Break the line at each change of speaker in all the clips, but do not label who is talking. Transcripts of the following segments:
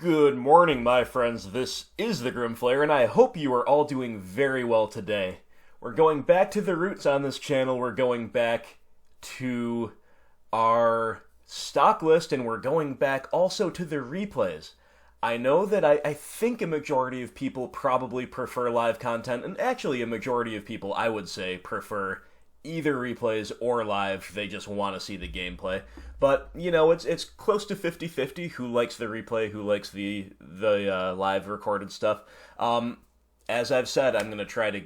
Good morning, my friends. This is the Grimflayer, and I hope you are all doing very well today. We're going back to the roots on this channel. We're going back to our stock list, and we're going back also to the replays. I know that I think a majority of people probably prefer live content, and actually a majority of people, I would say, prefer either replays or live. They just want to see the gameplay. But, you know, it's close to 50-50 who likes the replay, who likes the live recorded stuff. As I've said, I'm going to try to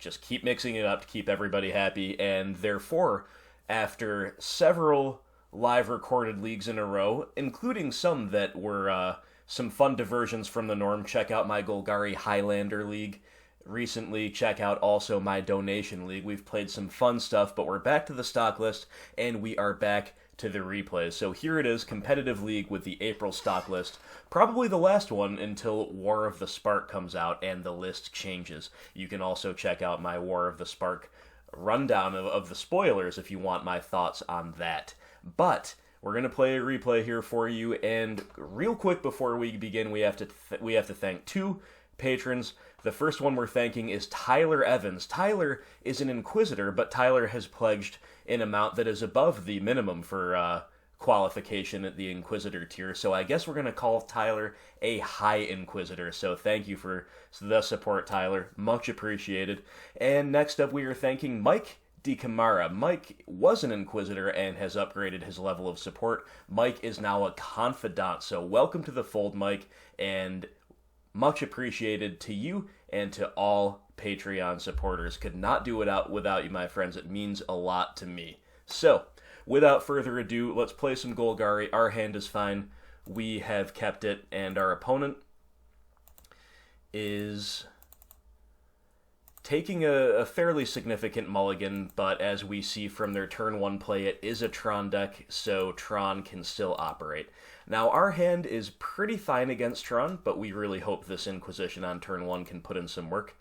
just keep mixing it up to keep everybody happy, and therefore, after several live recorded leagues in a row, including some that were some fun diversions from the norm, check out my Golgari Highlander League recently. Check out also my donation league. We've played some fun stuff, but we're back to the stock list, and we are back to the replays. So here it is, competitive league with the April stock list. Probably the last one until War of the Spark comes out and the list changes. You can also check out my War of the Spark rundown of the spoilers if you want my thoughts on that. But we're going to play a replay here for you, and real quick before we begin, we have to thank two patrons. The first one we're thanking is Tyler Evans. Tyler is an Inquisitor, but Tyler has pledged an amount that is above the minimum for qualification at the Inquisitor tier, so I guess we're going to call Tyler a High Inquisitor. So thank you for the support, Tyler. Much appreciated. And next up, we are thanking Mike DiCamara. Mike was an Inquisitor and has upgraded his level of support. Mike is now a Confidant, so welcome to the fold, Mike, and much appreciated to you and to all Patreon supporters. Could not do it without you, my friends. It means a lot to me. So, without further ado, let's play some Golgari. Our hand is fine. We have kept it, and our opponent is taking a fairly significant mulligan, but as we see from their turn 1 play, it is a Tron deck, so Tron can still operate. Now, our hand is pretty fine against Tron, but we really hope this Inquisition on turn 1 can put in some work.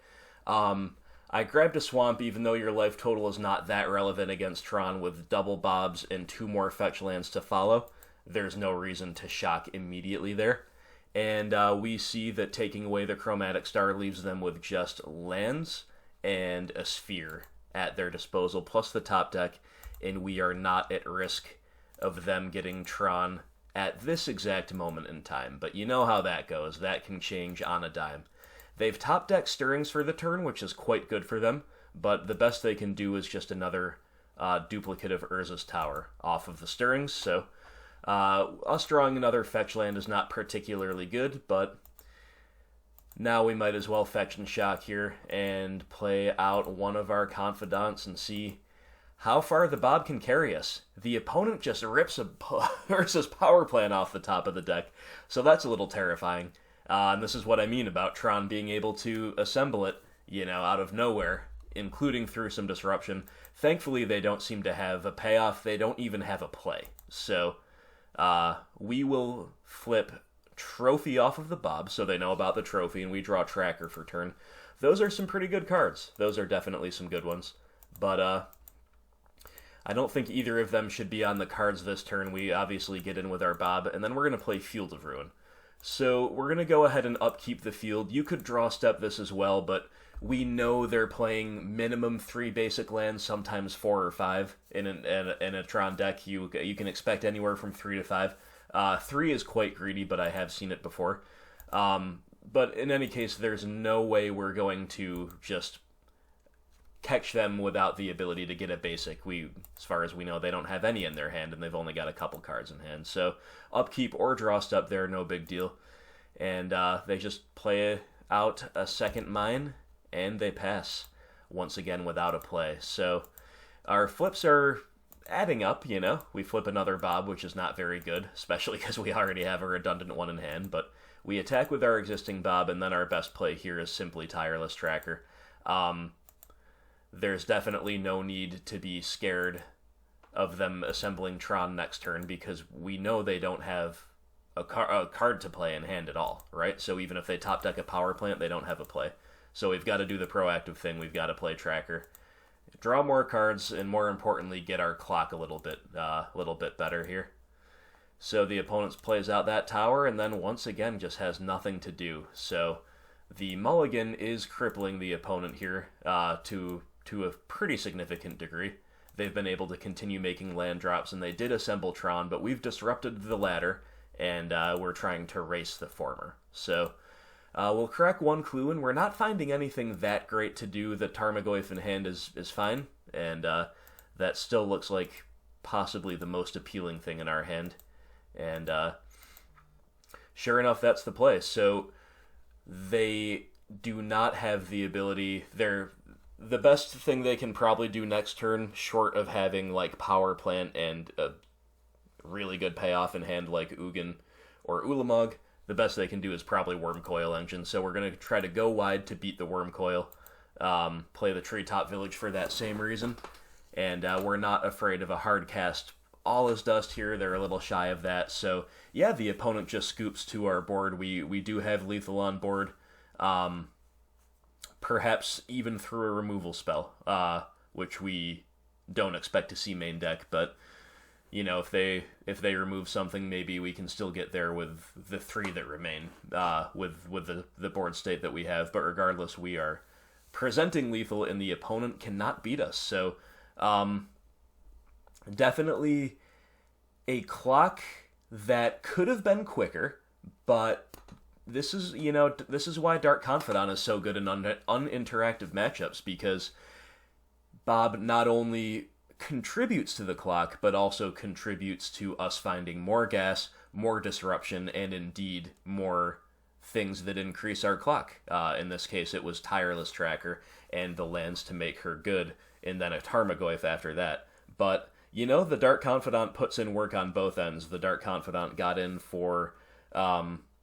I grabbed a Swamp, even though your life total is not that relevant against Tron, with double Bobs and 2 more fetch lands to follow. There's no reason to shock immediately there. And we see that taking away the Chromatic Star leaves them with just lands and a sphere at their disposal, plus the top deck, and we are not at risk of them getting Tron at this exact moment in time. But you know how that goes. That can change on a dime. They've top decked Stirrings for the turn, which is quite good for them, but the best they can do is just another duplicate of Urza's Tower off of the Stirrings, so us drawing another fetch land is not particularly good, but now we might as well fetch and shock here and play out one of our Confidants and see how far the Bob can carry us. The opponent just rips Urza's Power Plant off the top of the deck, so that's a little terrifying. And this is what I mean about Tron being able to assemble it, you know, out of nowhere, including through some disruption. Thankfully, they don't seem to have a payoff. They don't even have a play. So we will flip Trophy off of the Bob, so they know about the Trophy, and we draw Tracker for turn. Those are some pretty good cards. Those are definitely some good ones. But I don't think either of them should be on the cards this turn. We obviously get in with our Bob, and then we're going to play Field of Ruin. So we're going to go ahead and upkeep the field. You could draw step this as well, but we know they're playing minimum 3 basic lands, sometimes 4 or 5 in a Tron deck. You can expect anywhere from 3 to 5. 3 is quite greedy, but I have seen it before. But in any case, there's no way we're going to just catch them without the ability to get a basic. As far as we know, they don't have any in their hand, and they've only got a couple cards in hand. So upkeep or draw step there, no big deal. And they just play out a second mine, and they pass once again without a play. So our flips are adding up, you know. We flip another Bob, which is not very good, especially because we already have a redundant one in hand. But we attack with our existing Bob, and then our best play here is simply Tireless Tracker. There's definitely no need to be scared of them assembling Tron next turn, because we know they don't have a card to play in hand at all, right? So even if they top deck a Power Plant, they don't have a play. So we've got to do the proactive thing. We've got to play Tracker, draw more cards, and more importantly, get our clock a little bit better here. So the opponent plays out that tower, and then once again just has nothing to do. So the mulligan is crippling the opponent here to a pretty significant degree. They've been able to continue making land drops, and they did assemble Tron, but we've disrupted the latter, and we're trying to race the former. So we'll crack one clue, and we're not finding anything that great to do. The Tarmogoyf in hand is fine, and that still looks like possibly the most appealing thing in our hand. And sure enough, that's the play. So they do not have the ability. The best thing they can probably do next turn, short of having like Power Plant and a really good payoff in hand like Ugin or Ulamog, the best they can do is probably Wormcoil Engine. So we're going to try to go wide to beat the Wormcoil, play the Treetop Village for that same reason, and we're not afraid of a hard cast. All is dust here. They're a little shy of that. So yeah, the opponent just scoops to our board. We do have lethal on board. Perhaps even through a removal spell, which we don't expect to see main deck, but you know, if they remove something, maybe we can still get there with the 3 that remain, with the board state that we have. But regardless, we are presenting lethal, and the opponent cannot beat us. So definitely a clock that could have been quicker, but this is why Dark Confidant is so good in uninteractive matchups, because Bob not only contributes to the clock, but also contributes to us finding more gas, more disruption, and indeed more things that increase our clock. In this case, it was Tireless Tracker and the lands to make her good, and then a Tarmogoyf after that. But, you know, the Dark Confidant puts in work on both ends. The Dark Confidant got in for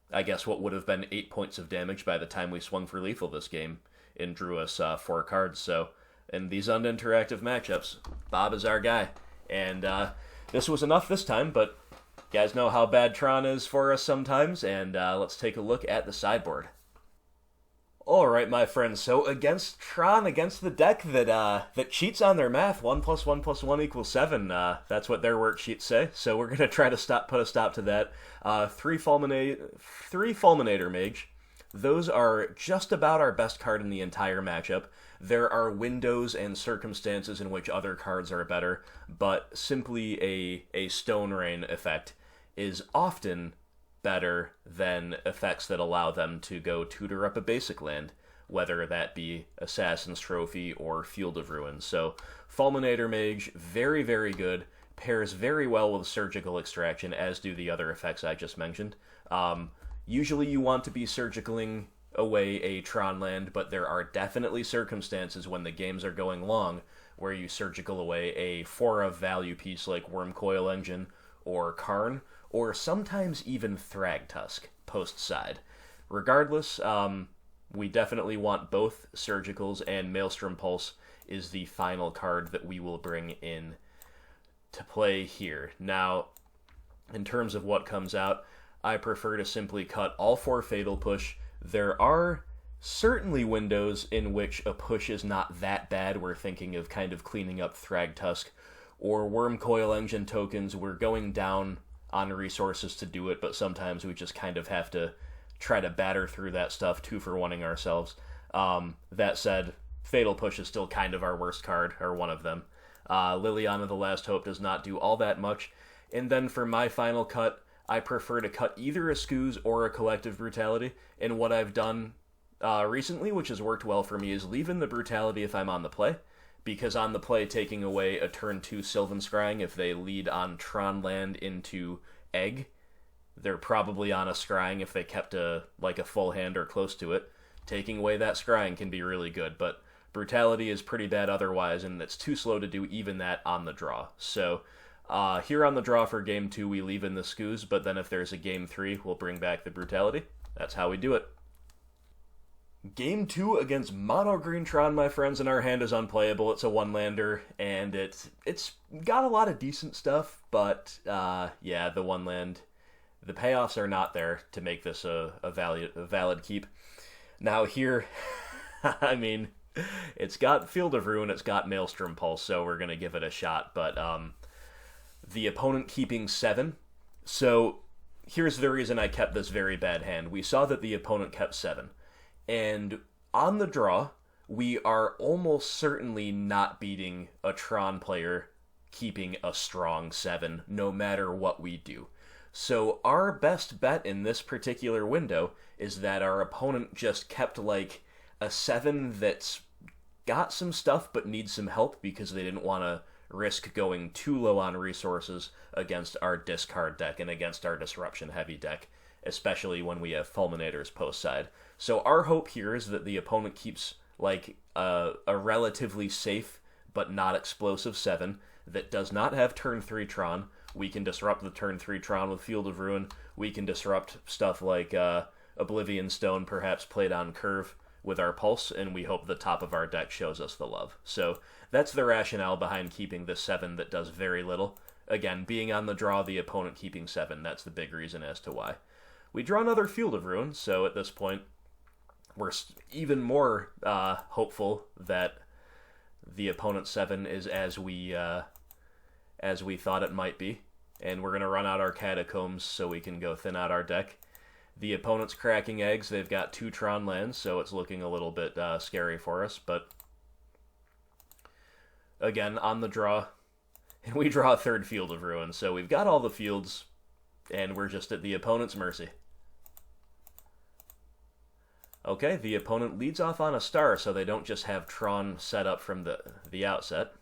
I guess what would have been 8 points of damage by the time we swung for lethal this game and drew us 4 cards. So in these uninteractive matchups, Bob is our guy. And this was enough this time, but you guys know how bad Tron is for us sometimes, and let's take a look at the sideboard. Alright, my friends, so against Tron, against the deck that cheats on their math, 1 + 1 + 1 = 7, that's what their worksheets say, so we're going to try to put a stop to that. 3 Fulminator Mage. Those are just about our best card in the entire matchup. There are windows and circumstances in which other cards are better, but simply a Stone Rain effect is often better than effects that allow them to go tutor up a basic land, whether that be Assassin's Trophy or Field of Ruin. So Fulminator Mage, very, very good, pairs very well with Surgical Extraction, as do the other effects I just mentioned. Usually you want to be surgicaling away a Tron land, but there are definitely circumstances when the games are going long where you surgical away a 4 of value piece like Wormcoil Engine or Karn, or sometimes even Thragtusk post-side. Regardless, we definitely want both Surgicals, and Maelstrom Pulse is the final card that we will bring in to play here. Now, in terms of what comes out, I prefer to simply cut all 4 Fatal Push. There are certainly windows in which a push is not that bad. We're thinking of kind of cleaning up Thragtusk or Wormcoil Engine tokens. We're going down on resources to do it, but sometimes we just kind of have to try to batter through that stuff 2-for-1ing ourselves. That said, Fatal Push is still kind of our worst card, or one of them. Liliana the Last Hope does not do all that much. And then for my final cut, I prefer to cut either a Scooz or a Collective Brutality. And what I've done recently, which has worked well for me, is leave in the Brutality if I'm on the play, because on the play, taking away a turn 2 Sylvan Scrying, if they lead on Tron land into Egg, they're probably on a Scrying if they kept a full hand or close to it. Taking away that Scrying can be really good, but Brutality is pretty bad otherwise, and it's too slow to do even that on the draw. So here on the draw for Game 2, we leave in the Scooz, but then if there's a Game 3, we'll bring back the Brutality. That's how we do it. Game 2 against Mono Green Tron, my friends, and our hand is unplayable. It's a one-lander, and it's got a lot of decent stuff, but yeah, the one land, the payoffs are not there to make this a valid keep. Now here, I mean, it's got Field of Ruin, it's got Maelstrom Pulse, so we're going to give it a shot, but the opponent keeping 7 So here's the reason I kept this very bad hand. We saw that the opponent kept 7. And on the draw, we are almost certainly not beating a Tron player keeping a strong 7, no matter what we do. So our best bet in this particular window is that our opponent just kept like a 7 that's got some stuff but needs some help because they didn't want to risk going too low on resources against our discard deck and against our disruption heavy deck, especially when we have fulminators post side. So our hope here is that the opponent keeps like a relatively safe but not explosive 7 that does not have turn 3 Tron. We can disrupt the turn 3 Tron with Field of Ruin. We can disrupt stuff like Oblivion Stone, perhaps played on curve with our Pulse, and we hope the top of our deck shows us the love. So that's the rationale behind keeping this 7 that does very little. Again, being on the draw, the opponent keeping 7, that's the big reason as to why. We draw another Field of Ruin, so at this point, we're even more hopeful that the opponent's 7 is as we thought it might be. And we're going to run out our Catacombs so we can go thin out our deck. The opponent's cracking eggs. They've got 2 Tron lands, so it's looking a little bit scary for us. But again, on the draw, and we draw a 3rd Field of Ruin. So we've got all the fields, and we're just at the opponent's mercy. Okay, the opponent leads off on a star, so they don't just have Tron set up from the outset.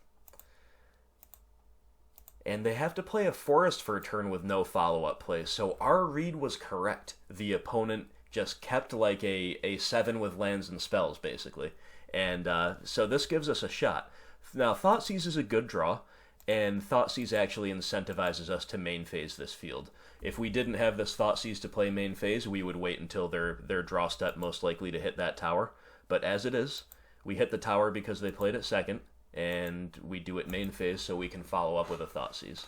And they have to play a forest for a turn with no follow-up play. So our read was correct. The opponent just kept like a 7 with lands and spells, basically. And so this gives us a shot. Now, Thoughtseize is a good draw, and Thoughtseize actually incentivizes us to main phase this field. If we didn't have this Thoughtseize to play main phase, we would wait until their draw step most likely to hit that tower. But as it is, we hit the tower because they played it second, and we do it main phase so we can follow up with a Thoughtseize.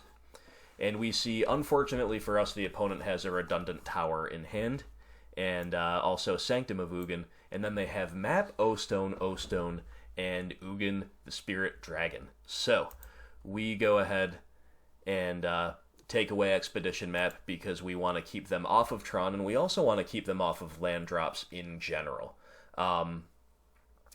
And we see, unfortunately for us, the opponent has a redundant tower in hand, and also Sanctum of Ugin, and then they have Map, O-Stone, and Ugin, the Spirit Dragon. So, we go ahead and take away Expedition Map because we want to keep them off of Tron, and we also want to keep them off of land drops in general.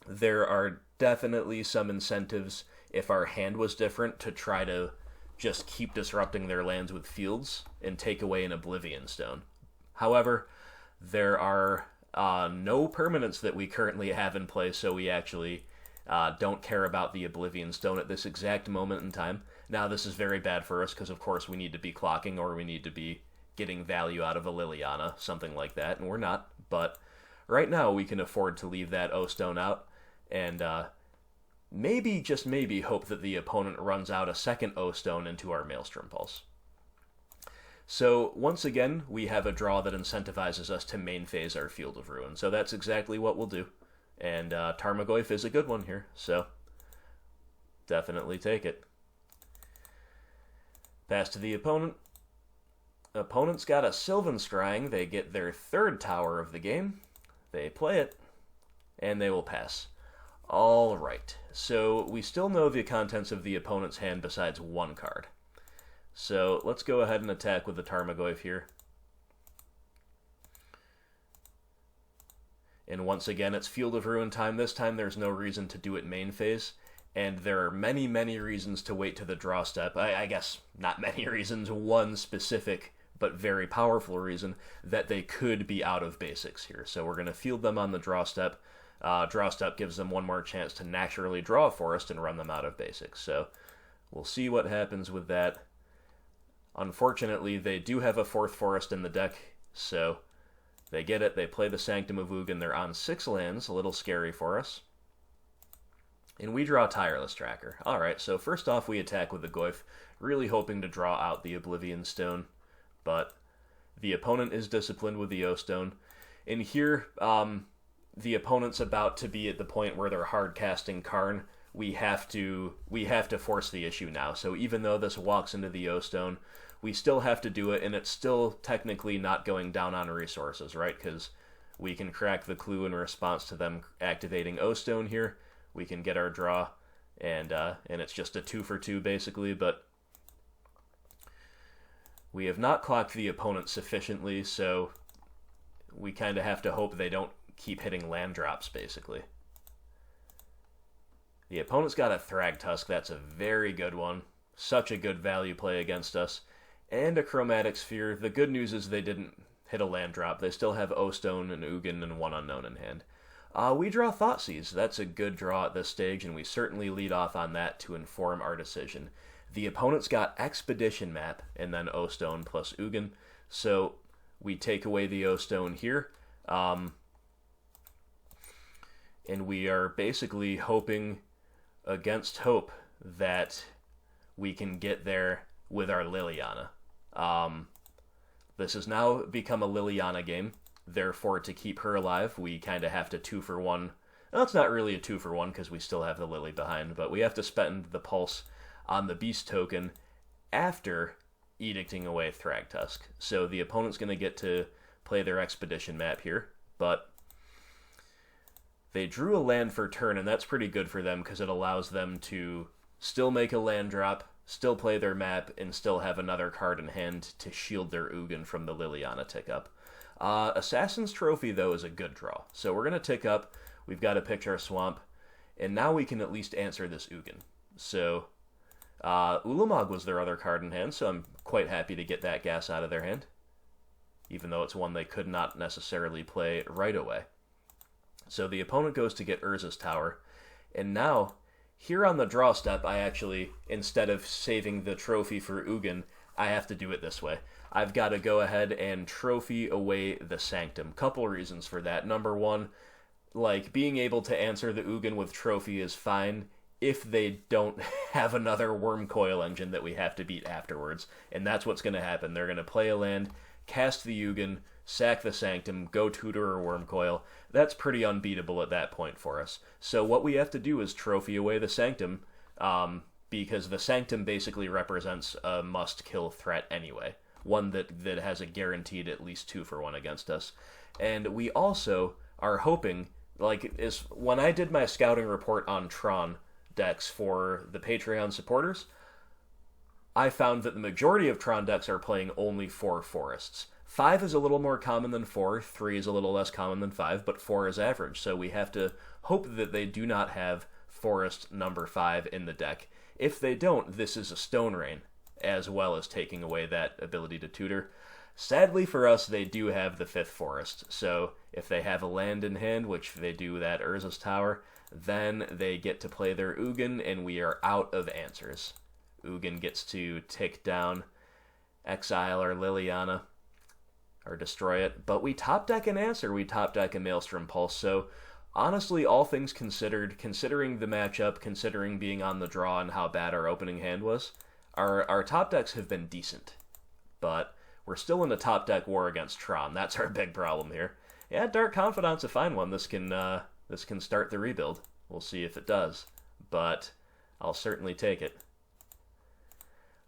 There are definitely some incentives, if our hand was different, to try to just keep disrupting their lands with fields and take away an Oblivion Stone. However, there are no permanents that we currently have in play, so we actually don't care about the Oblivion Stone at this exact moment in time. Now, this is very bad for us because, of course, we need to be clocking or we need to be getting value out of a Liliana, something like that, and we're not. But right now, we can afford to leave that O-Stone out and maybe, just maybe, hope that the opponent runs out a second O-Stone into our Maelstrom Pulse. So, once again, we have a draw that incentivizes us to main phase our Field of Ruin. So that's exactly what we'll do. And Tarmogoyf is a good one here, so definitely take it. Pass to the opponent. Opponent's got a Sylvan Scrying. They get their 3rd tower of the game. They play it, and they will pass. All right, so we still know the contents of the opponent's hand besides 1 card. So let's go ahead and attack with the Tarmogoyf here. And once again, it's Field of Ruin time. This time there's no reason to do it main phase. And there are many, many reasons to wait to the draw step. I guess not many reasons, one specific but very powerful reason that they could be out of basics here. So we're going to field them on the draw step. Draw step gives them one more chance to naturally draw a forest and run them out of basics. So we'll see what happens with that. Unfortunately, they do have a 4th forest in the deck, so they get it. They play the Sanctum of Ugin. They're on 6 lands, a little scary for us. And we draw Tireless Tracker. Alright, so first off we attack with the Goyf, really hoping to draw out the Oblivion Stone, but the opponent is disciplined with the O-Stone. And here, the opponent's about to be at the point where they're hard casting Karn. We have to force the issue now. So even though this walks into the O-Stone, we still have to do it, and it's still technically not going down on resources, right? Because we can crack the clue in response to them activating O-Stone here. We can get our draw, and it's just a 2 for 2 basically, but We have not clocked the opponent sufficiently, so we kind of have to hope they don't keep hitting land drops, basically. The opponent's got a Thragtusk. That's a very good one. Such a good value play against us. And a Chromatic Sphere. The good news is they didn't hit a land drop. They still have O-Stone and Ugin and one unknown in hand. We draw Thoughtseize. That's a good draw at this stage, and we certainly lead off on that to inform our decision. The opponent's got Expedition Map and then O-Stone plus Ugin, so we take away the O-Stone here. And we are basically hoping against hope that we can get there with our Liliana. This has now become a Liliana game. Therefore, to keep her alive, we kind of have to 2-for-1. Well, it's not really a 2-for-1 because we still have the Lily behind, but we have to spend the Pulse on the Beast token after edicting away Thragtusk. So the opponent's going to get to play their Expedition Map here, but they drew a land for turn, and that's pretty good for them because it allows them to still make a land drop, still play their map, and still have another card in hand to shield their Ugin from the Liliana tick-up. Assassin's Trophy, though, is a good draw. So we're going to tick up, we've got to pitch our Swamp, and now we can at least answer this Ugin. So Ulamog was their other card in hand, so I'm quite happy to get that gas out of their hand, even though it's one they could not necessarily play right away. So the opponent goes to get Urza's Tower, and now, here on the draw step, I actually, instead of saving the trophy for Ugin, I have to do it this way. I've got to go ahead and trophy away the Sanctum. Couple reasons for that. Number one, like, being able to answer the Ugin with trophy is fine if they don't have another Wormcoil engine that we have to beat afterwards. And that's what's going to happen. They're going to play a land, cast the Ugin, sack the Sanctum, go tutor or Wormcoil. That's pretty unbeatable at that point for us. So what we have to do is trophy away the Sanctum, because the Sanctum basically represents a must-kill threat anyway. One that has a guaranteed at least 2-for-1 against us. And we also are hoping, like, is when I did my scouting report on Tron decks for the Patreon supporters, I found that the majority of Tron decks are playing only 4 forests. 5 is a little more common than 4, 3 is a little less common than 5, but 4 is average. So we have to hope that they do not have forest number 5 in the deck. If they don't, this is a Stone Rain, as well as taking away that ability to tutor. Sadly for us, they do have the 5th forest, so if they have a land in hand, which they do that Urza's Tower, then they get to play their Ugin, and we are out of answers. Ugin gets to take down, exile our Liliana, or destroy it, but we top deck an answer, we top deck a Maelstrom Pulse, so honestly, all things considered, considering the matchup, considering being on the draw and how bad our opening hand was, our top decks have been decent, but we're still in a top deck war against Tron. That's our big problem here. Yeah, Dark Confidant's a fine one. This can start the rebuild. We'll see if it does, but I'll certainly take it.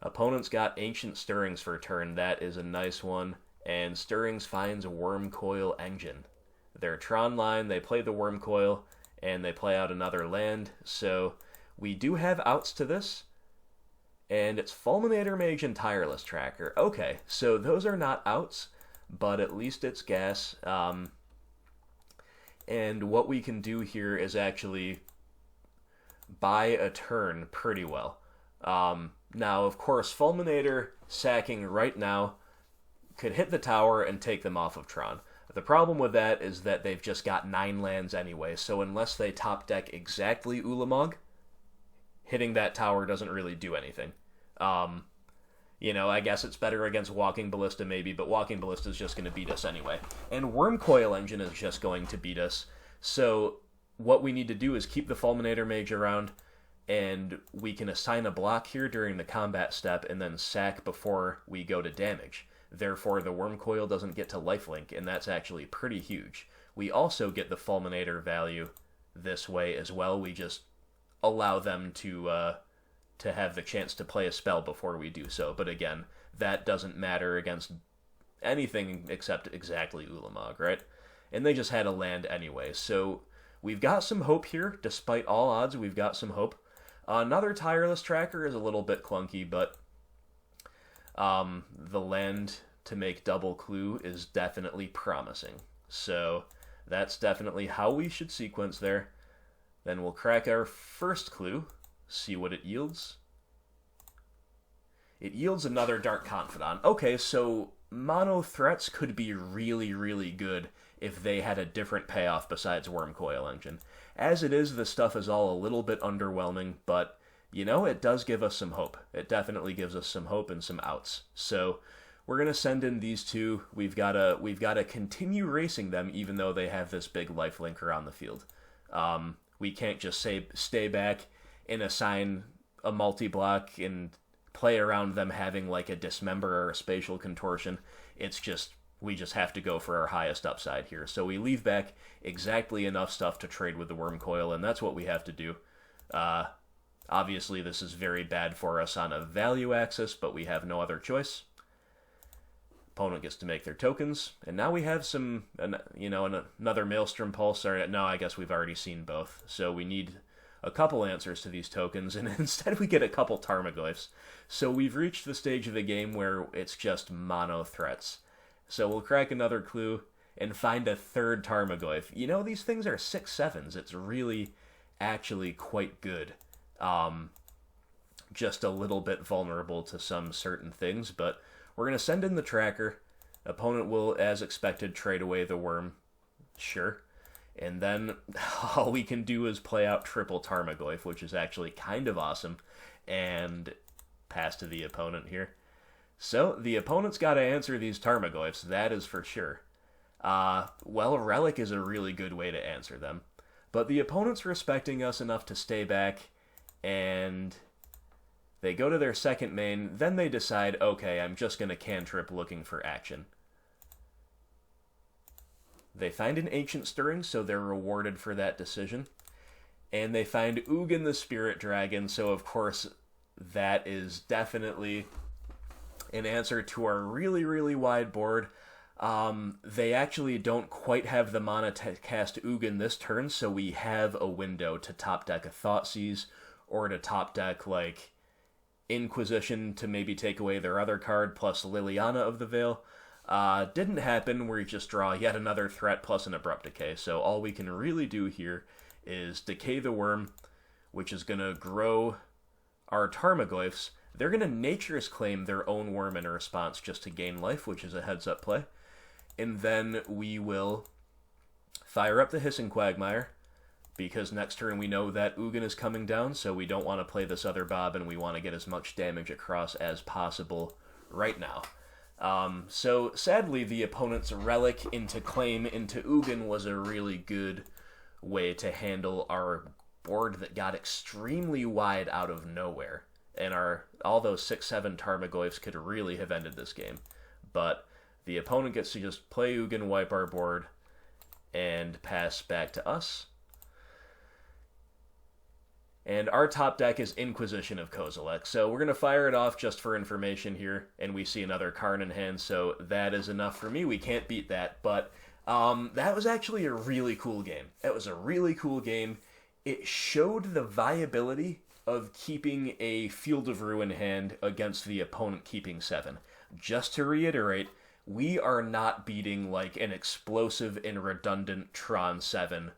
Opponent's got Ancient Stirrings for turn. That is a nice one, and Stirrings finds a Wormcoil Engine. Their Tron line, they play the Wormcoil, and they play out another land, so we do have outs to this. And it's Fulminator Mage and Tireless Tracker. Okay, so those are not outs, but at least it's gas. And what we can do here is actually buy a turn pretty well. Now, of course, Fulminator sacking right now could hit the tower and take them off of Tron. The problem with that is that they've just got 9 lands anyway, so unless they top deck exactly Ulamog, hitting that tower doesn't really do anything. I guess it's better against Walking Ballista maybe, but Walking Ballista is just going to beat us anyway. And Wormcoil Engine is just going to beat us. So what we need to do is keep the Fulminator Mage around, and we can assign a block here during the combat step and then sack before we go to damage. Therefore, the Wormcoil doesn't get to lifelink, and that's actually pretty huge. We also get the Fulminator value this way as well. We just allow them to have the chance to play a spell before we do so. But again, that doesn't matter against anything except exactly Ulamog, right? And they just had a land anyway. So we've got some hope here. Despite all odds, we've got some hope. Another Tireless Tracker is a little bit clunky, but The land to make double clue is definitely promising. So that's definitely how we should sequence there. Then we'll crack our first clue, see what it yields. It yields another Dark Confidant. Okay, so mono threats could be really, really good if they had a different payoff besides Worm Coil Engine. As it is, the stuff is all a little bit underwhelming, but, you know, it does give us some hope. It definitely gives us some hope and some outs. So we're going to send in these two. We've got to continue racing them, even though they have this big life linker on the field. We can't just stay back and assign a multi-block and play around them having like a dismember or a spatial contortion. It's just, we just have to go for our highest upside here. So we leave back exactly enough stuff to trade with the Worm Coil, and that's what we have to do. Obviously, this is very bad for us on a value axis, but we have no other choice. Opponent gets to make their tokens, and now we have some, another Maelstrom Pulse. Or no, I guess we've already seen both. So we need a couple answers to these tokens, and instead we get a couple Tarmogoyfs. So we've reached the stage of the game where it's just mono threats. So we'll crack another clue and find a third Tarmogoyf. You know, these things are 6/7s. It's really, actually quite good. Just a little bit vulnerable to some certain things, but we're going to send in the tracker. Opponent will, as expected, trade away the worm. Sure. And then all we can do is play out triple Tarmogoyf, which is actually kind of awesome, and pass to the opponent here. So the opponent's got to answer these Tarmogoyfs, that is for sure. Well, Relic is a really good way to answer them. But the opponent's respecting us enough to stay back, and they go to their second main, then they decide, okay, I'm just going to cantrip looking for action. They find an Ancient Stirring, so they're rewarded for that decision. And they find Ugin the Spirit Dragon, so of course that is definitely an answer to our really, really wide board. They actually don't quite have the mana to cast Ugin this turn, so we have a window to top deck a Thoughtseize, or to top deck, like, Inquisition to maybe take away their other card, plus Liliana of the Veil. Didn't happen, we just draw yet another threat plus an Abrupt Decay, so all we can really do here is Decay the Worm, which is going to grow our Tarmogoyfs. They're going to Nature's Claim their own worm in response just to gain life, which is a heads-up play. And then we will fire up the Hissing Quagmire, because next turn we know that Ugin is coming down, so we don't want to play this other Bob, and we want to get as much damage across as possible right now. So sadly, the opponent's Relic into Claim into Ugin was a really good way to handle our board that got extremely wide out of nowhere. And all those 6/7 Tarmogoyfs could really have ended this game. But the opponent gets to just play Ugin, wipe our board, and pass back to us. And our top deck is Inquisition of Kozilek. So we're going to fire it off just for information here, and we see another Karn in hand, so that is enough for me. We can't beat that, but that was actually a really cool game. It was a really cool game. It showed the viability of keeping a Field of Ruin hand against the opponent keeping 7. Just to reiterate, we are not beating like an explosive and redundant Tron 7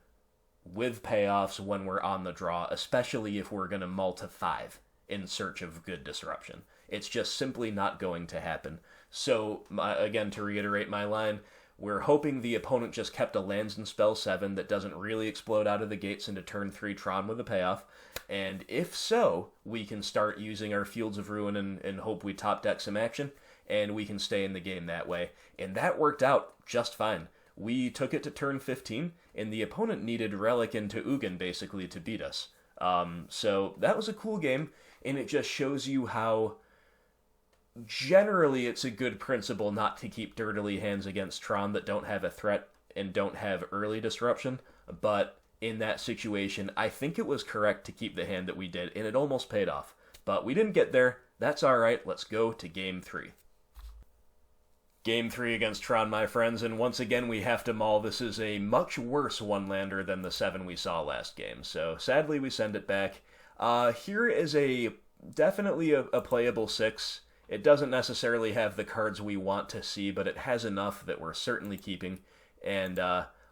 with payoffs when we're on the draw, especially if we're going to mull to 5 in search of good disruption. It's just simply not going to happen. So, again, to reiterate my line, we're hoping the opponent just kept a lands and spell 7 that doesn't really explode out of the gates into turn 3 Tron with a payoff. And if so, we can start using our Fields of Ruin and hope we top deck some action, and we can stay in the game that way. And that worked out just fine. We took it to turn 15, and the opponent needed Relic into Ugin, basically, to beat us. So that was a cool game, and it just shows you how generally it's a good principle not to keep dirtily hands against Tron that don't have a threat and don't have early disruption. But in that situation, I think it was correct to keep the hand that we did, and it almost paid off. But we didn't get there. That's alright. Let's go to Game 3. Game 3 against Tron, my friends, and once again we have to maul. This is a much worse one-lander than the 7 we saw last game, so sadly we send it back. Here is definitely a playable 6. It doesn't necessarily have the cards we want to see, but it has enough that we're certainly keeping, and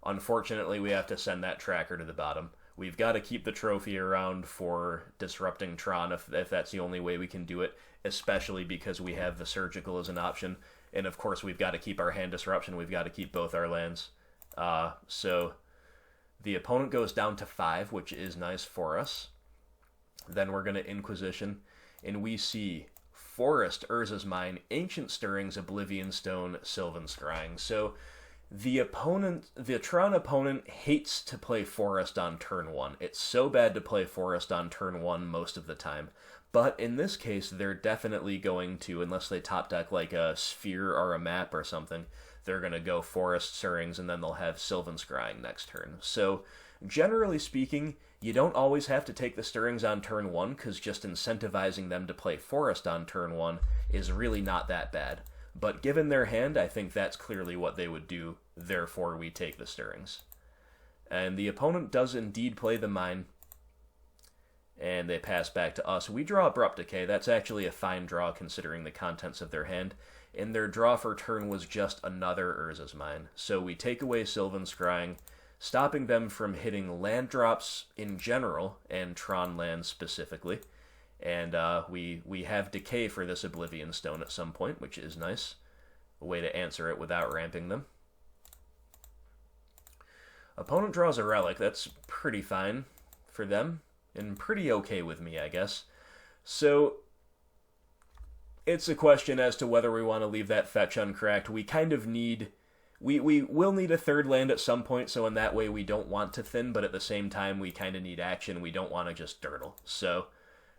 unfortunately we have to send that tracker to the bottom. We've got to keep the trophy around for disrupting Tron if that's the only way we can do it, especially because we have the surgical as an option. And of course we've got to keep our hand disruption. We've got to keep both our lands. So the opponent goes down to 5, which is nice for us. Then we're going to Inquisition, and we see Forest, Urza's Mine, Ancient Stirrings, Oblivion Stone, Sylvan Scrying. So the Tron opponent hates to play Forest on turn 1. It's so bad to play Forest on turn 1 most of the time. But in this case, they're definitely going to, unless they top deck like a sphere or a map or something, they're going to go Forest, Stirrings, and then they'll have Sylvan Scrying next turn. So generally speaking, you don't always have to take the Stirrings on turn 1, because just incentivizing them to play Forest on turn 1 is really not that bad. But given their hand, I think that's clearly what they would do, therefore we take the Stirrings. And the opponent does indeed play the Mine, and they pass back to us. We draw Abrupt Decay. That's actually a fine draw considering the contents of their hand, and their draw for turn was just another Urza's Mine. So we take away Sylvan Scrying, stopping them from hitting land drops in general, and Tron lands specifically. And we have Decay for this Oblivion Stone at some point, which is nice. A way to answer it without ramping them. Opponent draws a Relic. That's pretty fine for them, and pretty okay with me, I guess. So it's a question as to whether we want to leave that fetch uncracked. We kind of need... We will need a third land at some point, so in that way we don't want to thin, but at the same time we kind of need action. We don't want to just dirtle. So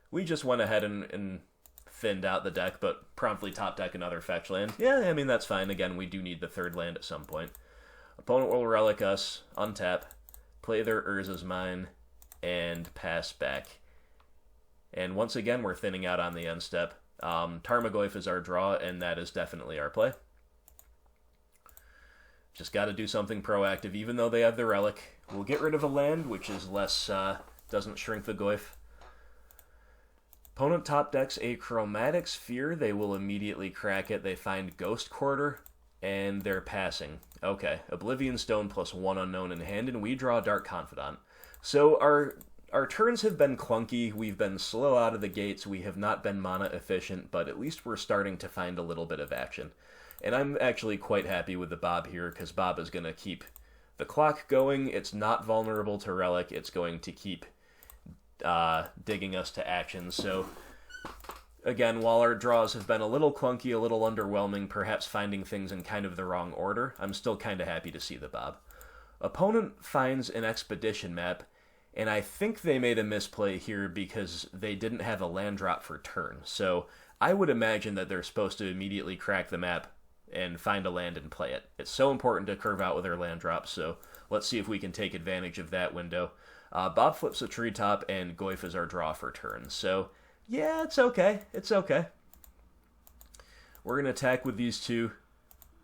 we just went ahead and thinned out the deck, but promptly top deck another fetch land. Yeah, I mean, that's fine. Again, we do need the third land at some point. Opponent will Relic us, untap, play their Urza's Mine, and pass back. And once again, we're thinning out on the end step. Tarmogoyf is our draw, and that is definitely our play. Just got to do something proactive, even though they have the Relic. We'll get rid of a land, which is less, doesn't shrink the Goyf. Opponent top decks a Chromatic Sphere. They will immediately crack it. They find Ghost Quarter, and they're passing. Okay, Oblivion Stone plus 1 unknown in hand, and we draw Dark Confidant. So our turns have been clunky. We've been slow out of the gates. We have not been mana efficient, but at least we're starting to find a little bit of action. And I'm actually quite happy with the Bob here, because Bob is going to keep the clock going. It's not vulnerable to Relic. It's going to keep digging us to action. So, again, while our draws have been a little clunky, a little underwhelming, perhaps finding things in kind of the wrong order, I'm still kind of happy to see the Bob. Opponent finds an Expedition map, and I think they made a misplay here because they didn't have a land drop for turn. So I would imagine that they're supposed to immediately crack the map and find a land and play it. It's so important to curve out with their land drops, so let's see if we can take advantage of that window. Bob flips a Treetop, and Goyf is our draw for turn. So, yeah, it's okay. It's okay. We're going to attack with these two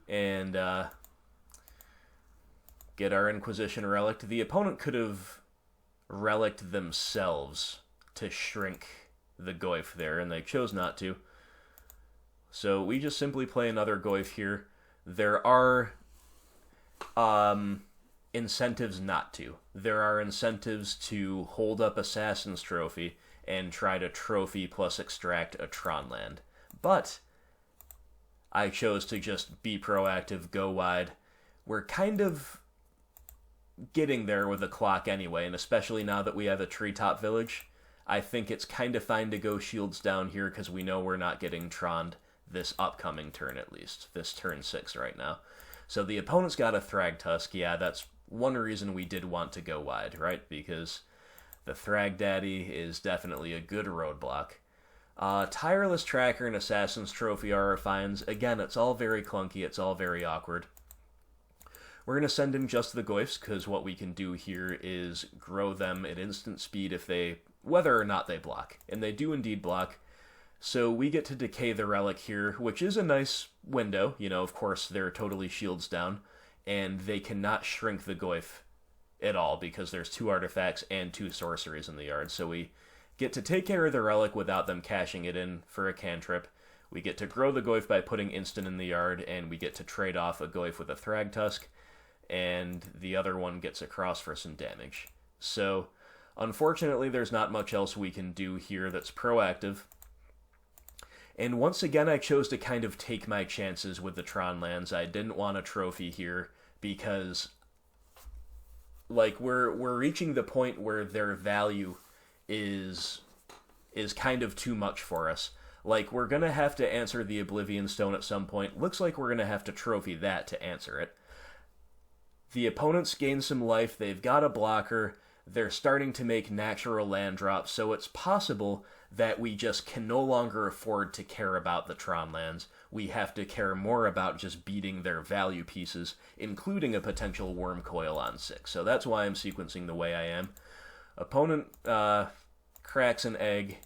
and get our Inquisition relic. The opponent could have relicked themselves to shrink the Goyf there, and they chose not to. So we just simply play another Goyf here. There are incentives not to. There are incentives to hold up Assassin's Trophy and try to trophy plus extract a Tron land. But I chose to just be proactive, go wide. We're kind of getting there with the clock anyway, and especially now that we have a Treetop Village, I think it's kind of fine to go shields down here because we know we're not getting Troned this upcoming turn at least, this turn 6 right now. So the opponent's got a Thragtusk. Yeah, that's one reason we did want to go wide, right? Because the Thrag Daddy is definitely a good roadblock. Tireless Tracker and Assassin's Trophy are our finds. Again, it's all very clunky, it's all very awkward. We're going to send in just the Goyfs, because what we can do here is grow them at instant speed if they, whether or not they block. And they do indeed block. So we get to decay the relic here, which is a nice window. You know, of course, they're totally shields down, and they cannot shrink the Goyf at all, because there's 2 artifacts and 2 sorceries in the yard. So we get to take care of the relic without them cashing it in for a cantrip. We get to grow the Goyf by putting instant in the yard, and we get to trade off a Goyf with a Thragtusk, and the other one gets across for some damage. So, unfortunately, there's not much else we can do here that's proactive. And once again, I chose to kind of take my chances with the Tron lands. I didn't want a trophy here because, like, we're reaching the point where their value is kind of too much for us. Like, we're going to have to answer the Oblivion Stone at some point. Looks like we're going to have to trophy that to answer it. The opponents gain some life. They've got a blocker. They're starting to make natural land drops, so it's possible that we just can no longer afford to care about the Tron lands. We have to care more about just beating their value pieces, including a potential Worm Coil on 6. So that's why I'm sequencing the way I am. Opponent cracks an egg,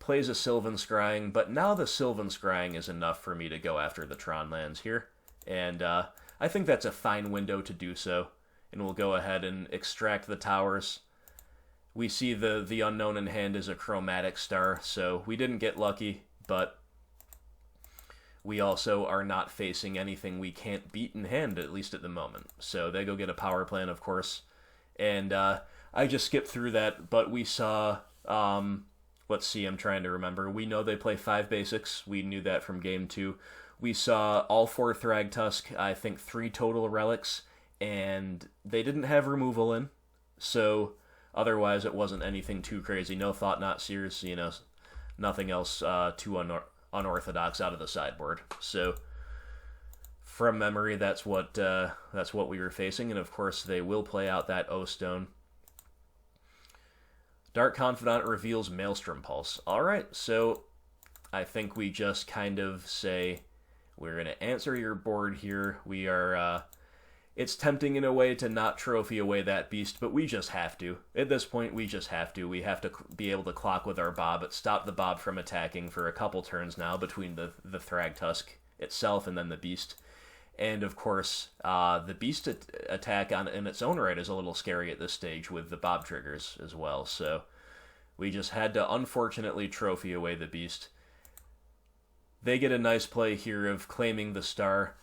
plays a Sylvan Scrying, but now the Sylvan Scrying is enough for me to go after the Tron lands here. And I think that's a fine window to do so. And we'll go ahead and extract the towers. We see the unknown in hand is a chromatic star, so we didn't get lucky, but we also are not facing anything we can't beat in hand, at least at the moment. So they go get a power plant, of course. And I just skipped through that, but we saw... let's see, I'm trying to remember. We know they play 5 basics. We knew that from Game 2. We saw all 4 Thragtusk, I think 3 total relics, and they didn't have removal in, so otherwise it wasn't anything too crazy. No Thought Knot Seers, nothing else too unorthodox out of the sideboard. So from memory, that's what we were facing, and of course they will play out that O-Stone. Dark Confidant reveals Maelstrom Pulse. Alright, so I think we just kind of say, we're going to answer your board here. We are... It's tempting in a way to not trophy away that beast, but we just have to. At this point, we just have to. We have to be able to clock with our Bob, stop the Bob from attacking for a couple turns now between the Thragtusk itself and then the beast. And, of course, the beast attack in its own right is a little scary at this stage with the Bob triggers as well. So we just had to, unfortunately, trophy away the beast. They get a nice play here of claiming the star.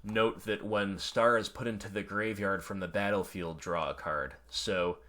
Note that when Star is put into the graveyard from the battlefield, draw a card. So,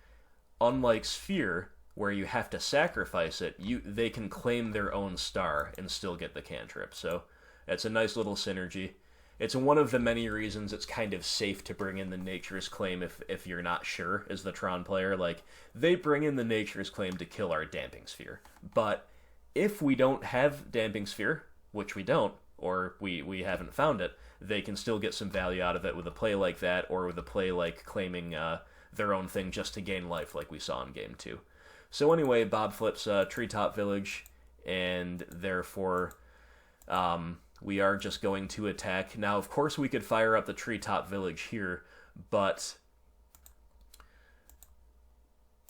unlike Sphere, where you have to sacrifice it, they can claim their own Star and still get the cantrip. So, it's a nice little synergy. It's one of the many reasons it's kind of safe to bring in the Nature's Claim if you're not sure as the Tron player. Like, they bring in the Nature's Claim to kill our Damping Sphere. But if we don't have Damping Sphere, which we don't, or we haven't found it, they can still get some value out of it with a play like that, or with a play like claiming their own thing just to gain life like we saw in Game 2. So anyway, Bob flips Treetop Village, and therefore we are just going to attack. Now, of course, we could fire up the Treetop Village here, but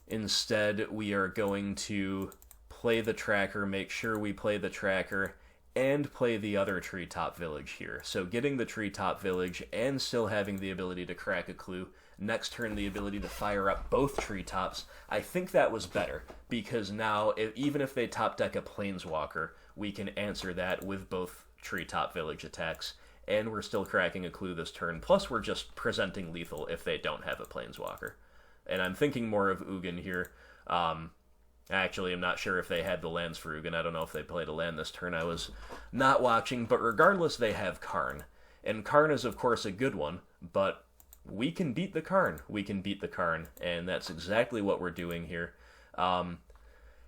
instead we are going to play the tracker, make sure we play the tracker, and play the other Treetop Village here. So getting the Treetop Village and still having the ability to crack a clue. Next turn, the ability to fire up both Treetops. I think that was better, because now, even if they top deck a Planeswalker, we can answer that with both Treetop Village attacks, and we're still cracking a clue this turn. Plus, we're just presenting lethal if they don't have a Planeswalker. And I'm thinking more of Ugin here. Actually, I'm not sure if they had the lands for Ugin. I don't know if they played a land this turn. I was not watching, but regardless, they have Karn. And Karn is, of course, a good one, but we can beat the Karn. We can beat the Karn, and that's exactly what we're doing here.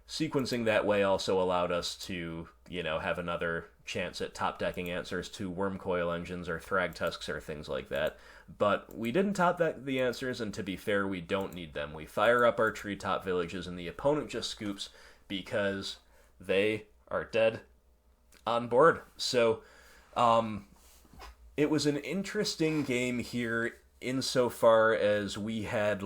Sequencing that way also allowed us to, have another chance at top-decking answers to Wormcoil Engines or Thragtusks or things like that. But we didn't top-deck the answers, and to be fair, we don't need them. We fire up our Treetop Villages, and the opponent just scoops because they are dead on board. So, it was an interesting game here insofar as we had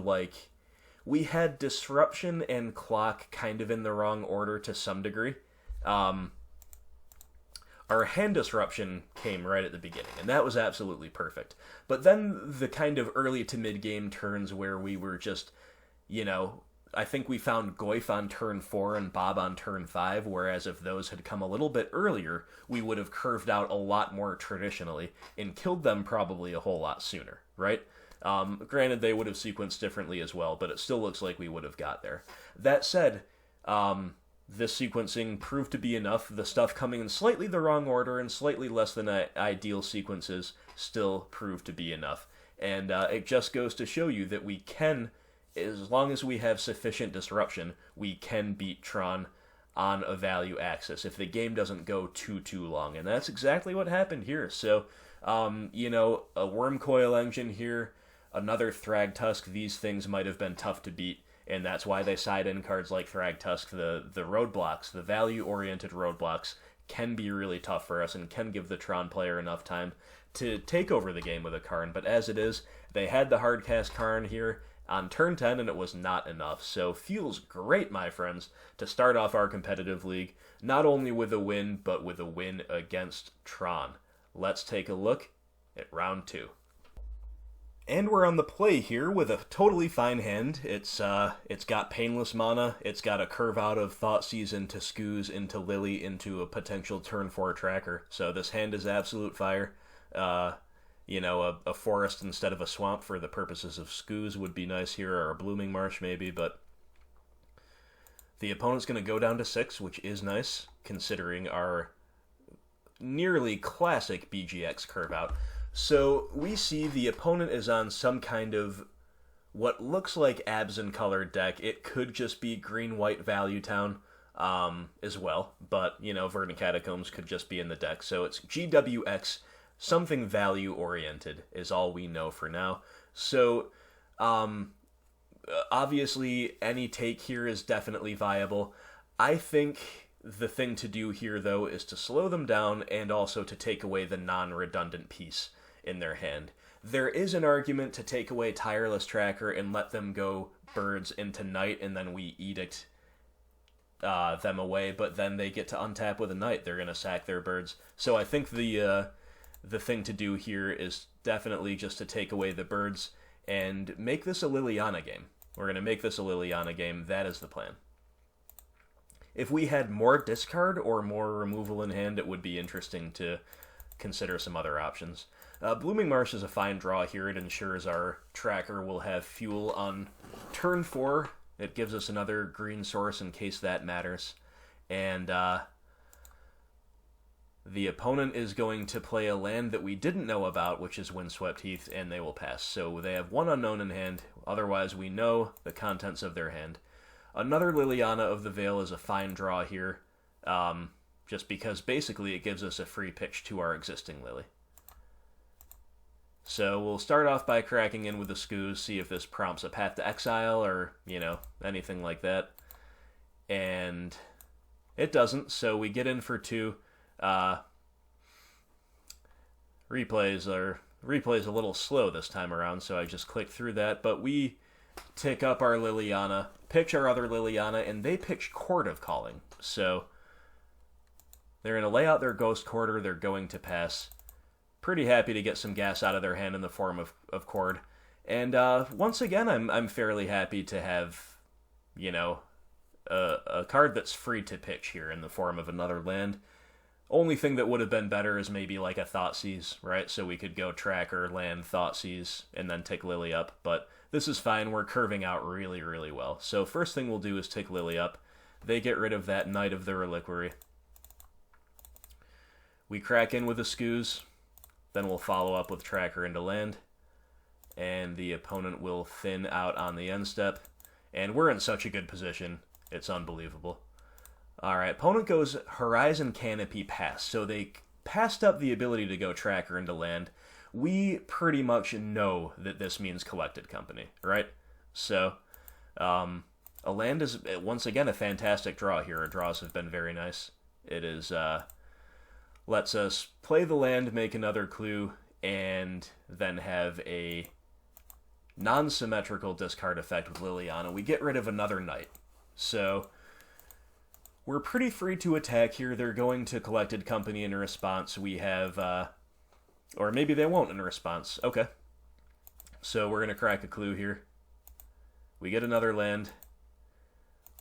Disruption and Clock kind of in the wrong order to some degree. Our hand disruption came right at the beginning, and that was absolutely perfect. But then the kind of early to mid-game turns where we were just, I think we found Goyf on turn 4 and Bob on turn 5, whereas if those had come a little bit earlier, we would have curved out a lot more traditionally and killed them probably a whole lot sooner, right? Granted, they would have sequenced differently as well, but it still looks like we would have got there. That said, this sequencing proved to be enough. The stuff coming in slightly the wrong order and slightly less than ideal sequences still proved to be enough. And it just goes to show you that we can, as long as we have sufficient disruption, we can beat Tron on a value axis if the game doesn't go too long. And that's exactly what happened here. So, a Worm Coil engine here, another Thragtusk, these things might have been tough to beat. And that's why they side in cards like Thragtusk. The roadblocks, the value-oriented roadblocks, can be really tough for us and can give the Tron player enough time to take over the game with a Karn. But as it is, they had the hardcast Karn here on turn 10, and it was not enough. So feels great, my friends, to start off our competitive league, not only with a win, but with a win against Tron. Let's take a look at round 2. And we're on the play here with a totally fine hand. It's got Painless Mana, it's got a curve out of Thoughtseize into Skooz, into Lily, into a potential turn 4 tracker. So this hand is absolute fire. A forest instead of a swamp for the purposes of Skooz would be nice here, or a Blooming Marsh maybe, but the opponent's going to go down to 6, which is nice, considering our nearly classic BGX curve out. So we see the opponent is on some kind of what looks like Absent colored deck. It could just be green-white Value Town as well, but, Verdant Catacombs could just be in the deck. So it's GWX, something value-oriented is all we know for now. So, obviously, any take here is definitely viable. I think the thing to do here, though, is to slow them down and also to take away the non-redundant piece in their hand. There is an argument to take away Tireless Tracker and let them go birds into night, and then we edict them away, but then they get to untap with a night. They're going to sack their birds. So I think the thing to do here is definitely just to take away the birds and make this a Liliana game. We're going to make this a Liliana game. That is the plan. If we had more discard or more removal in hand, it would be interesting to consider some other options. Blooming Marsh is a fine draw here. It ensures our tracker will have fuel on turn 4. It gives us another green source in case that matters. And the opponent is going to play a land that we didn't know about, which is Windswept Heath, and they will pass. So they have one unknown in hand. Otherwise, we know the contents of their hand. Another Liliana of the Veil is a fine draw here, just because basically it gives us a free pitch to our existing Lily. So we'll start off by cracking in with the Skooz, see if this prompts a Path to Exile or, anything like that. And it doesn't, so we get in for 2. Replay's a little slow this time around, so I just clicked through that. But we tick up our Liliana, pitch our other Liliana, and they pitch Chord of Calling. So they're going to lay out their Ghost Quarter. They're going to pass. Pretty happy to get some gas out of their hand in the form of Chord. And once again, I'm fairly happy to have, a card that's free to pitch here in the form of another land. Only thing that would have been better is maybe like a Thoughtseize, right? So we could go Tracker, land, Thoughtseize, and then take Lily up. But this is fine. We're curving out really, really well. So first thing we'll do is take Lily up. They get rid of that Knight of the Reliquary. We crack in with a Skooz. Then we'll follow up with Tracker into land. And the opponent will thin out on the end step. And we're in such a good position. It's unbelievable. Alright, opponent goes Horizon Canopy pass. So they passed up the ability to go Tracker into land. We pretty much know that this means Collected Company, right? So, a land is, once again, a fantastic draw here. Our draws have been very nice. It is, lets us play the land, make another clue, and then have a non-symmetrical discard effect with Liliana. We get rid of another Knight. So we're pretty free to attack here. They're going to Collected Company in response. We have, or maybe they won't in response. Okay. So we're going to crack a clue here. We get another land.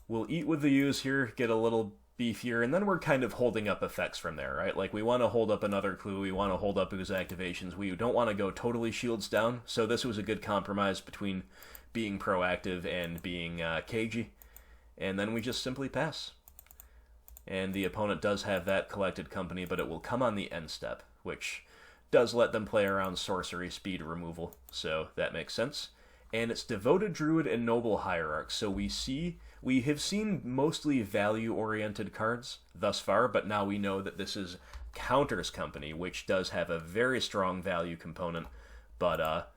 we'll eat with the use here, get a little beefier, and then we're kind of holding up effects from there, right? Like, we want to hold up another clue, we want to hold up ooze activations, we don't want to go totally shields down, so this was a good compromise between being proactive and being cagey, and then we just simply pass. And the opponent does have that collected company, but it will come on the end step, which does let them play around sorcery speed removal, so that makes sense. And it's Devoted Druid and Noble Hierarch, so we have seen mostly value-oriented cards thus far, but now we know that this is Counters Company, which does have a very strong value component, but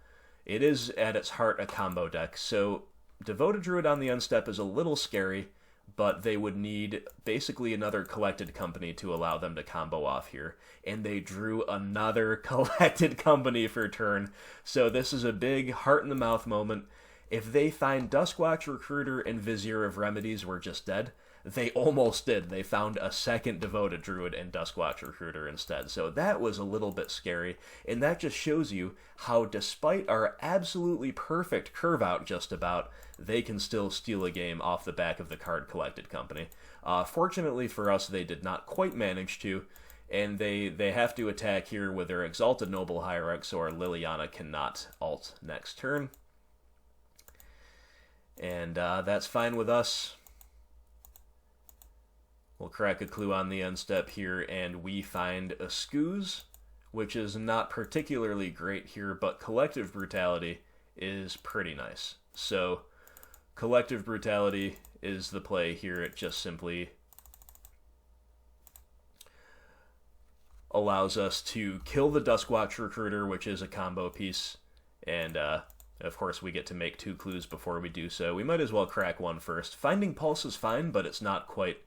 it is at its heart a combo deck, so Devoted Druid on the end step is a little scary, but they would need basically another Collected Company to allow them to combo off here. And they drew another Collected Company for turn. So this is a big heart-in-the-mouth moment. If they find Duskwatch Recruiter and Vizier of Remedies were just dead, they almost did. They found a second Devoted Druid and Duskwatch Recruiter instead. So that was a little bit scary. And that just shows you how, despite our absolutely perfect curve out just about, they can still steal a game off the back of the card Collected Company. Fortunately for us, they did not quite manage to, and they have to attack here with their Exalted Noble Hierarch, so our Liliana cannot ult next turn. And that's fine with us. We'll crack a clue on the end step here, and we find a Scooze, which is not particularly great here, but Collective Brutality is pretty nice. So Collective Brutality is the play here. It just simply allows us to kill the Duskwatch Recruiter, which is a combo piece, and of course we get to make 2 clues before we do so. We might as well crack one first. Finding Pulse is fine, but it's not quite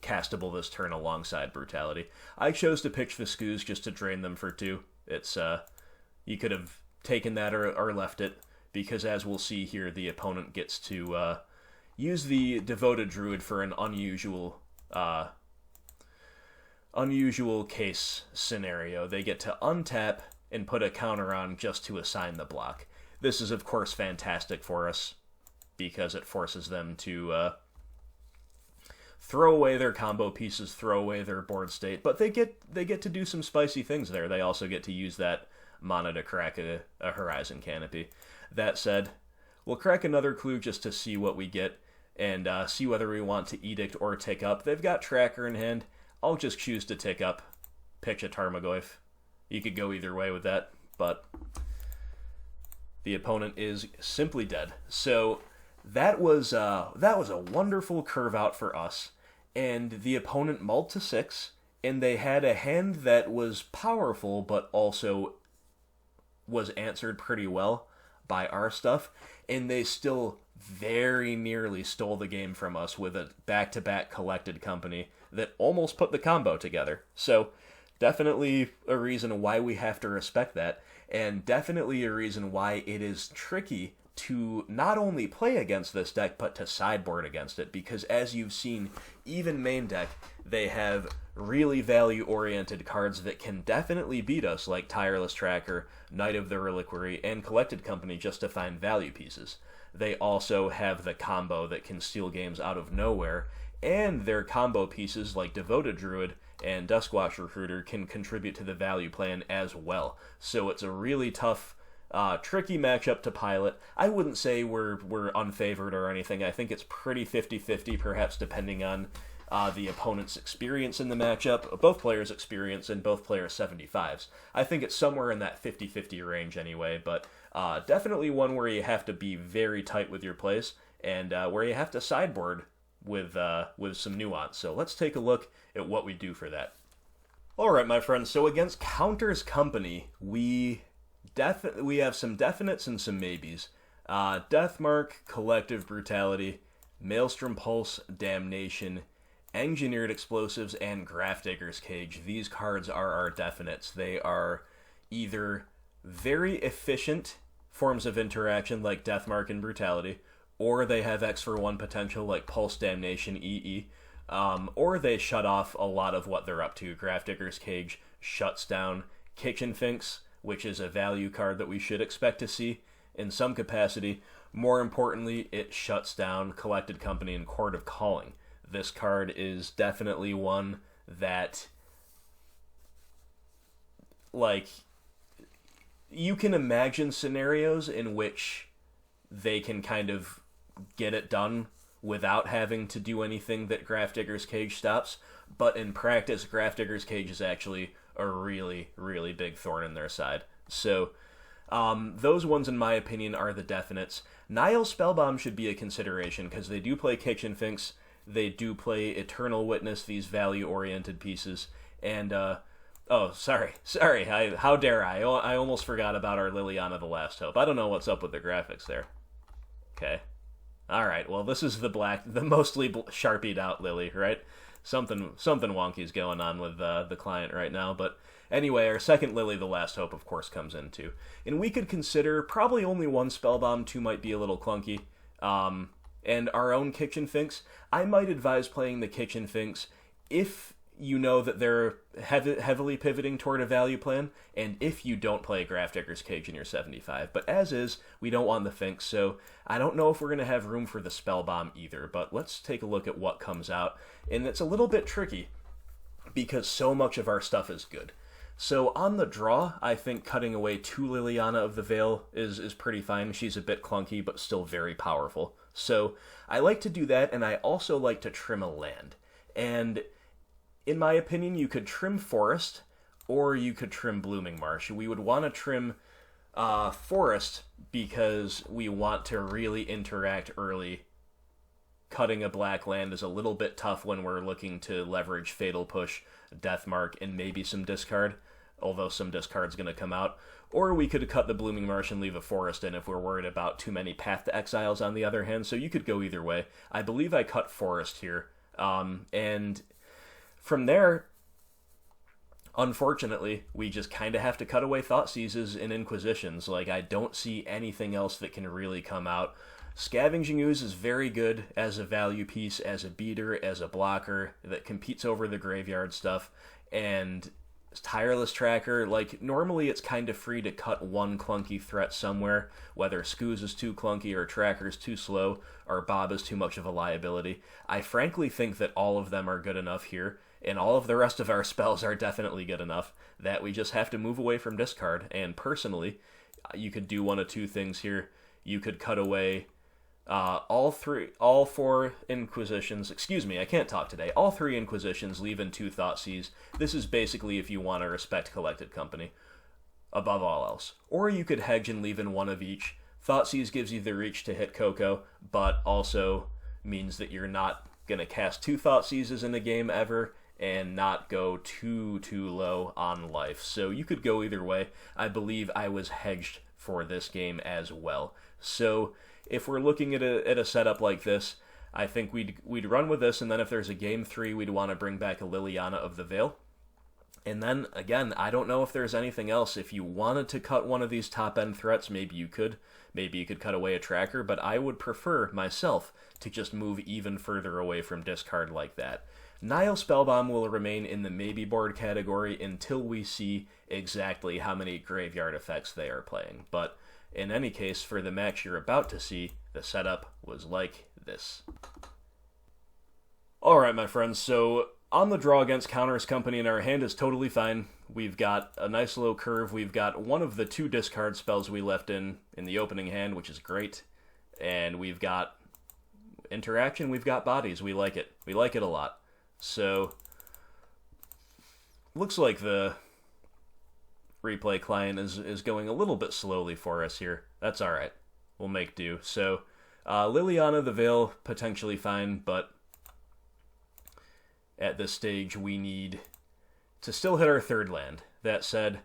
castable this turn alongside Brutality. I chose to pitch the Scooze just to drain them for 2. It's you could have taken that or left it, because as we'll see here, the opponent gets to use the Devoted Druid for an unusual case scenario. They get to untap and put a counter on just to assign the block. This is, of course, fantastic for us, because it forces them to throw away their combo pieces, throw away their board state, but they get to do some spicy things there. They also get to use that mana to crack a Horizon Canopy. That said, we'll crack another clue just to see what we get, and see whether we want to Edict or Tick Up. They've got Tracker in hand. I'll just choose to Tick Up, pitch a Tarmogoyf. You could go either way with that, but the opponent is simply dead. So that was a wonderful curve out for us, and the opponent mulled to 6, and they had a hand that was powerful, but also was answered pretty well by our stuff, and they still very nearly stole the game from us with a back-to-back Collected Company that almost put the combo together. So definitely a reason why we have to respect that, and definitely a reason why it is tricky to not only play against this deck, but to sideboard against it, because as you've seen, even main deck, they have really value-oriented cards that can definitely beat us, like Tireless Tracker, Knight of the Reliquary, and Collected Company, just to find value pieces. They also have the combo that can steal games out of nowhere, and their combo pieces like Devoted Druid and Duskwatch Recruiter can contribute to the value plan as well. So it's a really tough, tricky matchup to pilot. I wouldn't say we're unfavored or anything. I think it's pretty 50-50, perhaps depending on the opponent's experience in the matchup, both players' experience, and both players' 75s. I think it's somewhere in that 50-50 range anyway, but definitely one where you have to be very tight with your plays, and where you have to sideboard with some nuance. So let's take a look at what we do for that. Alright, my friends, so against Counters Company, we have some definites and some maybes. Deathmark, Collective Brutality, Maelstrom Pulse, Damnation, Engineered Explosives, and Grafdigger's Cage. These cards are our definites. They are either very efficient forms of interaction like Deathmark and Brutality, or they have X for 1 potential like Pulse, Damnation, EE, or they shut off a lot of what they're up to. Grafdigger's Cage shuts down Kitchen Finks, which is a value card that we should expect to see in some capacity. More importantly, it shuts down Collected Company and Court of Calling. This card is definitely one that, like, you can imagine scenarios in which they can kind of get it done without having to do anything that Grafdigger's Cage stops, but in practice, Grafdigger's Cage is actually a really, really big thorn in their side. So, those ones, in my opinion, are the definites. Nihil Spellbomb should be a consideration, because they do play Kitchen Finks, they do play Eternal Witness, these value-oriented pieces, and, oh, sorry, how dare I almost forgot about our Liliana the Last Hope. I don't know what's up with the graphics there. Okay. Alright, well, this is the mostly sharpied out Lily, right? Something wonky's going on with the client right now, but anyway, our second Lily, the Last Hope, of course, comes in too. And we could consider probably only one Spellbomb, two might be a little clunky, and our own Kitchen Finks. I might advise playing the Kitchen Finks if you know that they're heavily pivoting toward a value plan, and if you don't play Grafdigger's Cage in your 75. But as is, we don't want the Finks, so I don't know if we're going to have room for the Spellbomb either, but let's take a look at what comes out. And it's a little bit tricky, because so much of our stuff is good. So on the draw, I think cutting away 2 Liliana of the Veil is pretty fine. She's a bit clunky, but still very powerful. So I like to do that, and I also like to trim a land. And in my opinion, you could trim Forest, or you could trim Blooming Marsh. We would want to trim Forest because we want to really interact early. Cutting a black land is a little bit tough when we're looking to leverage Fatal Push, Deathmark, and maybe some discard, although some discard's going to come out. Or we could cut the Blooming Marsh and leave a Forest in if we're worried about too many Path to Exiles on the other hand, so you could go either way. I believe I cut Forest here, and from there, unfortunately, we just kind of have to cut away Thoughtseizes and Inquisitions. Like, I don't see anything else that can really come out. Scavenging Ooze is very good as a value piece, as a beater, as a blocker that competes over the graveyard stuff, and Tireless Tracker, like, normally it's kind of free to cut one clunky threat somewhere, whether Scooz is too clunky or Tracker's too slow or Bob is too much of a liability. I frankly think that all of them are good enough here, and all of the rest of our spells are definitely good enough, that we just have to move away from discard. And personally, you could do one of two things here. You could cut away all 4 Inquisitions. Excuse me, I can't talk today. All 3 Inquisitions, leave in 2 Thoughtseize. This is basically if you want to respect Collected Company above all else. Or you could hedge and leave in 1 of each. Thoughtseize gives you the reach to hit Coco, but also means that you're not going to cast 2 Thoughtseizes in a game ever, and not go too low on life. So you could go either way. I believe I was hedged for this game as well. So if we're looking at a setup like this, I think we'd run with this, and then if there's a game 3, we'd want to bring back a Liliana of the Veil. And then, again, I don't know if there's anything else. If you wanted to cut one of these top-end threats, maybe you could. Maybe you could cut away a Tracker, but I would prefer, myself, to just move even further away from discard like that. Nihil Spellbomb will remain in the maybe board category until we see exactly how many graveyard effects they are playing. But in any case, for the match you're about to see, the setup was like this. Alright, my friends, so on the draw against Counter's Company in our hand is totally fine. We've got a nice low curve. We've got one of the 2 discard spells we left in the opening hand, which is great. And we've got interaction, we've got bodies. We like it. We like it a lot. So, looks like the replay client is going a little bit slowly for us here. That's alright. We'll make do. So, Liliana the Veil, potentially fine, but at this stage we need to still hit our 3rd land. That said,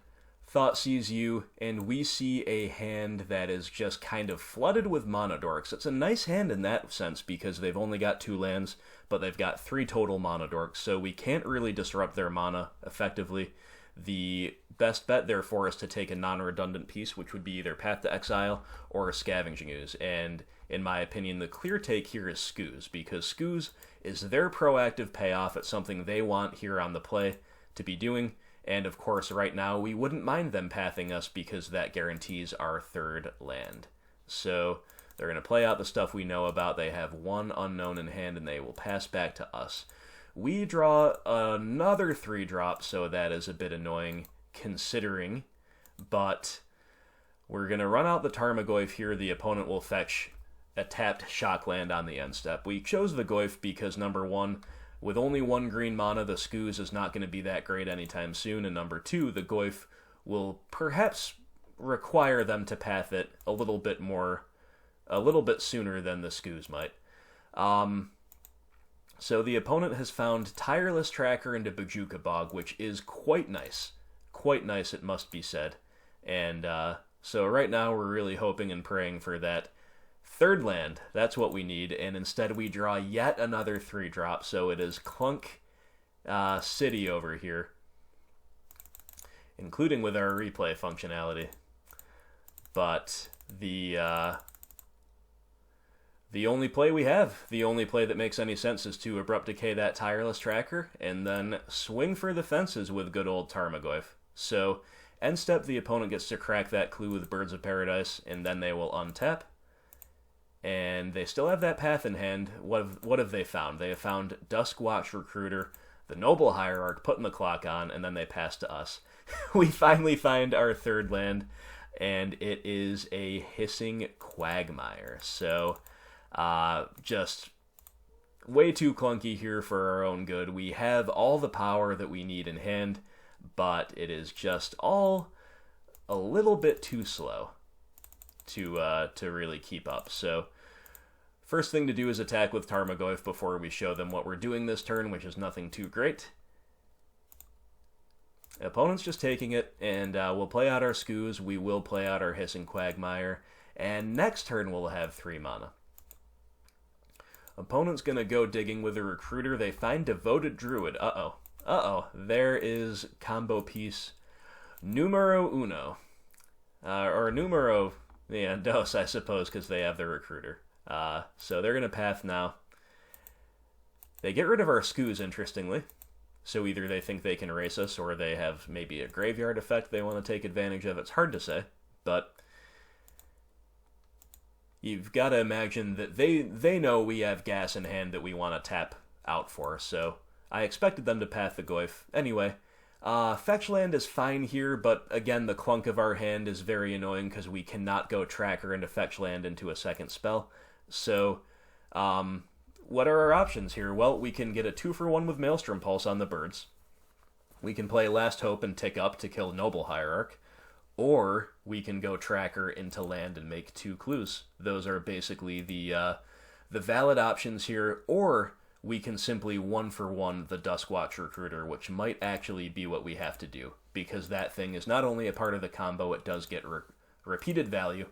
Thought sees you, and we see a hand that is just kind of flooded with Mana Dorks. It's a nice hand in that sense, because they've only got 2 lands, but they've got 3 total Mana Dorks, so we can't really disrupt their mana effectively. The best bet, therefore, is to take a non-redundant piece, which would be either Path to Exile or Scavenging Ooze, and in my opinion, the clear take here is Scooz, because Scooz is their proactive payoff at something they want here on the play to be doing. And of course, right now, we wouldn't mind them pathing us because that guarantees our 3rd land. So they're going to play out the stuff we know about. They have one unknown in hand, and they will pass back to us. We draw another 3-drop, so that is a bit annoying considering, but we're going to run out the Tarmogoyf here. The opponent will fetch a tapped shock land on the end step. We chose the Goyf because, number one, with only 1 green mana, the Skoos is not going to be that great anytime soon, and number 2, the Goyf will perhaps require them to path it a little bit sooner than the Skoos might. So the opponent has found Tireless Tracker into Bojuka Bog, which is quite nice. Quite nice, it must be said. And so right now we're really hoping and praying for that 3rd land. That's what we need, and instead we draw yet another 3-drop, so it is Clunk City over here, including with our replay functionality. But the only play we have, the only play that makes any sense, is to Abrupt Decay that Tireless Tracker, and then swing for the fences with good old Tarmogoyf. So, end step, the opponent gets to crack that clue with Birds of Paradise, and then they will untap. And they still have that path in hand. What have they found? They have found Duskwatch Recruiter, the Noble Hierarch, putting the clock on, and then they pass to us. We finally find our 3rd land, and it is a Hissing Quagmire. So, just way too clunky here for our own good. We have all the power that we need in hand, but it is just all a little bit too slow to really keep up. So, first thing to do is attack with Tarmogoyf before we show them what we're doing this turn, which is nothing too great. Opponent's just taking it, and we'll play out our Skoos, we will play out our Hissing Quagmire, and next turn we'll have 3 mana. Opponent's going to go digging with a Recruiter. They find Devoted Druid. Uh-oh. There is combo piece numero uno. Or numero dos, I suppose, because they have the Recruiter. So they're going to path now. They get rid of our Skoos, interestingly. So either they think they can race us, or they have maybe a graveyard effect they want to take advantage of. It's hard to say, but you've got to imagine that they know we have gas in hand that we want to tap out for, so I expected them to path the Goyf. Anyway, fetch land is fine here, but again, the clunk of our hand is very annoying because we cannot go Tracker into fetch land into a second spell. So, what are our options here? Well, we can get a 2-for-1 with Maelstrom Pulse on the birds. We can play Last Hope and tick up to kill Noble Hierarch. Or we can go Tracker into land and make 2 clues. Those are basically the valid options here. Or we can simply 1-for-1 the Duskwatch Recruiter, which might actually be what we have to do, because that thing is not only a part of the combo, it does get repeated value,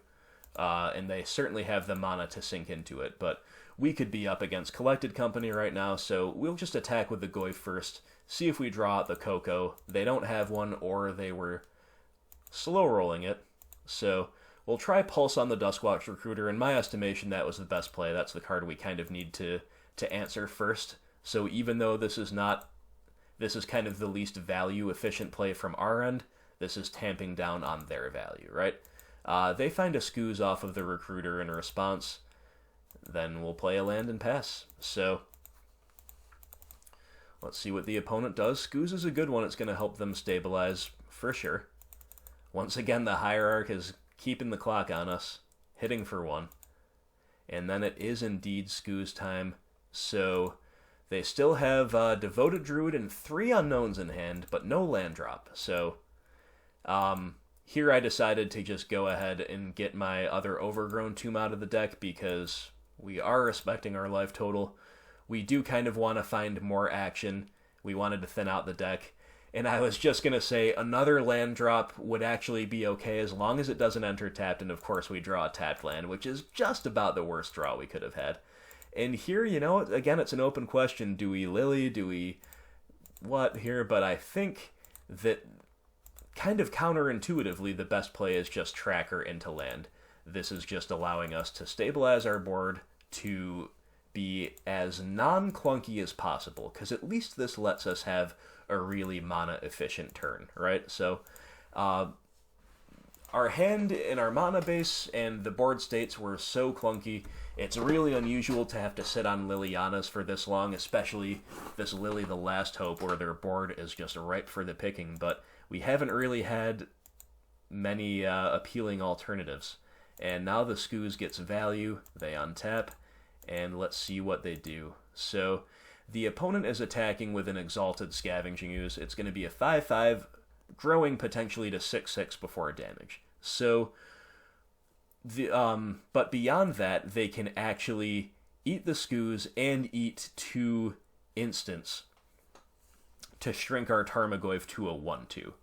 and they certainly have the mana to sink into it. But we could be up against Collected Company right now, so we'll just attack with the Goyf first, see if we draw out the Coco. They don't have one, or they were slow rolling it, so we'll try Pulse on the Duskwatch Recruiter. In my estimation, that was the best play. That's the card we kind of need to answer first. So even though this is kind of the least value efficient play from our end, this is tamping down on their value, right? They find a Skoos off of the Recruiter in response, then we'll play a land and pass. So let's see what the opponent does. Skoos is a good one. It's going to help them stabilize for sure. Once again, the Hierarch is keeping the clock on us, hitting for 1. And then it is indeed Skoos time. So they still have Devoted Druid and 3 unknowns in hand, but no land drop. So here I decided to just go ahead and get my other Overgrown Tomb out of the deck, because we are respecting our life total. We do kind of want to find more action. We wanted to thin out the deck. And I was just going to say another land drop would actually be okay as long as it doesn't enter tapped, and of course we draw a tapped land, which is just about the worst draw we could have had. And here, again, it's an open question. Do we Lily? Do we what here? But I think that kind of counterintuitively, the best play is just Tracker into land. This is just allowing us to stabilize our board, to be as non-clunky as possible, because at least this lets us have a really mana-efficient turn, right? So, our hand and our mana base and the board states were so clunky. It's really unusual to have to sit on Lilianas for this long, especially this Lily the Last Hope, where their board is just ripe for the picking, but we haven't really had many appealing alternatives. And now the Skoos gets value, they untap, and let's see what they do. So the opponent is attacking with an Exalted Scavenging Ooze. It's going to be a 5/5, growing potentially to 6/6 before damage. So, but beyond that, they can actually eat the Skoos and eat 2 instants to shrink our Tarmogoyf to a 1/2.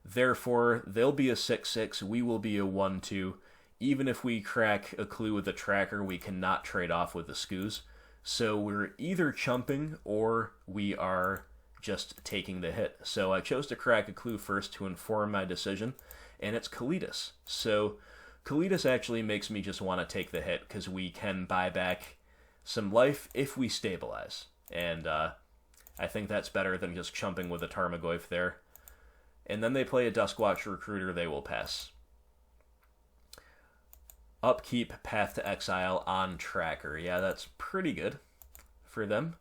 Therefore, they'll be a 6/6, we will be a 1/2. Even if we crack a clue with the tracker, we cannot trade off with the Skoos. So we're either chumping or we are just taking the hit. So I chose to crack a clue first to inform my decision, and it's Kalitas. So Kalitas actually makes me just want to take the hit because we can buy back some life if we stabilize. And I think that's better than just chumping with a Tarmogoyf there. And then they play a Duskwatch Recruiter, they will pass. Upkeep, Path to Exile on Tracker. Yeah, that's pretty good for them.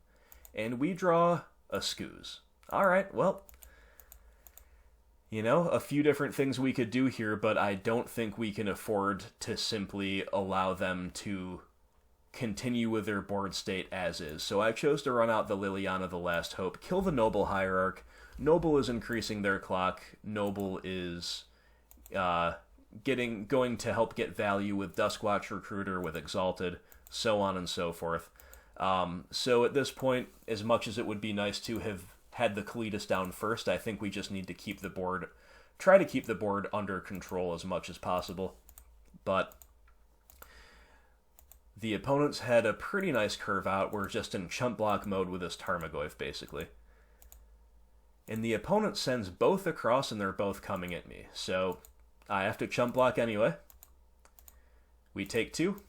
And we draw a Skoos. Alright, well, you know, a few different things we could do here, but I don't think we can afford to simply allow them to continue with their board state as is. So I chose to run out the Liliana the Last Hope, kill the Noble Hierarch. Noble is increasing their clock. Noble is going to help get value with Duskwatch Recruiter, with Exalted, so on and so forth. So at this point, as much as it would be nice to have had the Kalitas down first, I think we just need to try to keep the board under control as much as possible. But the opponents had a pretty nice curve out. We're just in chump block mode with this Tarmogoyf, basically. And the opponent sends both across, and they're both coming at me. So I have to chump block anyway. We take 2.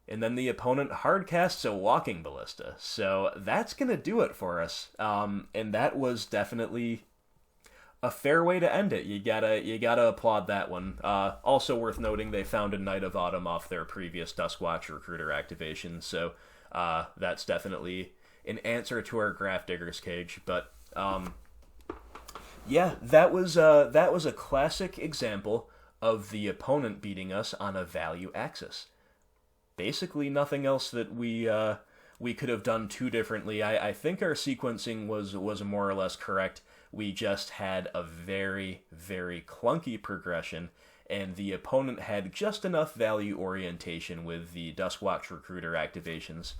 And then the opponent hardcasts a Walking Ballista. So that's going to do it for us. And that was definitely a fair way to end it. You gotta applaud that one. Also worth noting, they found a Knight of Autumn off their previous Duskwatch Recruiter activation. So that's definitely an answer to our Grafdigger's Cage. But yeah, that was a classic example of the opponent beating us on a value axis. Basically nothing else that we could have done too differently. I think our sequencing was more or less correct. We just had a very, very clunky progression, and the opponent had just enough value orientation with the Duskwatch Recruiter activations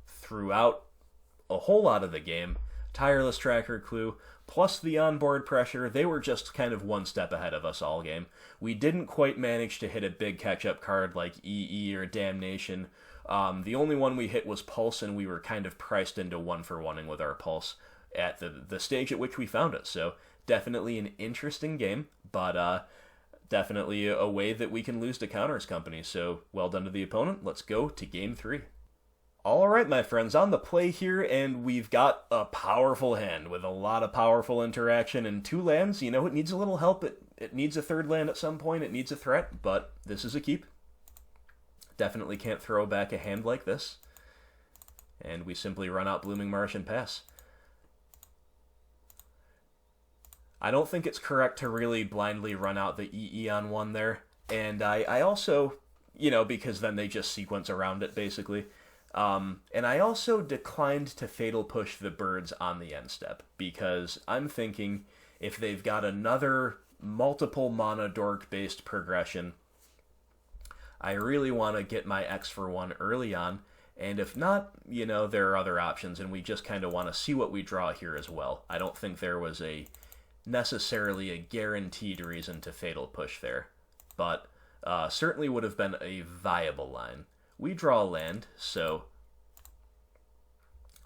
throughout a whole lot of the game. Tireless Tracker Clue, plus the onboard pressure, they were just kind of one step ahead of us all game. We didn't quite manage to hit a big catch-up card like EE or Damnation. The only one we hit was Pulse, and we were kind of priced into 1-for-1ing with our Pulse at the stage at which we found it. So definitely an interesting game, but definitely a way that we can lose to Counters Company. So well done to the opponent. Let's go to Game 3. All right, my friends, on the play here, and we've got a powerful hand with a lot of powerful interaction and 2 lands. You know, it needs a little help. It needs a 3rd land at some point. It needs a threat, but this is a keep. Definitely can't throw back a hand like this. And we simply run out Blooming Marsh and pass. I don't think it's correct to really blindly run out the EE on one there. And I also, you know, because then they just sequence around it, basically. And I also declined to Fatal Push the birds on the end step, because I'm thinking if they've got another multiple mana dork-based progression, I really want to get my X for 1 early on, and if not, you know, there are other options, and we just kind of want to see what we draw here as well. I don't think there was necessarily a guaranteed reason to Fatal Push there, but certainly would have been a viable line. We draw a land, so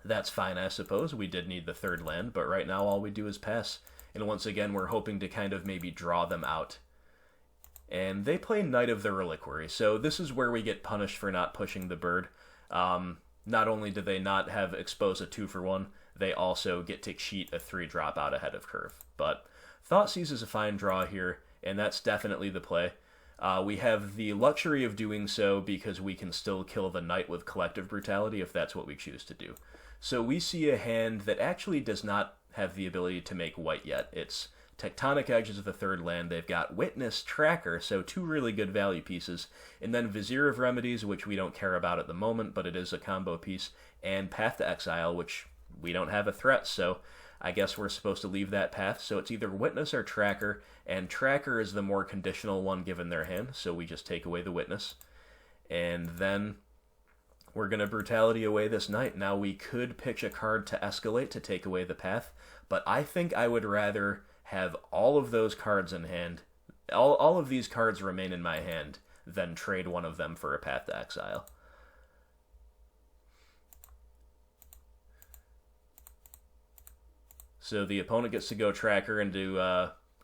that's fine, I suppose. We did need the 3rd land, but right now all we do is pass. And once again, we're hoping to kind of maybe draw them out. And they play Knight of the Reliquary, so this is where we get punished for not pushing the bird. Not only did they not have expose a 2-for-1, they also get to cheat a 3-drop out ahead of curve. But Thoughtseize is a fine draw here, and that's definitely the play. We have the luxury of doing so because we can still kill the knight with Collective Brutality if that's what we choose to do. So we see a hand that actually does not have the ability to make white yet. It's Tectonic Edges of the third land. They've got Witness, Tracker, so 2 really good value pieces, and then Vizier of Remedies, which we don't care about at the moment, but it is a combo piece, and Path to Exile, which we don't have a threat, so I guess we're supposed to leave that path. So it's either Witness or Tracker, and Tracker is the more conditional one given their hand, so we just take away the Witness. And then we're going to Brutality away this knight. Now we could pitch a card to escalate to take away the path, but I think I would rather have all of those cards in hand, all of these cards remain in my hand, than trade one of them for a Path to Exile. So the opponent gets to go Tracker and do,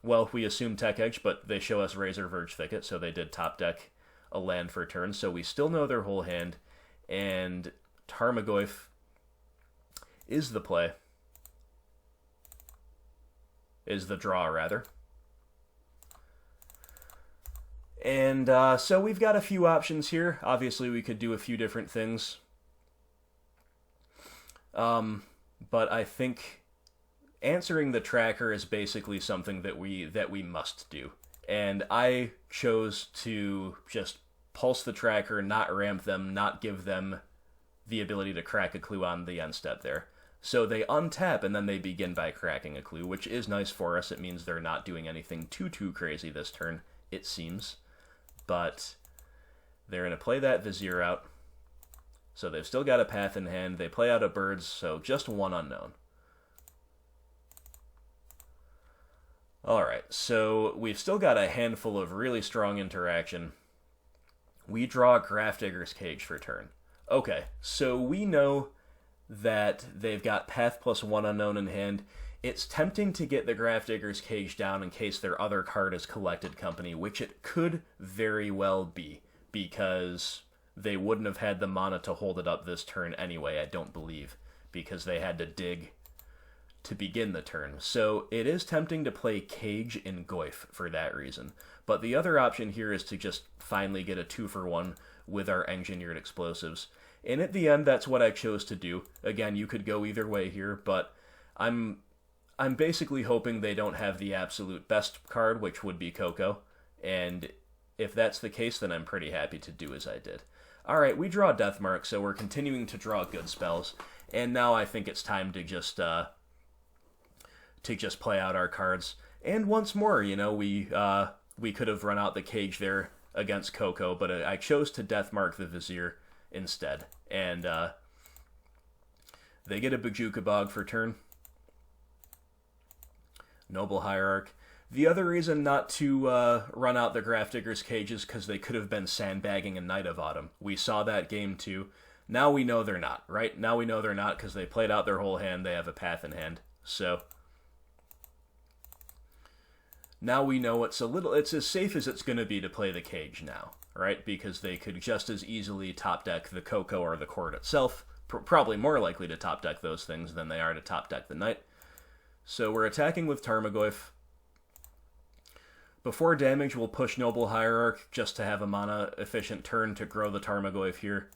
well, we assume Tech Edge, but they show us Razor Verge Thicket, so they did top deck a land for turn, so we still know their whole hand, and Tarmogoyf is the play. Is the draw, rather. And so we've got a few options here. Obviously, we could do a few different things. But I think answering the Tracker is basically something that we must do. And I chose to just pulse the Tracker, not ramp them, not give them the ability to crack a clue on the end step there. So they untap, and then they begin by cracking a clue, which is nice for us. It means they're not doing anything too crazy this turn, it seems. But they're going to play that Vizier out. So they've still got a path in hand. They play out a Birds, so just one unknown. Alright, so we've still got a handful of really strong interaction. We draw Grafdigger's Cage for turn. Okay, so we know that they've got Path plus 1 unknown in hand. It's tempting to get the Grafdigger's Cage down in case their other card is Collected Company, which it could very well be, because they wouldn't have had the mana to hold it up this turn anyway, I don't believe, because they had to dig to begin the turn. So it is tempting to play Cage in Goyf for that reason. But the other option here is to just finally get a 2-for-1 with our Engineered Explosives. And at the end, that's what I chose to do. Again, you could go either way here, but I'm basically hoping they don't have the absolute best card, which would be Coco. And if that's the case, then I'm pretty happy to do as I did. Alright, we draw Deathmark, so we're continuing to draw good spells. And now I think it's time to just play out our cards. And once more, you know, we could have run out the Cage there against Coco, but I chose to Deathmark the Vizier instead. And they get a Bojuka Bog for turn. Noble Hierarch. The other reason not to run out the Grafdigger's Cage is because they could have been sandbagging a Knight of Autumn. We saw that game too. Now we know they're not, right? Now we know they're not because they played out their whole hand. They have a path in hand. So now we know it's as safe as it's going to be to play the Cage now, right? Because they could just as easily top deck the Coco or the Court itself. Probably more likely to top deck those things than they are to top deck the Knight. So we're attacking with Tarmogoyf. Before damage, we'll push Noble Hierarch just to have a mana-efficient turn to grow the Tarmogoyf here.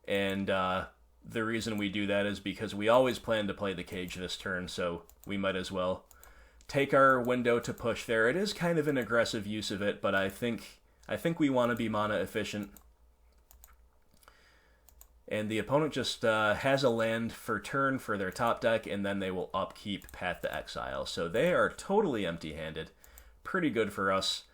And the reason we do that is because we always plan to play the Cage this turn, so we might as well take our window to push there. It is kind of an aggressive use of it, but I think we want to be mana-efficient. And the opponent just has a land for turn for their top deck, and then they will upkeep Path to Exile. So they are totally empty-handed. Pretty good for us,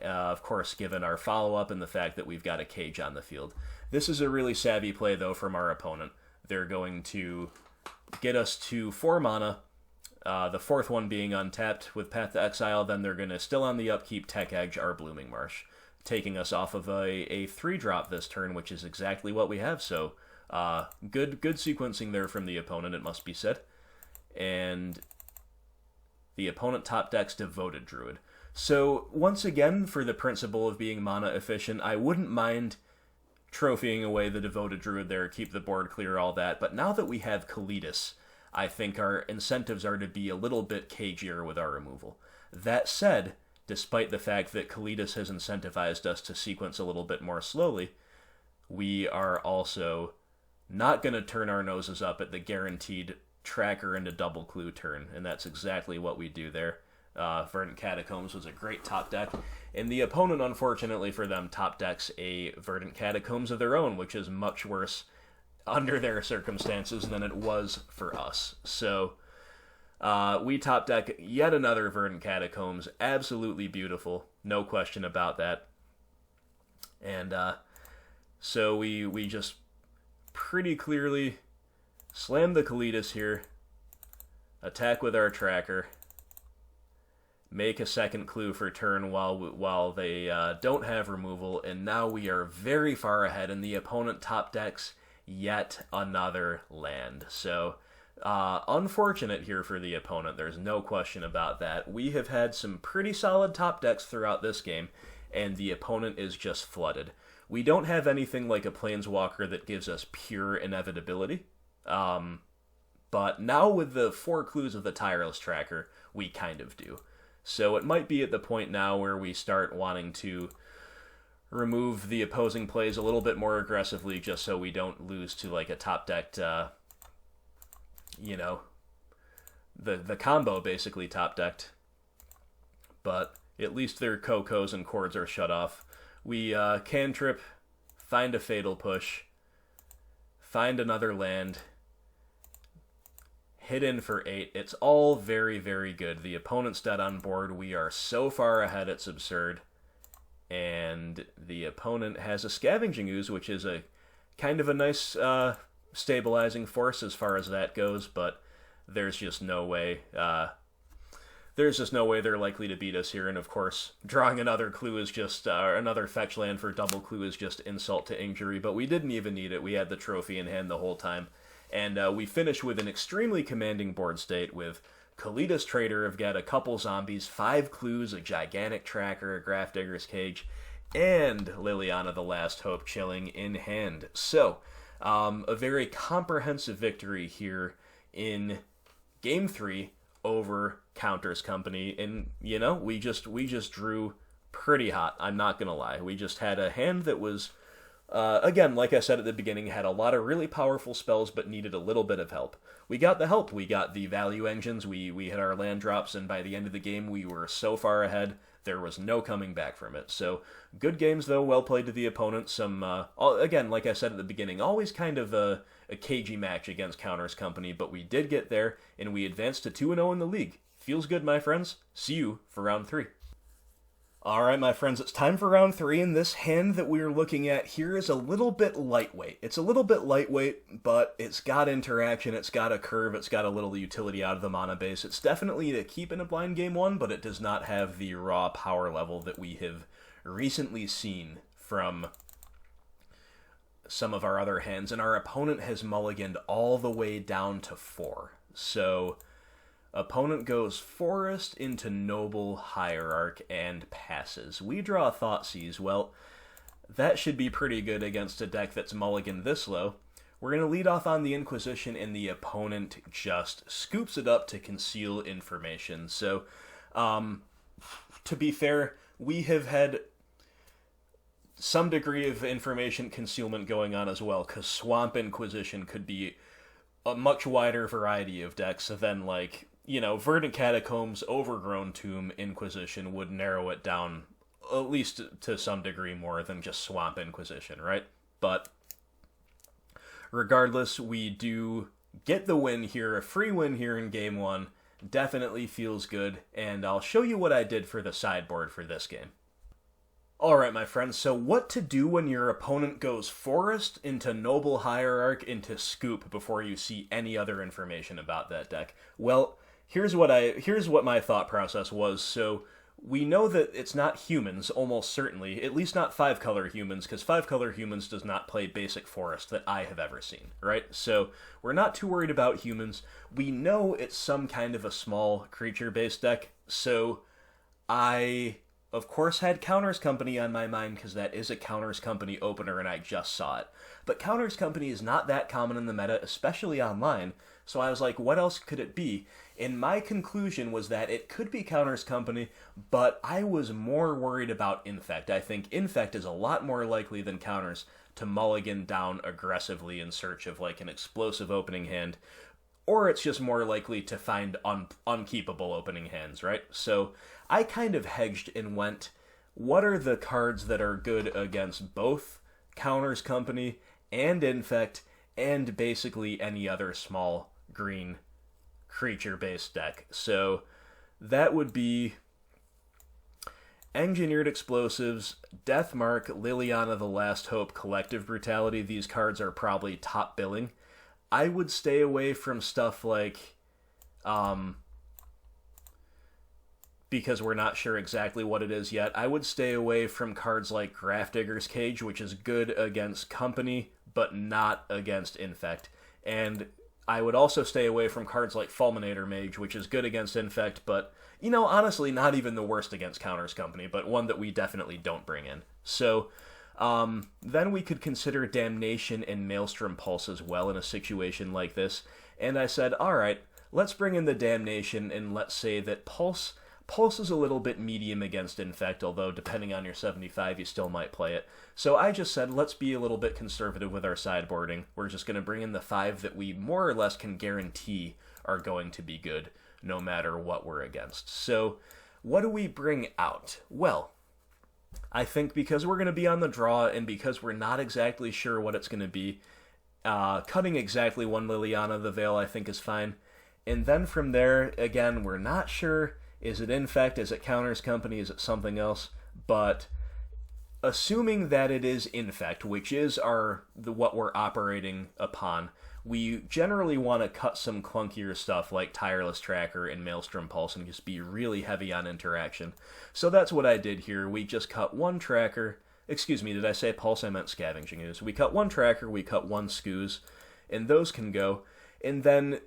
of course, given our follow-up and the fact that we've got a Cage on the field. This is a really savvy play, though, from our opponent. They're going to get us to 4 mana, the fourth one being untapped with Path to Exile. Then they're going to, still on the upkeep, Tech Edge our Blooming Marsh, taking us off of a 3-drop this turn, which is exactly what we have. So good sequencing there from the opponent, it must be said. And the opponent top decks Devoted Druid. So once again, for the principle of being mana efficient, I wouldn't mind trophying away the Devoted Druid there, keep the board clear, all that. But now that we have Kalitas, I think our incentives are to be a little bit cagier with our removal. That said, despite the fact that Kalitas has incentivized us to sequence a little bit more slowly, we are also not going to turn our noses up at the guaranteed tracker into double clue turn, and that's exactly what we do there. Verdant Catacombs was a great top deck, and the opponent, unfortunately for them, top decks a Verdant Catacombs of their own, which is much worse under their circumstances than it was for us. So we top deck yet another Verdant Catacombs, absolutely beautiful, no question about that. And so we just pretty clearly slam the Kalitas here, attack with our tracker, make a second clue for turn while they don't have removal, and now we are very far ahead, and the opponent top decks yet another land. So unfortunate here for the opponent, there's no question about that. We have had some pretty solid top decks throughout this game, and the opponent is just flooded. We don't have anything like a Planeswalker that gives us pure inevitability, but now with the 4 clues of the Tireless Tracker, we kind of do. So it might be at the point now where we start wanting to remove the opposing plays a little bit more aggressively, just so we don't lose to like a top-decked, the combo basically top-decked. But at least their Cocos and Chords are shut off. We cantrip, find a Fatal Push, find another land, hit in for 8. It's all very, very good. The opponent's dead on board. We are so far ahead, it's absurd. And the opponent has a Scavenging Ooze, which is a kind of a nice stabilizing force as far as that goes, but there's just no way. There's just no way they're likely to beat us here, and of course, drawing another clue is just, another fetch land for double clue is just insult to injury, but we didn't even need it. We had the trophy in hand the whole time. And we finish with an extremely commanding board state with Kalitas Trader. I've got a couple zombies, 5 clues, a gigantic tracker, a Grafdigger's Cage, and Liliana the Last Hope chilling in hand. So, a very comprehensive victory here in Game 3 over Counters Company. And, we just drew pretty hot, I'm not going to lie. We just had a hand that was... again, like I said at the beginning, had a lot of really powerful spells, but needed a little bit of help. We got the help. We got the value engines. We hit our land drops, and by the end of the game, we were so far ahead, there was no coming back from it. So, good games, though. Well played to the opponent. Some, again, like I said at the beginning, always kind of a cagey match against Counters Company, but we did get there, and we advanced to 2-0 in the league. Feels good, my friends. See you for round 3. Alright, my friends, it's time for round 3, and this hand that we're looking at here is a little bit lightweight. It's a little bit lightweight, but it's got interaction, it's got a curve, it's got a little utility out of the mana base. It's definitely to keep in a blind game 1, but it does not have the raw power level that we have recently seen from some of our other hands, and our opponent has mulliganed all the way down to 4. So... opponent goes Forest into Noble Hierarch and passes. We draw Thoughtseize. Well, that should be pretty good against a deck that's mulliganed this low. We're going to lead off on the Inquisition, and the opponent just scoops it up to conceal information. So, to be fair, we have had some degree of information concealment going on as well, because Swamp Inquisition could be a much wider variety of decks than, like... Verdant Catacombs, Overgrown Tomb, Inquisition would narrow it down at least to some degree more than just Swamp Inquisition, right? But regardless, we do get the win here, a free win here in Game 1. Definitely feels good, and I'll show you what I did for the sideboard for this game. Alright, my friends, so what to do when your opponent goes Forest into Noble Hierarch into Scoop before you see any other information about that deck? Well... Here's what my thought process was. So we know that it's not humans, almost certainly, at least not 5-color humans, because 5-color humans does not play basic Forest that I have ever seen, right? So we're not too worried about humans. We know it's some kind of a small creature-based deck, so I of course, had Counters Company on my mind because that is a Counters Company opener and I just saw it. But Counters Company is not that common in the meta, especially online, so I was like, what else could it be? And my conclusion was that it could be Counters Company, but I was more worried about Infect. I think Infect is a lot more likely than Counters to mulligan down aggressively in search of like an explosive opening hand, or it's just more likely to find unkeepable opening hands, right? So I kind of hedged and went, what are the cards that are good against both Counters Company and Infect and basically any other small green creature-based deck? So that would be Engineered Explosives, Deathmark, Liliana the Last Hope, Collective Brutality. These cards are probably top billing. I would stay away from stuff like, because we're not sure exactly what it is yet, I would stay away from cards like Grafdigger's Cage, which is good against Company, but not against Infect. And I would also stay away from cards like Fulminator Mage, which is good against Infect, but, you know, honestly, not even the worst against Counters Company, but one that we definitely don't bring in. So, then we could consider Damnation and Maelstrom Pulse as well in a situation like this. And I said, alright, let's bring in the Damnation, and let's say that Pulse is a little bit medium against Infect, although depending on your 75, you still might play it. So I just said, let's be a little bit conservative with our sideboarding. We're just going to bring in the 5 that we more or less can guarantee are going to be good, no matter what we're against. So, what do we bring out? Well, I think because we're going to be on the draw, and because we're not exactly sure what it's going to be, cutting exactly one Liliana the Veil I think is fine. And then from there, again, we're not sure. Is it Infect? Is it Counters Company? Is it something else? But assuming that it is Infect, which is what we're operating upon, we generally want to cut some clunkier stuff like Tireless Tracker and Maelstrom Pulse and just be really heavy on interaction. So that's what I did here. We just cut one Tracker. Excuse me, did I say Pulse? I meant Scavenging Ooze. We cut one Tracker, we cut one Scooze, and those can go. And then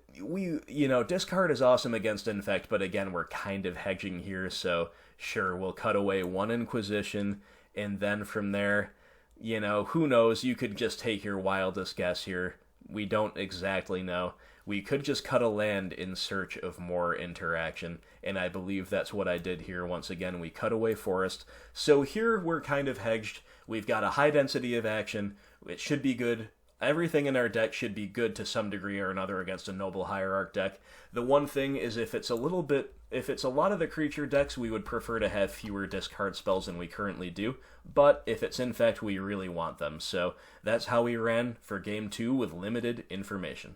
discard is awesome against Infect, but again, we're kind of hedging here, so sure, we'll cut away one Inquisition, and then from there, who knows, you could just take your wildest guess here. We don't exactly know. We could just cut a land in search of more interaction, and I believe that's what I did here. Once again, we cut away Forest. So here we're kind of hedged. We've got a high density of action. It should be good. Everything in our deck should be good to some degree or another against a Noble Hierarch deck. The one thing is if it's a lot of the creature decks, we would prefer to have fewer discard spells than we currently do. But if it's Infect, we really want them. So that's how we ran for Game 2 with limited information.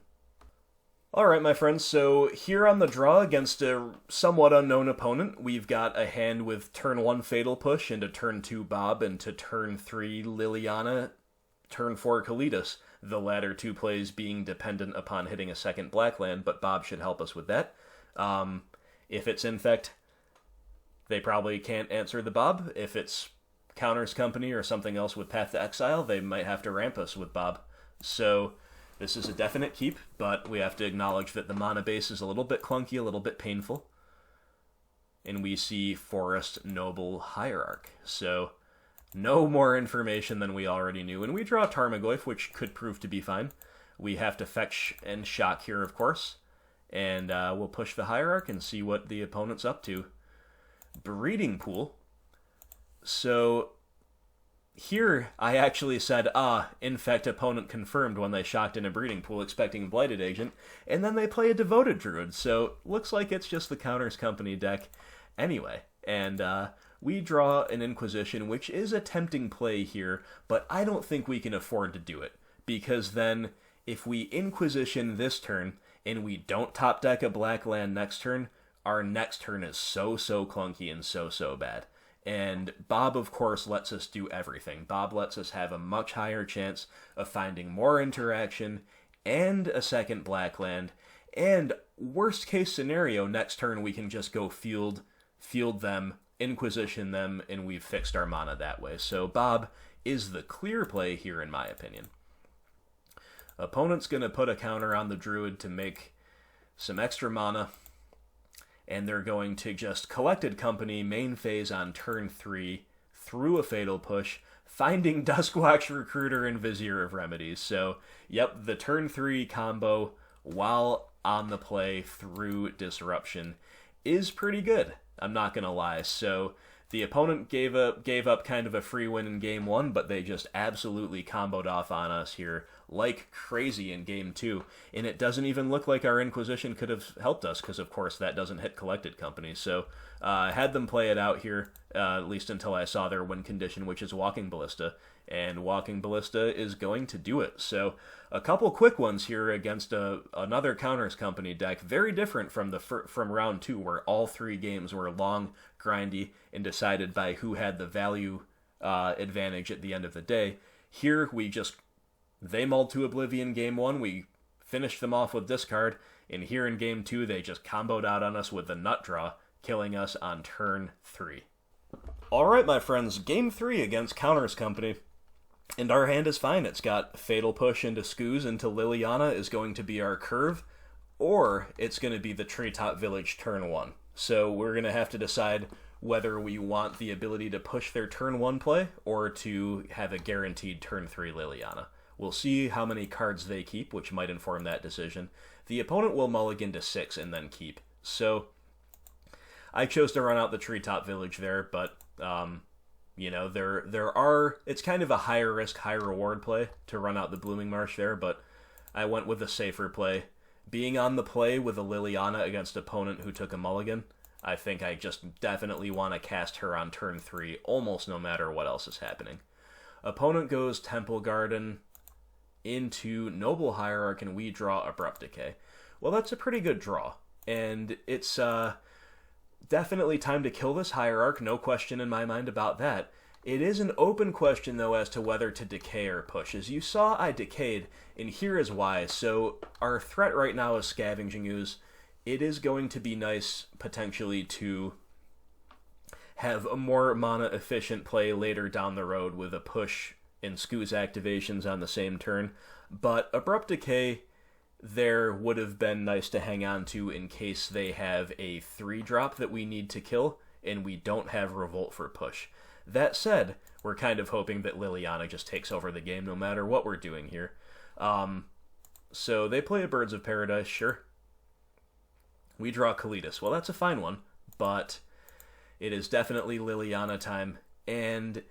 Alright, my friends, so here on the draw against a somewhat unknown opponent, we've got a hand with turn 1 Fatal Push into turn 2 Bob, into turn 3 Liliana, turn 4 Kalidas. The latter two plays being dependent upon hitting a second black land, but Bob should help us with that. If it's Infect, they probably can't answer the Bob. If it's Counters Company or something else with Path to Exile, they might have to ramp us with Bob. So this is a definite keep, but we have to acknowledge that the mana base is a little bit clunky, a little bit painful. And we see Forest Noble Hierarch. So no more information than we already knew. And we draw Tarmogoyf, which could prove to be fine. We have to fetch and shock here, of course. And we'll push the Hierarch and see what the opponent's up to. Breeding Pool. So here I actually said, Infect opponent confirmed when they shocked in a Breeding Pool expecting Blighted Agent. And then they play a Devoted Druid. So looks like it's just the Counters Company deck anyway. And we draw an Inquisition, which is a tempting play here, but I don't think we can afford to do it. Because then, if we Inquisition this turn, and we don't top deck a black land next turn, our next turn is so clunky and so bad. And Bob, of course, lets us do everything. Bob lets us have a much higher chance of finding more interaction, and a second black land, and worst case scenario, next turn we can just go field them, Inquisition them, and we've fixed our mana that way. So Bob is the clear play here, in my opinion. Opponent's going to put a counter on the Druid to make some extra mana, and they're going to just Collected Company main phase on turn 3 through a Fatal Push, finding Duskwatch Recruiter and Vizier of Remedies. So, yep, the turn 3 combo while on the play through Disruption is pretty good. I'm not going to lie. So, the opponent gave up kind of a free win in game 1, but they just absolutely comboed off on us here like crazy in game 2. And it doesn't even look like our Inquisition could have helped us, because of course that doesn't hit Collected Company. So I had them play it out here, at least until I saw their win condition, which is Walking Ballista. And Walking Ballista is going to do it. So a couple quick ones here against another Counters Company deck, very different from from round 2, where all 3 games were long, grindy, and decided by who had the value advantage at the end of the day. Here they mulled to oblivion game 1, we finished them off with discard, and here in game 2 they just comboed out on us with the nut draw, killing us on turn 3. Alright my friends, game 3 against Counters Company. And our hand is fine. It's got Fatal Push into Skoos into Liliana is going to be our curve, or it's going to be the Treetop Village turn 1. So we're going to have to decide whether we want the ability to push their turn 1 play, or to have a guaranteed turn 3 Liliana. We'll see how many cards they keep, which might inform that decision. The opponent will mulligan to 6 and then keep. So I chose to run out the Treetop Village there, but it's kind of a higher risk, high reward play to run out the Blooming Marsh there, but I went with a safer play. Being on the play with a Liliana against an opponent who took a mulligan, I think I just definitely want to cast her on turn 3, almost no matter what else is happening. Opponent goes Temple Garden into Noble Hierarch, and we draw Abrupt Decay. Well, that's a pretty good draw, and it's definitely time to kill this Hierarch, no question in my mind about that. It is an open question, though, as to whether to decay or push. As you saw, I decayed, and here is why. So our threat right now is Scavenging Ooze. It is going to be nice, potentially, to have a more mana-efficient play later down the road with a push and Skoos activations on the same turn. But Abrupt Decay there would have been nice to hang on to in case they have a 3-drop that we need to kill, and we don't have Revolt for push. That said, we're kind of hoping that Liliana just takes over the game no matter what we're doing here. So they play a Birds of Paradise, sure. We draw Kalitas. Well, that's a fine one, but it is definitely Liliana time, and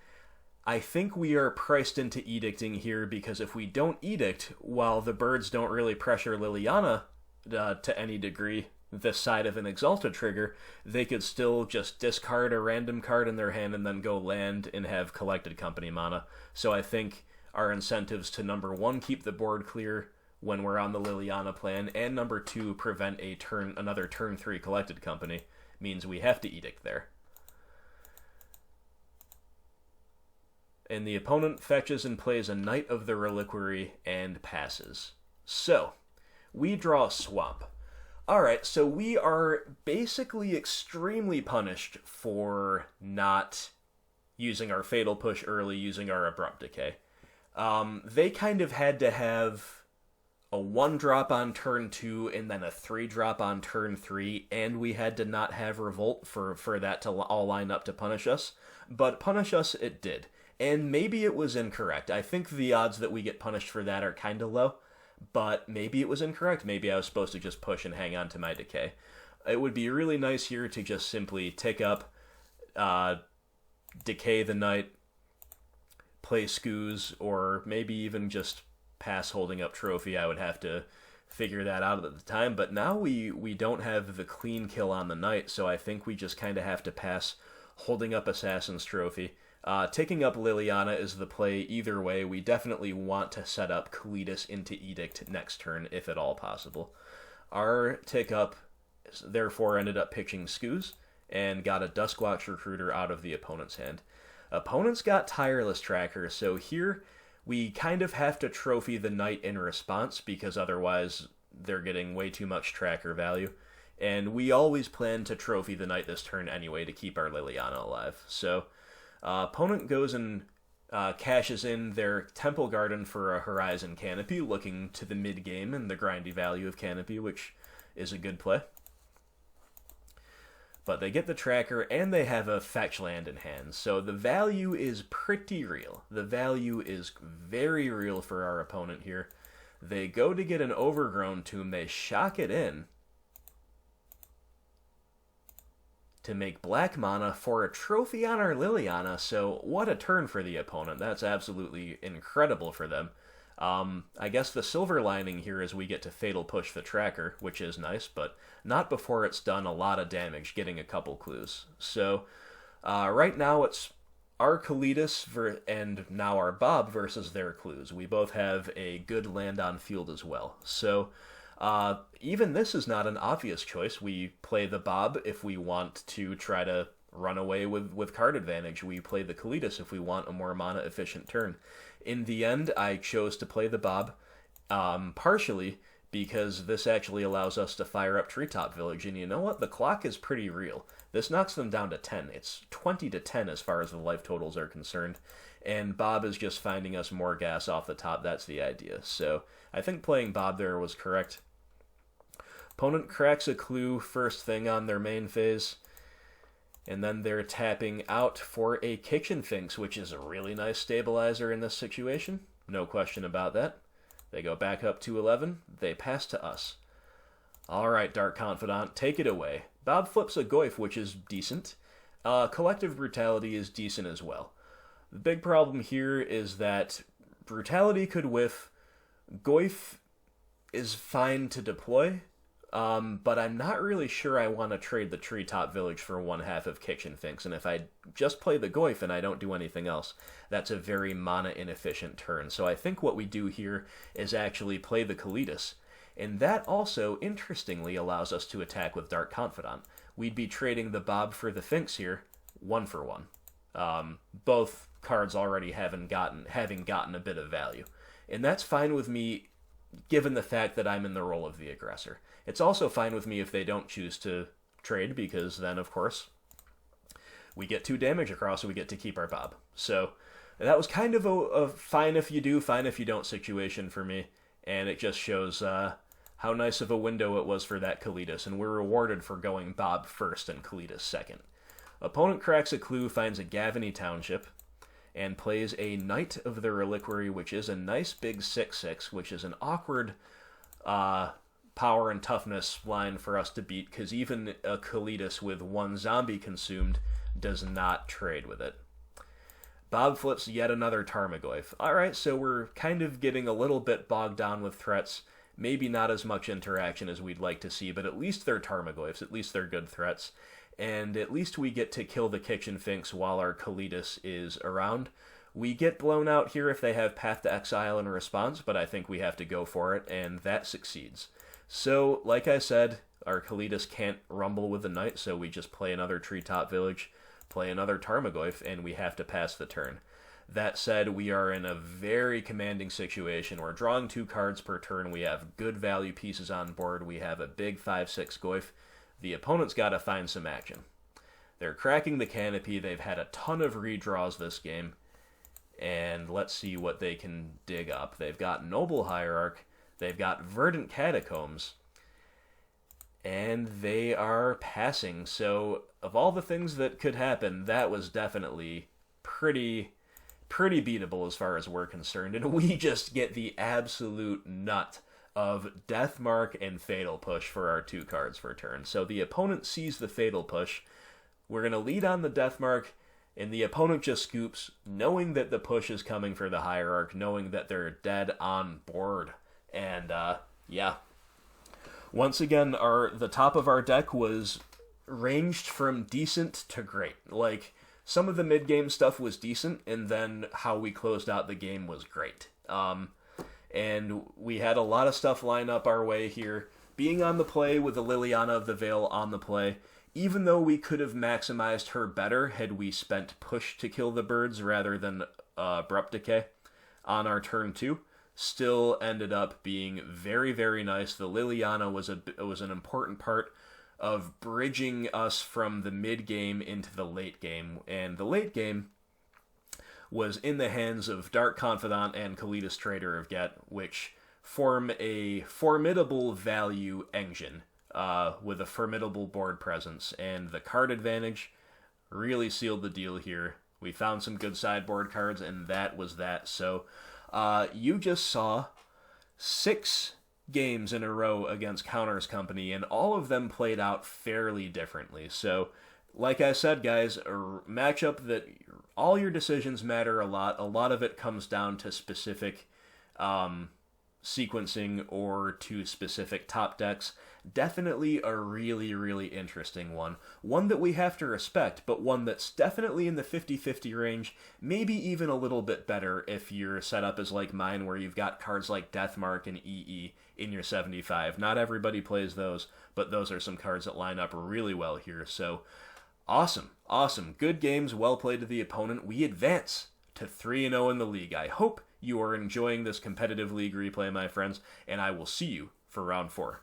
I think we are priced into edicting here, because if we don't edict, while the birds don't really pressure Liliana to any degree this side of an Exalted trigger, they could still just discard a random card in their hand and then go land and have Collected Company mana. So I think our incentives to, number 1, keep the board clear when we're on the Liliana plan, and number 2, prevent another turn 3 Collected Company, means we have to edict there. And the opponent fetches and plays a Knight of the Reliquary and passes. So, we draw Swamp. Alright, so we are basically extremely punished for not using our Fatal Push early, using our Abrupt Decay. They kind of had to have a 1-drop on turn 2 and then a 3-drop on turn 3, and we had to not have Revolt for that to all line up to punish us. But punish us it did. And maybe it was incorrect. I think the odds that we get punished for that are kind of low, but maybe it was incorrect. Maybe I was supposed to just push and hang on to my decay. It would be really nice here to just simply take up, decay the Knight, play Skoos, or maybe even just pass holding up Trophy. I would have to figure that out at the time, but now we don't have the clean kill on the Knight, so I think we just kind of have to pass holding up Assassin's Trophy. Taking up Liliana is the play either way. We definitely want to set up Kalitas into Edict next turn, if at all possible. Our take-up, therefore, ended up pitching Skoos, and got a Duskwatch Recruiter out of the opponent's hand. Opponents got Tireless Tracker, so here we kind of have to trophy the Knight in response, because otherwise they're getting way too much tracker value. And we always plan to trophy the Knight this turn anyway to keep our Liliana alive. So opponent goes and cashes in their Temple Garden for a Horizon Canopy, looking to the mid-game and the grindy value of Canopy, which is a good play. But they get the tracker, and they have a fetch land in hand. So the value is pretty real. The value is very real for our opponent here. They go to get an Overgrown Tomb. They shock it in to make black mana for a trophy on our Liliana. So what a turn for the opponent. That's absolutely incredible for them. I guess the silver lining here is we get to Fatal Push the tracker, which is nice, but not before it's done a lot of damage, getting a couple clues. So right now it's our Kalidas and now our Bob versus their clues. We both have a good land on field as well. So even this is not an obvious choice. We play the Bob if we want to try to run away with card advantage. We play the Kalidas if we want a more mana efficient turn. In the end, I chose to play the Bob, partially because this actually allows us to fire up Treetop Village, and you know what? The clock is pretty real. This knocks them down to 10. It's 20 to 10 as far as the life totals are concerned, and Bob is just finding us more gas off the top. That's the idea. So I think playing Bob there was correct. Opponent cracks a clue first thing on their main phase, and then they're tapping out for a Kitchen Finks, which is a really nice stabilizer in this situation. No question about that. They go back up to 11. They pass to us. All right, Dark Confidant, take it away. Bob flips a Goyf, which is decent. Collective Brutality is decent as well. The big problem here is that Brutality could whiff. Goyf is fine to deploy. But I'm not really sure I want to trade the Treetop Village for one half of Kitchen Finks, and if I just play the Goyf and I don't do anything else, that's a very mana-inefficient turn. So I think what we do here is actually play the Kalidas, and that also, interestingly, allows us to attack with Dark Confidant. We'd be trading the Bob for the Finks here, 1 for 1. Both cards already having gotten a bit of value. And that's fine with me, given the fact that I'm in the role of the aggressor. It's also fine with me if they don't choose to trade, because then, of course, we get 2 damage across, so we get to keep our Bob. So that was kind of a fine if you do, fine if you don't situation for me, and it just shows how nice of a window it was for that Kalidas, and we're rewarded for going Bob first and Kalidas second. Opponent cracks a clue, finds a Gavany Township, and plays a Knight of the Reliquary, which is a nice big 6/6, which is an awkward power and toughness line for us to beat, because even a Kalidas with 1 zombie consumed does not trade with it. Bob flips yet another Tarmogoyf. Alright, so we're kind of getting a little bit bogged down with threats. Maybe not as much interaction as we'd like to see, but at least they're Tarmogoyfs, at least they're good threats. And at least we get to kill the Kitchen Finks while our Kalidas is around. We get blown out here if they have Path to Exile in response, but I think we have to go for it, and that succeeds. So, like I said, our Kalidas can't rumble with the Knight, so we just play another Treetop Village, play another Tarmogoyf, and we have to pass the turn. That said, we are in a very commanding situation. We're drawing 2 cards per turn. We have good value pieces on board. We have a big 5/6 Goyf. The opponent's got to find some action. They're cracking the Canopy. They've had a ton of redraws this game. And let's see what they can dig up. They've got Noble Hierarch. They've got Verdant Catacombs. And they are passing. So, of all the things that could happen, that was definitely pretty beatable as far as we're concerned. And we just get the absolute nut of Deathmark and Fatal Push for our 2 cards per turn. So the opponent sees the Fatal Push. We're going to lead on the Deathmark, and the opponent just scoops, knowing that the push is coming for the Hierarch, knowing that they're dead on board. And, yeah. Once again, the top of our deck was ranged from decent to great. Like, some of the mid-game stuff was decent, and then how we closed out the game was great. And we had a lot of stuff line up our way here. Being on the play with the Liliana of the Veil on the play, even though we could have maximized her better had we spent Push to kill the birds rather than Abrupt Decay on our turn 2, still ended up being very, very nice. The Liliana was an important part of bridging us from the mid-game into the late game, and the late game was in the hands of Dark Confidant and Kalidas Trader of Get, which form a formidable value engine with a formidable board presence, and the card advantage really sealed the deal here. We found some good sideboard cards, and that was that. So you just saw 6 games in a row against Counters Company, and all of them played out fairly differently. So, like I said, guys, a matchup that all your decisions matter a lot. A lot of it comes down to specific sequencing or to specific top decks. Definitely a really, really interesting one. One that we have to respect, but one that's definitely in the 50-50 range, maybe even a little bit better if your setup is like mine, where you've got cards like Deathmark and EE in your 75. Not everybody plays those, but those are some cards that line up really well here. So, awesome. Good games, well played to the opponent. We advance to 3-0 in the league. I hope you are enjoying this competitive league replay, my friends, and I will see you for round 4.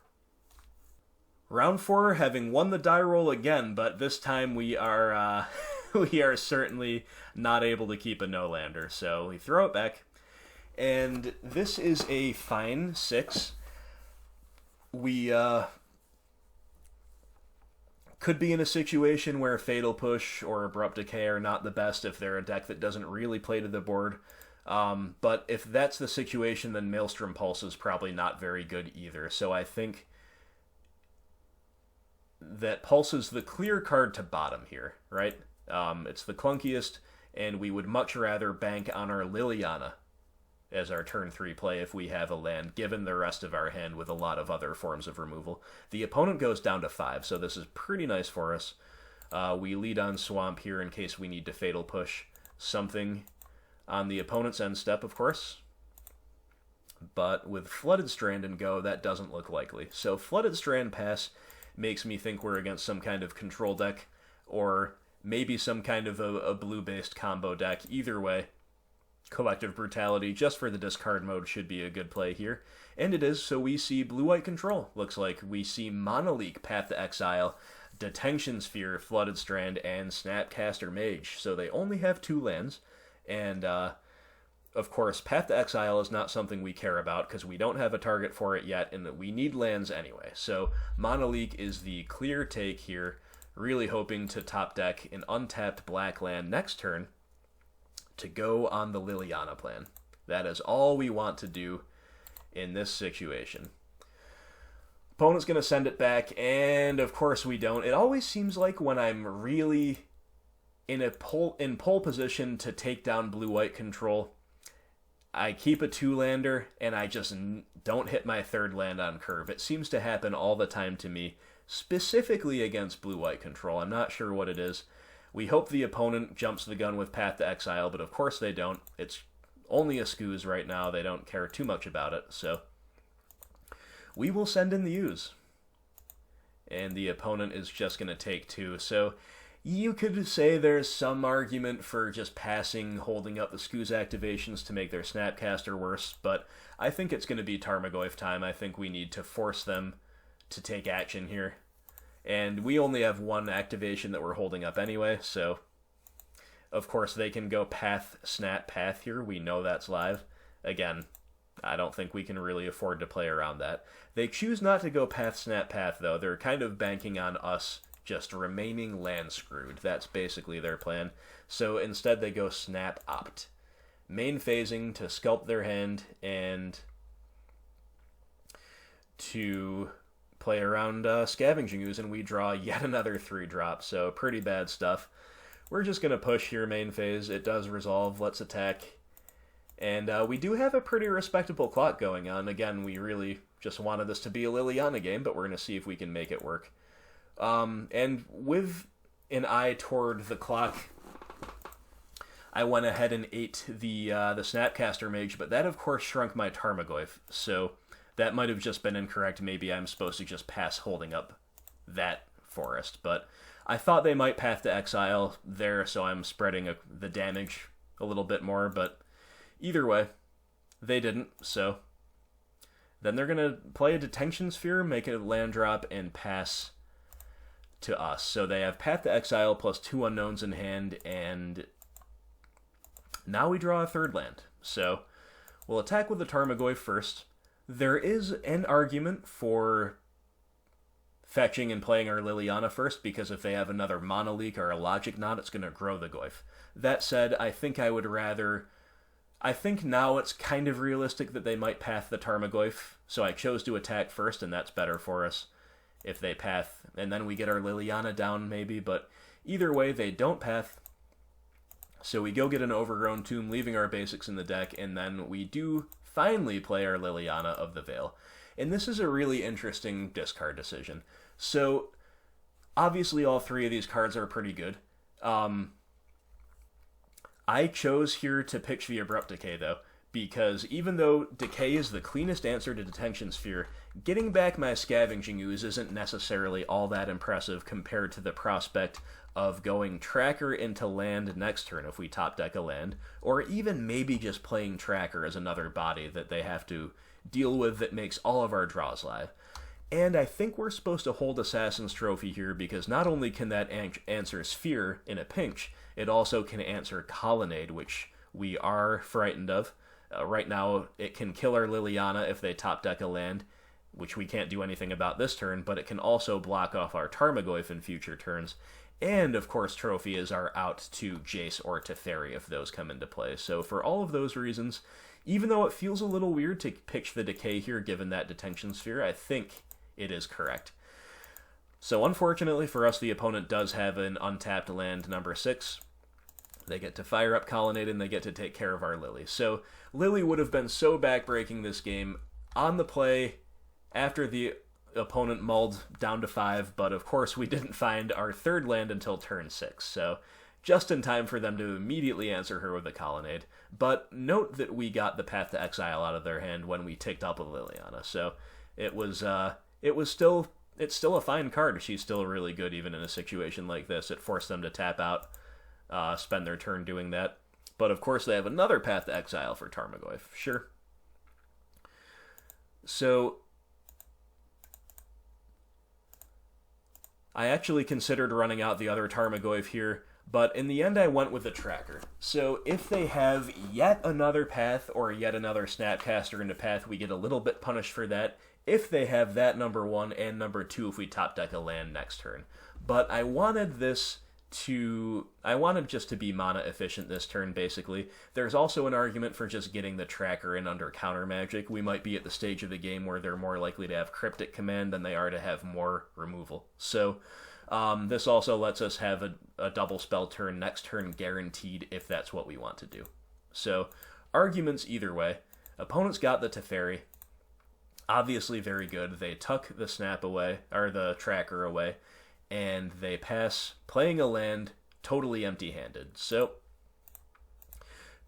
Round 4, having won the die roll again, but this time we are we are certainly not able to keep a no-lander. So we throw it back, and this is a fine 6. We could be in a situation where Fatal Push or Abrupt Decay are not the best if they're a deck that doesn't really play to the board. But if that's the situation, then Maelstrom Pulse is probably not very good either. So I think that Pulse is the clear card to bottom here, right? It's the clunkiest, and we would much rather bank on our Liliana as our turn 3 play if we have a land, given the rest of our hand with a lot of other forms of removal. The opponent goes down to 5, so this is pretty nice for us. We lead on Swamp here in case we need to Fatal Push something on the opponent's end step, of course. But with Flooded Strand and go, that doesn't look likely. So Flooded Strand pass makes me think we're against some kind of control deck, or maybe some kind of a blue-based combo deck. Either way, Collective Brutality, just for the discard mode, should be a good play here. And it is, so we see blue-white control, looks like. We see Monoleak, Path to Exile, Detention Sphere, Flooded Strand, and Snapcaster Mage. So they only have 2 lands, and of course, Path to Exile is not something we care about because we don't have a target for it yet, and that we need lands anyway. So Monoleak is the clear take here, really hoping to top deck an untapped black land next turn to go on the Liliana plan. That is all we want to do in this situation. Opponent's going to send it back, and of course we don't. It always seems like when I'm really in pole position to take down blue-white control, I keep a 2-lander, and I just don't hit my 3rd land on curve. It seems to happen all the time to me, specifically against blue-white control. I'm not sure what it is. We hope the opponent jumps the gun with Path to Exile, but of course they don't. It's only a Scooz right now. They don't care too much about it, so we will send in the U's. And the opponent is just going to take 2, so you could say there's some argument for just passing, holding up the Scooz activations to make their Snapcaster worse, but I think it's going to be Tarmogoyf time. I think we need to force them to take action here. And we only have 1 activation that we're holding up anyway, so of course they can go Path, Snap, Path here. We know that's live. Again, I don't think we can really afford to play around that. They choose not to go Path, Snap, Path, though. They're kind of banking on us just remaining land screwed. That's basically their plan. So instead they go Snap Opt. Main phasing to sculpt their hand and to play around Scavenging Ooze, and we draw yet another 3-drop, so pretty bad stuff. We're just going to push here main phase. It does resolve. Let's attack. And we do have a pretty respectable clock going on. Again, we really just wanted this to be a Liliana game, but we're going to see if we can make it work. And with an eye toward the clock, I went ahead and ate the Snapcaster Mage, but that of course shrunk my Tarmogoyf, so that might have just been incorrect. Maybe I'm supposed to just pass holding up that forest, but I thought they might Path to Exile there, so I'm spreading the damage a little bit more, but either way, they didn't, so then they're going to play a Detention Sphere, make it a land drop, and pass to us. So they have Path to Exile plus 2 unknowns in hand, and now we draw a 3rd land. So we'll attack with the Tarmogoyf first. There is an argument for fetching and playing our Liliana first, because if they have another Mana Leak or a Logic Knot, it's going to grow the Goyf. That said, I think now it's kind of realistic that they might path the Tarmogoyf, so I chose to attack first, and that's better for us if they path, and then we get our Liliana down maybe, but either way, they don't path. So we go get an Overgrown Tomb, leaving our basics in the deck, and then we do finally play our Liliana of the Veil. And this is a really interesting discard decision. So, obviously all three of these cards are pretty good. I chose here to pitch the Abrupt Decay, though, because even though Decay is the cleanest answer to Detention Sphere, getting back my Scavenging Ooze isn't necessarily all that impressive compared to the prospect of going Tracker into land next turn if we top deck a land, or even maybe just playing Tracker as another body that they have to deal with that makes all of our draws live. And I think we're supposed to hold Assassin's Trophy here, because not only can that answer Sphere in a pinch, it also can answer Colonnade, which we are frightened of. Right now, it can kill our Liliana if they top deck a land, which we can't do anything about this turn, but it can also block off our Tarmogoyf in future turns. And, of course, Trophy is our out to Jace or Teferi if those come into play. So for all of those reasons, even though it feels a little weird to pitch the Decay here given that Detention Sphere, I think it is correct. So unfortunately for us, the opponent does have an untapped land number 6. They get to fire up Colonnade, and they get to take care of our Lily. So Lily would have been so backbreaking this game on the play after the opponent mulled down to 5, but of course we didn't find our third land until turn 6, so just in time for them to immediately answer her with a Colonnade. But note that we got the Path to Exile out of their hand when we ticked up with Liliana, so it's still a fine card. She's still really good even in a situation like this. It forced them to tap out, spend their turn doing that. But of course they have another Path to Exile for Tarmogoyf, sure. So I actually considered running out the other Tarmogoyf here, but in the end I went with the Tracker. So if they have yet another path or yet another Snapcaster into path, we get a little bit punished for that. If they have that number 1 and number 2 if we top deck a land next turn. But I wanted just to be mana efficient this turn, basically. There's also an argument for just getting the Tracker in under counter magic. We might be at the stage of the game where they're more likely to have Cryptic Command than they are to have more removal. So this also lets us have a double spell turn next turn guaranteed if that's what we want to do. So arguments either way. Opponents got the Teferi. Obviously very good. They tuck the snap away, or the Tracker away, and they pass playing a land totally empty-handed. So,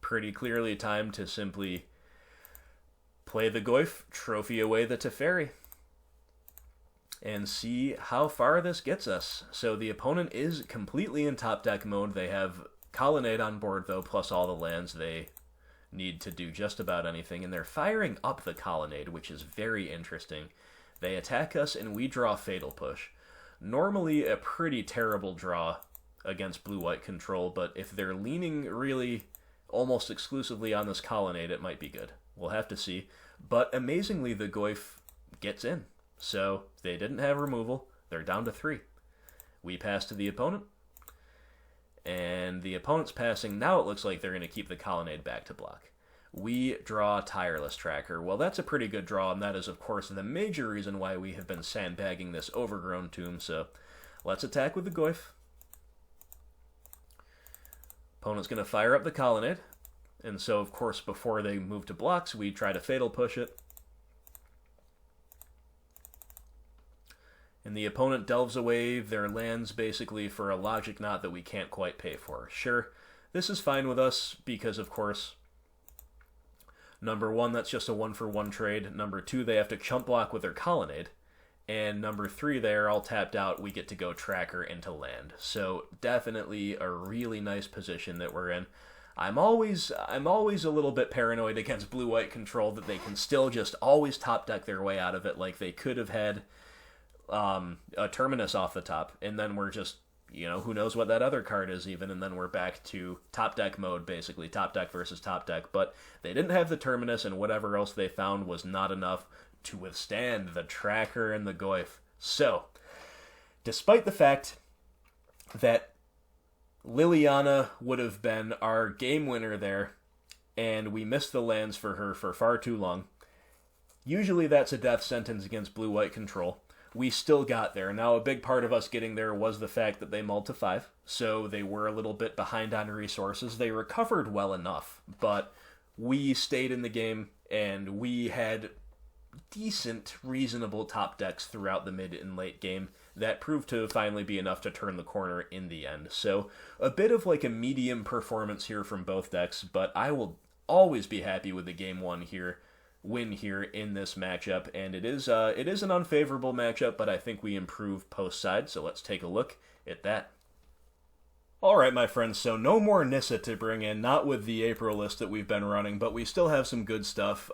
pretty clearly time to simply play the Goyf, trophy away the Teferi, and see how far this gets us. So the opponent is completely in top deck mode. They have Colonnade on board, though, plus all the lands. They need to do just about anything, and they're firing up the Colonnade, which is very interesting. They attack us, and we draw Fatal Push. Normally a pretty terrible draw against blue-white control, but if they're leaning really almost exclusively on this Colonnade, it might be good. We'll have to see. But amazingly, the Goyf gets in. So they didn't have removal. They're down to 3. We pass to the opponent, and the opponent's passing. Now it looks like they're going to keep the Colonnade back to block. We draw Tireless Tracker. Well, that's a pretty good draw, and that is, of course, the major reason why we have been sandbagging this Overgrown Tomb. So let's attack with the Goyf. Opponent's going to fire up the Colonnade. And so, of course, before they move to blocks, we try to Fatal Push it. And the opponent delves away their lands basically for a Logic Knot that we can't quite pay for. Sure, this is fine with us because, of course, number 1, that's just a 1-for-1 trade. Number 2, they have to chump block with their Colonnade. And number 3, they are all tapped out. We get to go Tracker into land. So definitely a really nice position that we're in. I'm always a little bit paranoid against blue-white control that they can still just always top deck their way out of it, like they could have had a Terminus off the top, and then we're just, who knows what that other card is even, and then we're back to top deck mode, basically, top deck versus top deck. But they didn't have the Terminus, and whatever else they found was not enough to withstand the Tracker and the Goyf. So, despite the fact that Liliana would have been our game winner there, and we missed the lands for her for far too long. Usually that's a death sentence against blue-white control. We still got there. Now, a big part of us getting there was the fact that they mulled to 5, so they were a little bit behind on resources. They recovered well enough, but we stayed in the game, and we had decent, reasonable top decks throughout the mid and late game that proved to finally be enough to turn the corner in the end. So a bit of like a medium performance here from both decks, but I will always be happy with the game win here in this matchup, and it is an unfavorable matchup, but I think we improve post side, so let's take a look at that. Alright, my friends, so no more Nissa to bring in, not with the April list that we've been running, but we still have some good stuff.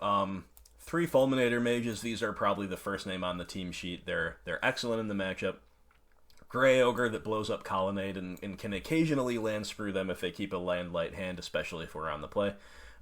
3 Fulminator Mages, these are probably the first name on the team sheet. They're excellent in the matchup. Grey Ogre that blows up Colonnade and can occasionally land screw them if they keep a land light hand, especially if we're on the play.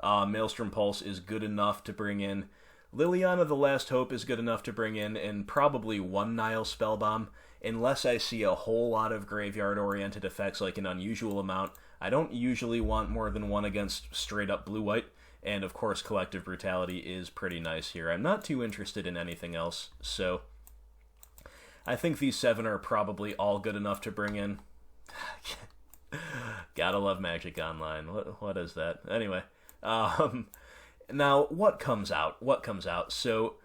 Maelstrom Pulse is good enough to bring in. Liliana the Last Hope is good enough to bring in, and probably 1 Nile Spellbomb, unless I see a whole lot of graveyard-oriented effects like an unusual amount. I don't usually want more than 1 against straight-up blue-white, and of course Collective Brutality is pretty nice here. I'm not too interested in anything else, so I think these 7 are probably all good enough to bring in. Gotta love Magic Online. What is that? Anyway. Now, what comes out? So,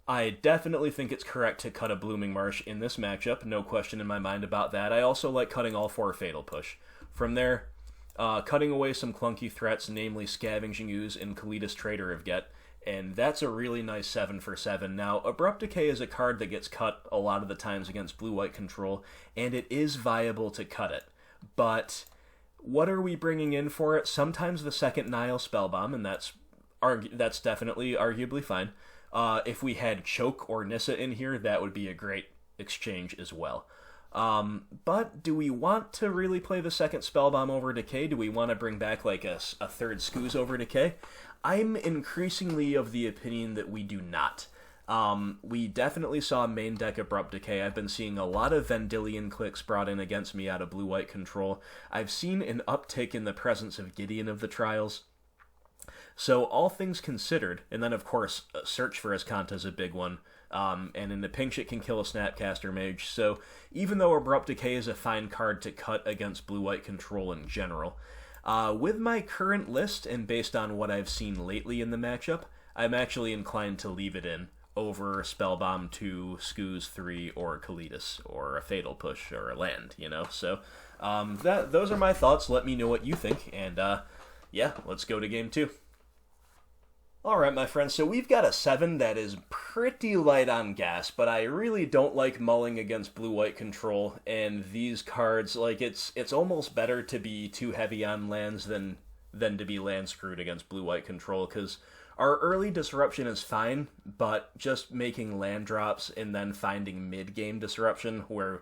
I definitely think it's correct to cut a Blooming Marsh in this matchup. No question in my mind about that. I also like cutting all 4 Fatal Push. From there, cutting away some clunky threats, namely Scavenging Ooze and Kalitas Trader of Get, and that's a really nice 7 for 7. Now, Abrupt Decay is a card that gets cut a lot of the times against blue-white control, and it is viable to cut it. But what are we bringing in for it? Sometimes the second Nile Spellbomb, and that's definitely arguably fine. If we had Choke or Nissa in here, that would be a great exchange as well. But do we want to really play the second Spellbomb over Decay? Do we want to bring back like a third Scooz over Decay? I'm increasingly of the opinion that we do not. We definitely saw main deck Abrupt Decay. I've been seeing a lot of Vendilion clicks brought in against me out of blue-white control. I've seen an uptick in the presence of Gideon of the Trials. So all things considered, and then of course Search for Azcanta is a big one, and in the pinch it can kill a Snapcaster Mage. So even though Abrupt Decay is a fine card to cut against blue-white control in general, with my current list and based on what I've seen lately in the matchup, I'm actually inclined to leave it in over Spellbomb 2, Scooz 3, or Kalitas, or a Fatal Push, or a land, So those are my thoughts. Let me know what you think, and yeah, let's go to game 2. Alright, my friends, so we've got a 7 that is pretty light on gas, but I really don't like mulling against blue-white control, and these cards, like, it's almost better to be too heavy on lands than to be land screwed against blue-white control, because our early disruption is fine, but just making land drops and then finding mid-game disruption where,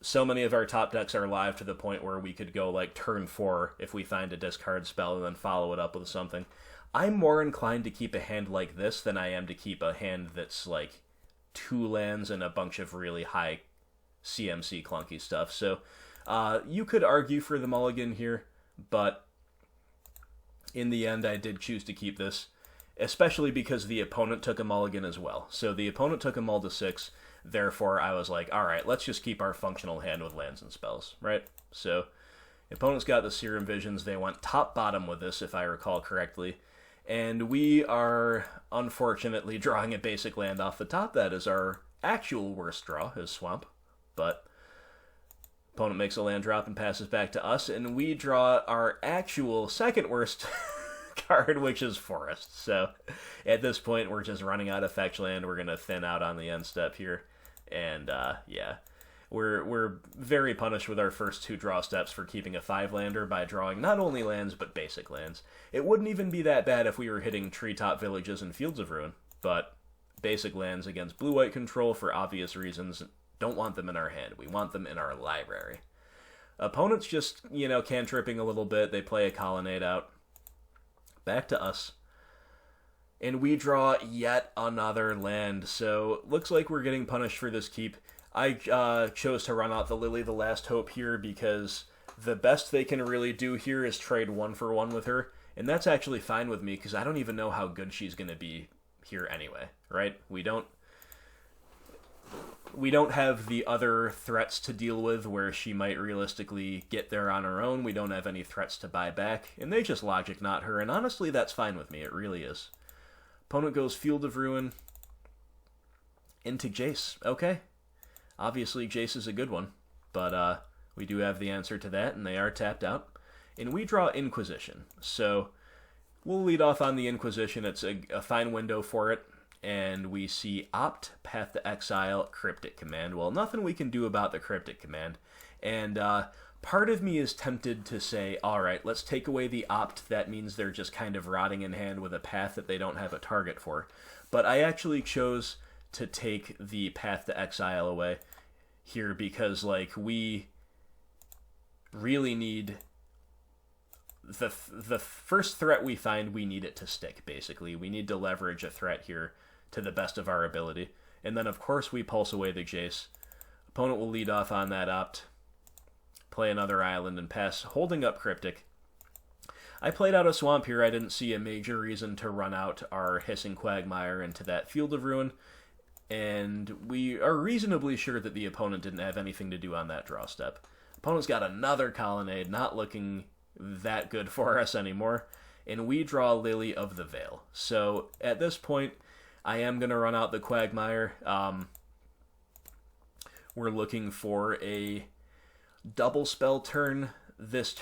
so many of our top decks are live to the point where we could go, like, turn 4 if we find a discard spell and then follow it up with something. I'm more inclined to keep a hand like this than I am to keep a hand that's, like, 2 lands and a bunch of really high CMC clunky stuff. So, you could argue for the mulligan here, but in the end, I did choose to keep this, especially because the opponent took a mulligan as well. So the opponent took a mull to 6, therefore I was like, alright, let's just keep our functional hand with lands and spells, right? So, opponent's got the Serum Visions, they went top-bottom with this, if I recall correctly, and we are, unfortunately, drawing a basic land off the top. That is our actual worst draw, is Swamp, but opponent makes a land drop and passes back to us, and we draw our actual second worst card, which is Forest. So at this point, we're just running out of fetch land. We're going to thin out on the end step here, and yeah. We're very punished with our first 2 draw steps for keeping a 5-lander by drawing not only lands, but basic lands. It wouldn't even be that bad if we were hitting Treetop Villages and Fields of Ruin, but basic lands against blue-white control, for obvious reasons, don't want them in our hand. We want them in our library. Opponents just, cantripping a little bit. They play a Colonnade out. Back to us. And we draw yet another land, so looks like we're getting punished for this keep. I chose to run out the Lily the Last Hope here because the best they can really do here is trade 1-for-1 with her, and that's actually fine with me because I don't even know how good she's going to be here anyway, right? We don't have the other threats to deal with where she might realistically get there on her own. We don't have any threats to buy back, and they just logic knot her, and honestly, that's fine with me. It really is. Opponent goes Field of Ruin into Jace. Okay. Obviously, Jace is a good one, but we do have the answer to that, and they are tapped out. And we draw Inquisition. So we'll lead off on the Inquisition. It's a fine window for it. And we see Opt, Path to Exile, Cryptic Command. Well, nothing we can do about the Cryptic Command. And part of me is tempted to say, all right, let's take away the Opt. That means they're just kind of rotting in hand with a path that they don't have a target for. But I actually chose to take the Path to Exile away here because, like, we really need the first threat we find, we need it to stick, basically. We need to leverage a threat here to the best of our ability. And then, of course, we pulse away the Jace. Opponent will lead off on that Opt, play another island, and pass, holding up Cryptic. I played out a Swamp here. I didn't see a major reason to run out our Hissing Quagmire into that Field of Ruin. And we are reasonably sure that the opponent didn't have anything to do on that draw step. Opponent's got another Colonnade, not looking that good for us anymore. And we draw Lily of the Veil. So at this point, I am going to run out the Quagmire. We're looking for a double spell turn this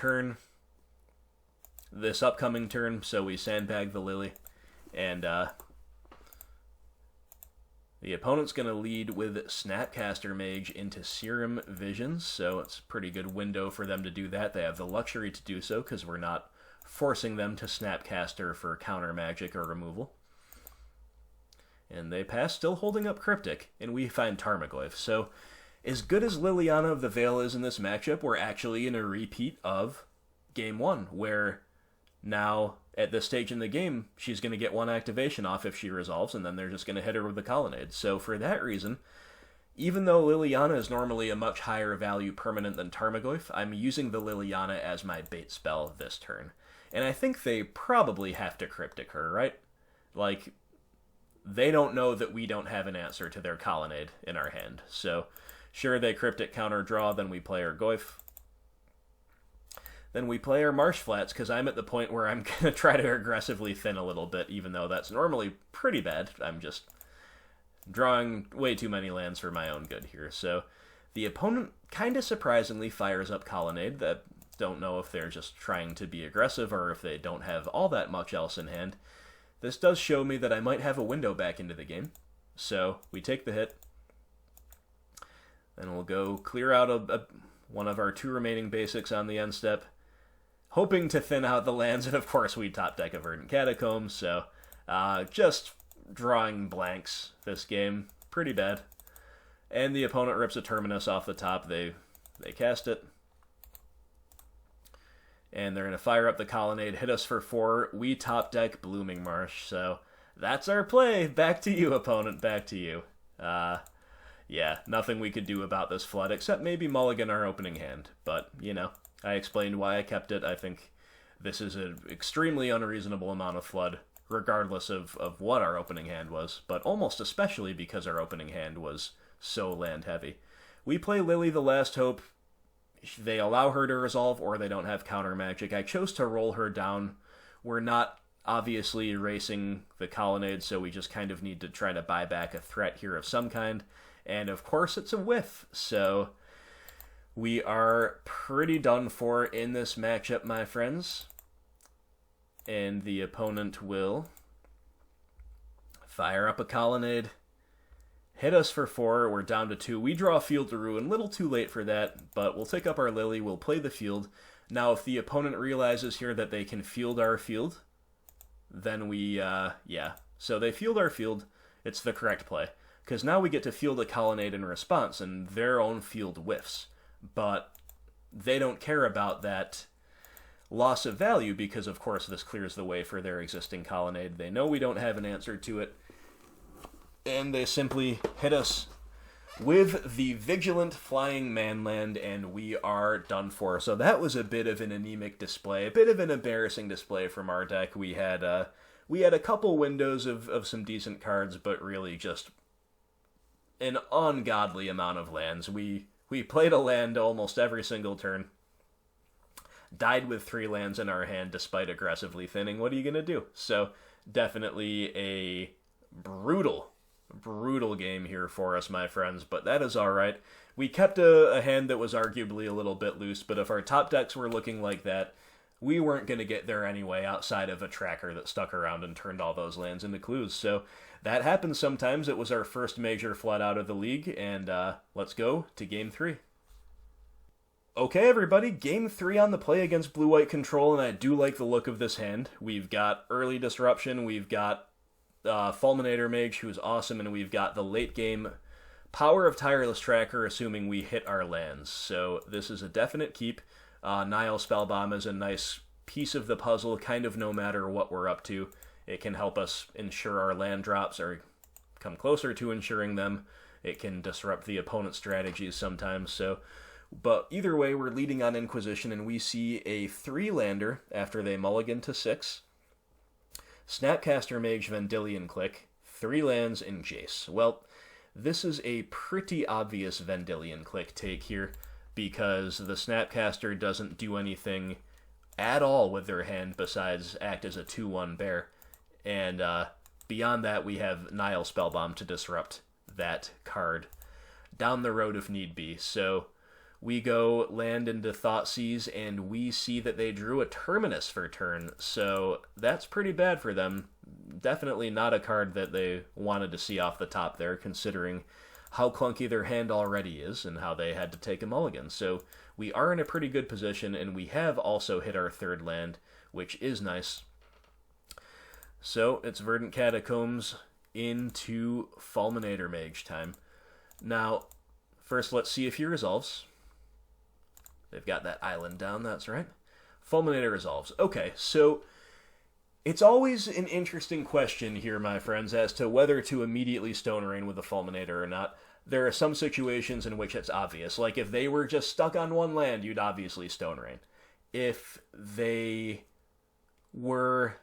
upcoming turn. So we sandbag the Lily. And the opponent's going to lead with Snapcaster Mage into Serum Visions, so it's a pretty good window for them to do that. They have the luxury to do so because we're not forcing them to Snapcaster for counter magic or removal. And they pass, still holding up Cryptic, and we find Tarmogoyf. So as good as Liliana of the Veil is in this matchup, we're actually in a repeat of Game 1, where now, at this stage in the game, she's going to get one activation off if she resolves, and then they're just going to hit her with the Colonnade. So for that reason, even though Liliana is normally a much higher value permanent than Tarmogoyf, I'm using the Liliana as my bait spell this turn. And I think they probably have to Cryptic her, right? Like, they don't know that we don't have an answer to their Colonnade in our hand. So, sure, they Cryptic counter draw, then we play our Goyf. Then we play our Marsh Flats, because I'm at the point where I'm going to try to aggressively thin a little bit, even though that's normally pretty bad. I'm just drawing way too many lands for my own good here. So the opponent kind of surprisingly fires up Colonnade. That don't know if they're just trying to be aggressive or if they don't have all that much else in hand. This does show me that I might have a window back into the game. So we take the hit. Then we'll go clear out one of our two remaining basics on the end step, hoping to thin out the lands, and of course we top deck a Verdant Catacombs, so just drawing blanks this game. Pretty bad. And the opponent rips a Terminus off the top. They cast it. And they're going to fire up the Colonnade, hit us for 4. We top deck Blooming Marsh, so that's our play. Back to you, opponent, back to you. Yeah, nothing we could do about this flood, except maybe mulligan our opening hand, but, you know, I explained why I kept it. I think this is an extremely unreasonable amount of flood, regardless of what our opening hand was, but almost especially because our opening hand was so land-heavy. We play Lily the Last Hope. They allow her to resolve, or they don't have counter magic. I chose to roll her down. We're not obviously erasing the Colonnade, so we just kind of need to try to buy back a threat here of some kind. And of course it's a whiff, so we are pretty done for in this matchup, my friends. And the opponent will fire up a Colonnade, hit us for 4, we're down to 2. We draw Field to Ruin, little too late for that, but we'll take up our Lily, we'll play the field. Now if the opponent realizes here that they can field our field, then we, yeah. So they field our field, it's the correct play. Because now we get to field a Colonnade in response, and their own field whiffs. But they don't care about that loss of value, because of course this clears the way for their existing Colonnade. They know we don't have an answer to it, and they simply hit us with the Vigilant Flying Manland, and we are done for. So that was a bit of an anemic display, a bit of an embarrassing display from our deck. We had a couple windows of some decent cards, but really just an ungodly amount of lands. We played a land almost every single turn. Died with 3 lands in our hand despite aggressively thinning. What are you going to do? So definitely a brutal game here for us, my friends, but that is alright. We kept a hand that was arguably a little bit loose, but if our top decks were looking like that, we weren't going to get there anyway outside of a tracker that stuck around and turned all those lands into clues. So that happens sometimes. It was our first major flood out of the league, and let's go to Game 3. Okay, everybody, Game 3 on the play against Blue-White Control, and I do like the look of this hand. We've got Early Disruption, we've got Fulminator Mage, who's awesome, and we've got the late game Power of Tireless Tracker, assuming we hit our lands. So this is a definite keep. Nihil Spellbomb is a nice piece of the puzzle, kind of no matter what we're up to. It can help us ensure our land drops, or come closer to ensuring them. It can disrupt the opponent's strategies sometimes, so... But either way, we're leading on Inquisition, and we see a 3-lander after they mulligan to 6. Snapcaster Mage Vendilion Click, 3 lands in Jace. Well, this is a pretty obvious Vendilion Click take here, because the Snapcaster doesn't do anything at all with their hand besides act as a 2-1 bear. And beyond that, we have Nihil Spellbomb to disrupt that card down the road if need be. So we go land into Thoughtseize, and we see that they drew a Terminus for turn, so that's pretty bad for them. Definitely not a card that they wanted to see off the top there, considering how clunky their hand already is and how they had to take a mulligan. So we are in a pretty good position, and we have also hit our 3rd land, which is nice. So it's Verdant Catacombs into Fulminator Mage time. Now, first let's see if he resolves. They've got that island down, that's right. Fulminator resolves. Okay, so it's always an interesting question here, my friends, as to whether to immediately Stone Rain with the Fulminator or not. There are some situations in which it's obvious. Like, if they were just stuck on 1 land, you'd obviously Stone Rain. If they were,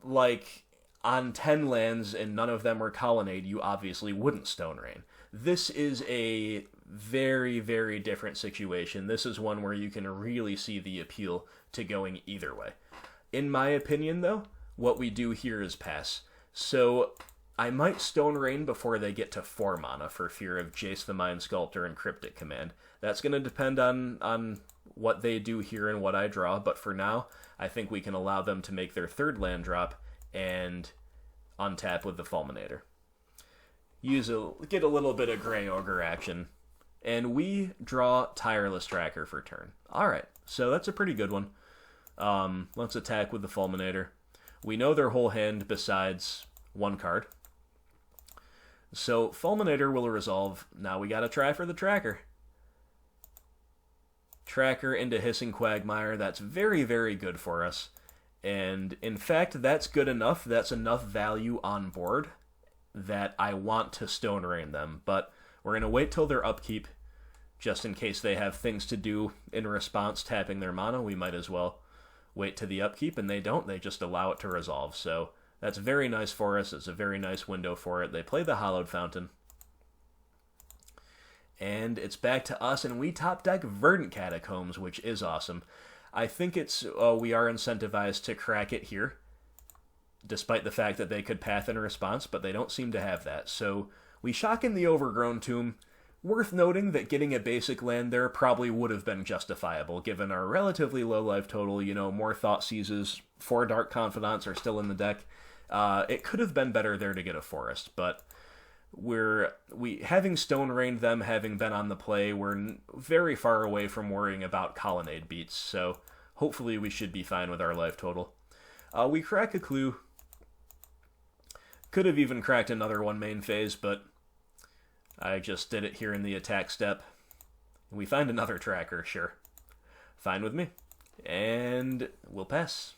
like, on 10 lands and none of them were Colonnade, you obviously wouldn't Stone Rain. This is a very, very different situation. This is one where you can really see the appeal to going either way. In my opinion, though, what we do here is pass. So I might Stone Rain before they get to 4 mana for fear of Jace the Mind Sculptor and Cryptic Command. That's going to depend on what they do here and what I draw, but for now, I think we can allow them to make their 3rd land drop and untap with the Fulminator. Get a little bit of Grey Ogre action. And we draw Tireless Tracker for turn. Alright, so that's a pretty good one. Let's attack with the Fulminator. We know their whole hand besides 1 card. So Fulminator will resolve. Now we gotta try for the Tracker. Tracker into Hissing Quagmire. That's very, very good for us. And in fact, that's good enough. That's enough value on board that I want to Stone Rain them. But we're going to wait till their upkeep, just in case they have things to do in response tapping their mana. We might as well wait to the upkeep, and they don't. They just allow it to resolve. So that's very nice for us. It's a very nice window for it. They play the Hallowed Fountain. And it's back to us, and we top deck Verdant Catacombs, which is awesome. I think it's we are incentivized to crack it here, despite the fact that they could path in response, but they don't seem to have that. So we shock in the Overgrown Tomb. Worth noting that getting a basic land there probably would have been justifiable, given our relatively low life total. You know, more Thoughtseizes, 4 Dark Confidants are still in the deck. It could have been better there to get a forest, but having Stone Rained them, having been on the play, we're very far away from worrying about Colonnade beats, so hopefully we should be fine with our life total. We crack a clue. Could have even cracked another one main phase, but I just did it here in the attack step. We find another tracker, sure. Fine with me. And we'll pass.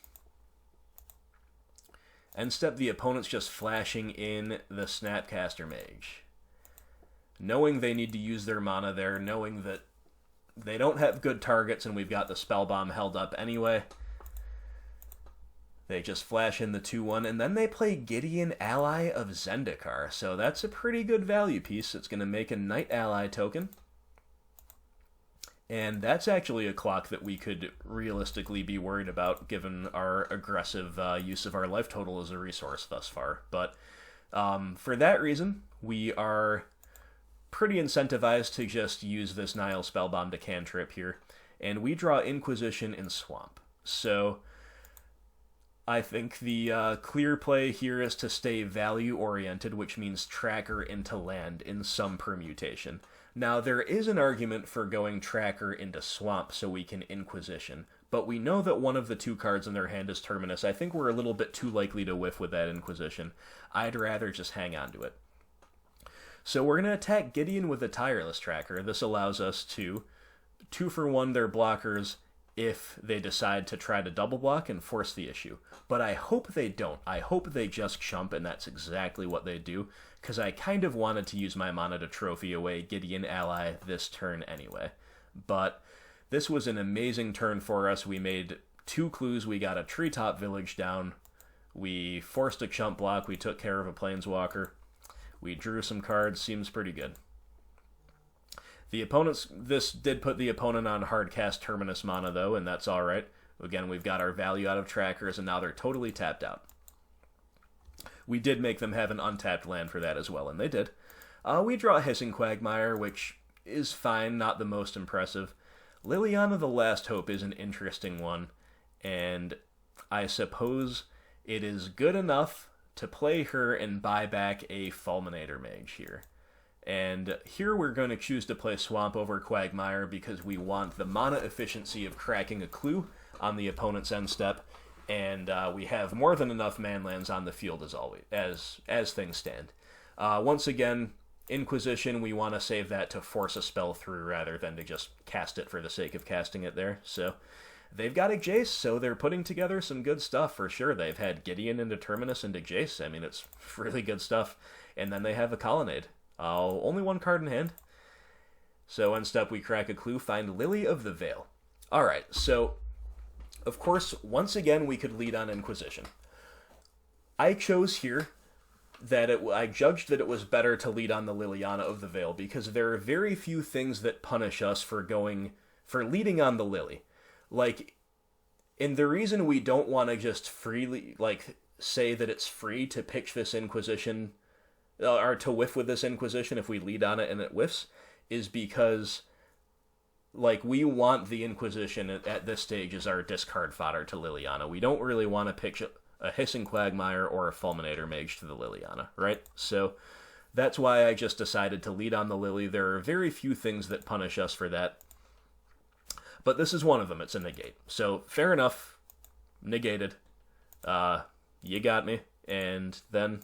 End step, the opponent's just flashing in the Snapcaster Mage. knowing they need to use their mana there, knowing that they don't have good targets and we've got the spell bomb held up anyway. They just flash in the 2-1, and then they play Gideon, Ally of Zendikar. So that's a pretty good value piece. It's going to make a Knight Ally token. And that's actually a clock that we could realistically be worried about, given our aggressive use of our life total as a resource thus far. But for that reason, we are pretty incentivized to just use this Nile Spellbomb to cantrip here. And we draw Inquisition in Swamp. So I think the clear play here is to stay value-oriented, which means tracker into land in some permutation. Now, there is an argument for going tracker into Swamp so we can Inquisition, but we know that one of the 2 cards in their hand is Terminus. I think we're a little bit too likely to whiff with that Inquisition. I'd rather just hang on to it. So we're going to attack Gideon with a Tireless Tracker. This allows us to 2-for-1 their blockers if they decide to try to double block and force the issue. But I hope they don't. I hope they just chump, and that's exactly what they do, because I kind of wanted to use my mana to trophy away Gideon Ally this turn anyway. But this was an amazing turn for us. We made 2 clues. We got a Treetop Village down. We forced a chump block. We took care of a Planeswalker. We drew some cards. Seems pretty good. This did put the opponent on hardcast Terminus mana, though, and that's alright. Again, we've got our value out of trackers, and now they're totally tapped out. We did make them have an untapped land for that as well, and they did. We draw a Hissing Quagmire, which is fine, not the most impressive. Liliana the Last Hope is an interesting one, and I suppose it is good enough to play her and buy back a Fulminator Mage here. And here we're going to choose to play Swamp over Quagmire because we want the mana efficiency of cracking a clue on the opponent's end step, and we have more than enough manlands on the field as things stand. Once again, Inquisition, we want to save that to force a spell through rather than to just cast it for the sake of casting it there. So they've got a Jace, so they're putting together some good stuff for sure. They've had Gideon into Terminus into Jace. I mean, it's really good stuff. And then they have a Colonnade. Only 1 card in hand. So end step, we crack a clue, find Lily of the Veil. Alright, so of course, once again, we could lead on Inquisition. I chose here that I judged that it was better to lead on the Liliana of the Veil because there are very few things that punish us for leading on the Lily. And the reason we don't want to just freely, say that it's free to pitch this Inquisition or to whiff with this Inquisition if we lead on it and it whiffs, is because, we want the Inquisition at this stage as our discard fodder to Liliana. We don't really want to pitch a Hissing Quagmire or a Fulminator Mage to the Liliana, right? So that's why I just decided to lead on the Lily. There are very few things that punish us for that, but this is one of them. It's a negate. So fair enough, negated. You got me. And then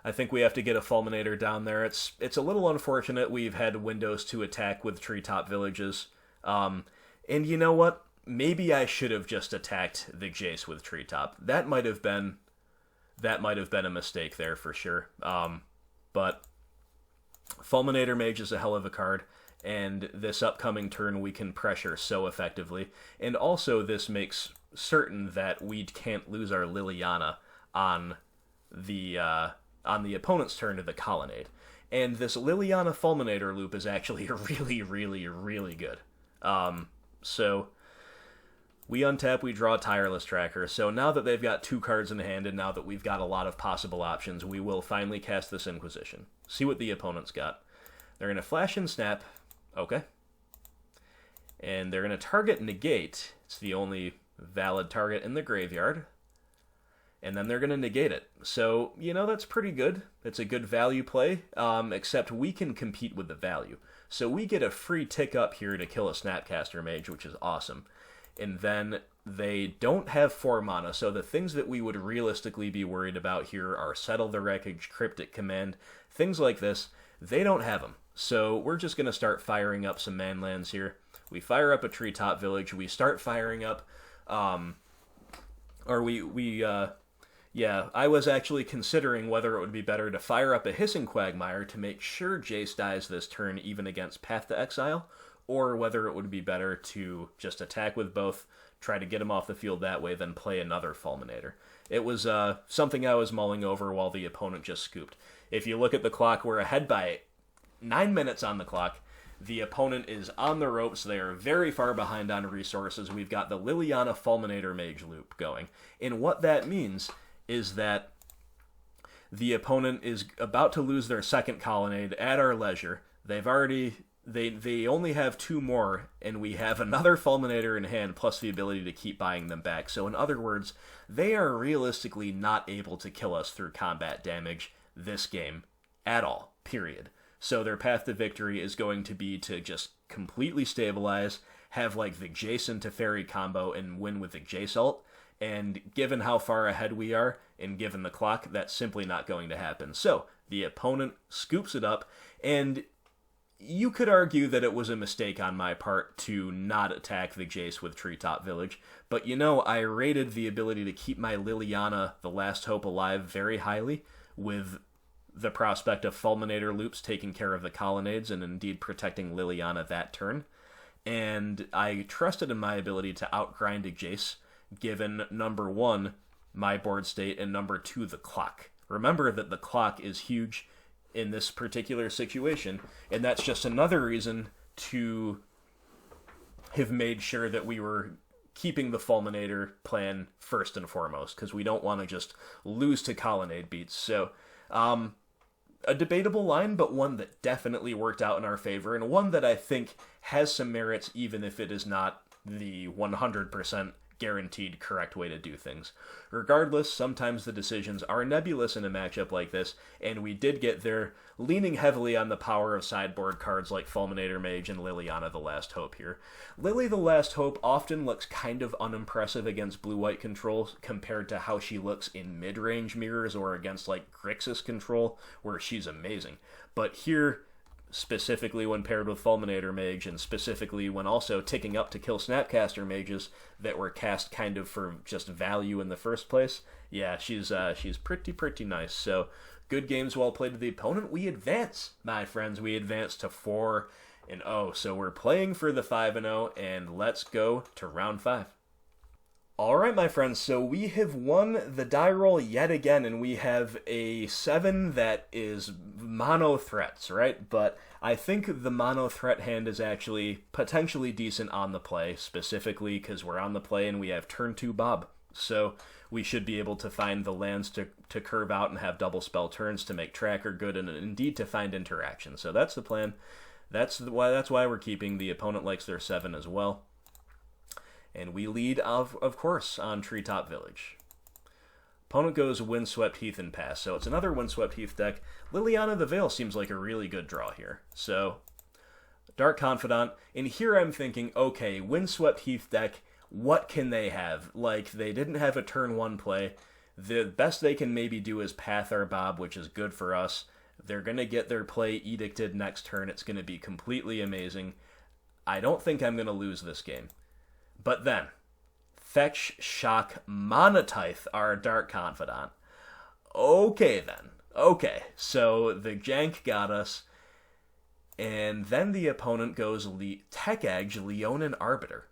I think we have to get a Fulminator down there. It's a little unfortunate we've had windows to attack with Treetop Villages. And you know what? Maybe I should have just attacked the Jace with Treetop. That might have been a mistake there for sure. But Fulminator Mage is a hell of a card, and this upcoming turn we can pressure so effectively. And also this makes certain that we can't lose our Liliana on the opponent's turn to the Colonnade. And this Liliana Fulminator loop is actually really, really, really good. So we untap, we draw a Tireless Tracker. So now that they've got 2 cards in hand, and now that we've got a lot of possible options, we will finally cast this Inquisition. See what the opponent's got. They're going to flash and snap. Okay. And they're going to target negate. It's the only valid target in the graveyard. And then they're going to negate it. So, that's pretty good. It's a good value play, except we can compete with the value. So we get a free tick up here to kill a Snapcaster Mage, which is awesome. And then they don't have 4 mana, so the things that we would realistically be worried about here are Settle the Wreckage, Cryptic Command, things like this. They don't have them. So we're just going to start firing up some manlands here. We fire up a Treetop Village. We start firing up, Yeah, I was actually considering whether it would be better to fire up a Hissing Quagmire to make sure Jace dies this turn even against Path to Exile, or whether it would be better to just attack with both, try to get him off the field that way, then play another Fulminator. It was something I was mulling over while the opponent just scooped. If you look at the clock, we're ahead by 9 minutes on the clock. The opponent is on the ropes. They are very far behind on resources. We've got the Liliana Fulminator Mage loop going. And what that means is that the opponent is about to lose their second Colonnade at our leisure. They only have 2 more, and we have another Fulminator in hand, plus the ability to keep buying them back. So in other words, they are realistically not able to kill us through combat damage this game at all, period. So their path to victory is going to be to just completely stabilize, have like the Jason to Fairy combo, and win with the Jace ult. And given how far ahead we are, and given the clock, that's simply not going to happen. So the opponent scoops it up, and you could argue that it was a mistake on my part to not attack the Jace with Treetop Village, but I rated the ability to keep my Liliana, the Last Hope, alive very highly, with the prospect of Fulminator loops taking care of the Colonnades and indeed protecting Liliana that turn. And I trusted in my ability to outgrind a Jace, given number 1, my board state, and number 2, the clock. Remember that the clock is huge in this particular situation, and that's just another reason to have made sure that we were keeping the Fulminator plan first and foremost, because we don't want to just lose to Colonnade beats. So, a debatable line, but one that definitely worked out in our favor, and one that I think has some merits, even if it is not the 100% guaranteed correct way to do things. Regardless, sometimes the decisions are nebulous in a matchup like this, and we did get there, leaning heavily on the power of sideboard cards like Fulminator Mage and Liliana the Last Hope here. Lily the Last Hope often looks kind of unimpressive against blue-white control compared to how she looks in mid-range mirrors or against like Grixis control, where she's amazing. But here, specifically when paired with Fulminator Mage, and specifically when also ticking up to kill Snapcaster Mages that were cast kind of for just value in the first place, yeah, she's pretty nice. So, good games well played to the opponent. We advance, my friends. We advance to 4-0. So we're playing for the 5-0, and let's go to round 5. Alright, my friends, so we have won the die roll yet again, and we have a 7 that is mono threats, right? But I think the mono threat hand is actually potentially decent on the play, specifically because we're on the play and we have turn 2 Bob. So we should be able to find the lands to curve out and have double spell turns to make tracker good, and indeed to find interaction. So that's the plan. That's why we're keeping. The opponent likes their 7 as well. And we lead, of course, on Treetop Village. Opponent goes Windswept Heath and pass, so it's another Windswept Heath deck. Liliana the Veil seems like a really good draw here. So, Dark Confidant, and here I'm thinking, okay, Windswept Heath deck, what can they have? Like, they didn't have a turn 1 play. The best they can maybe do is Path our Bob, which is good for us. They're going to get their play edicted next turn. It's going to be completely amazing. I don't think I'm going to lose this game. But then, Fetch, Shock, Monotithe our Dark Confidant. Okay then. Okay, so the jank got us, and then the opponent goes Tech Edge, Leonin Arbiter.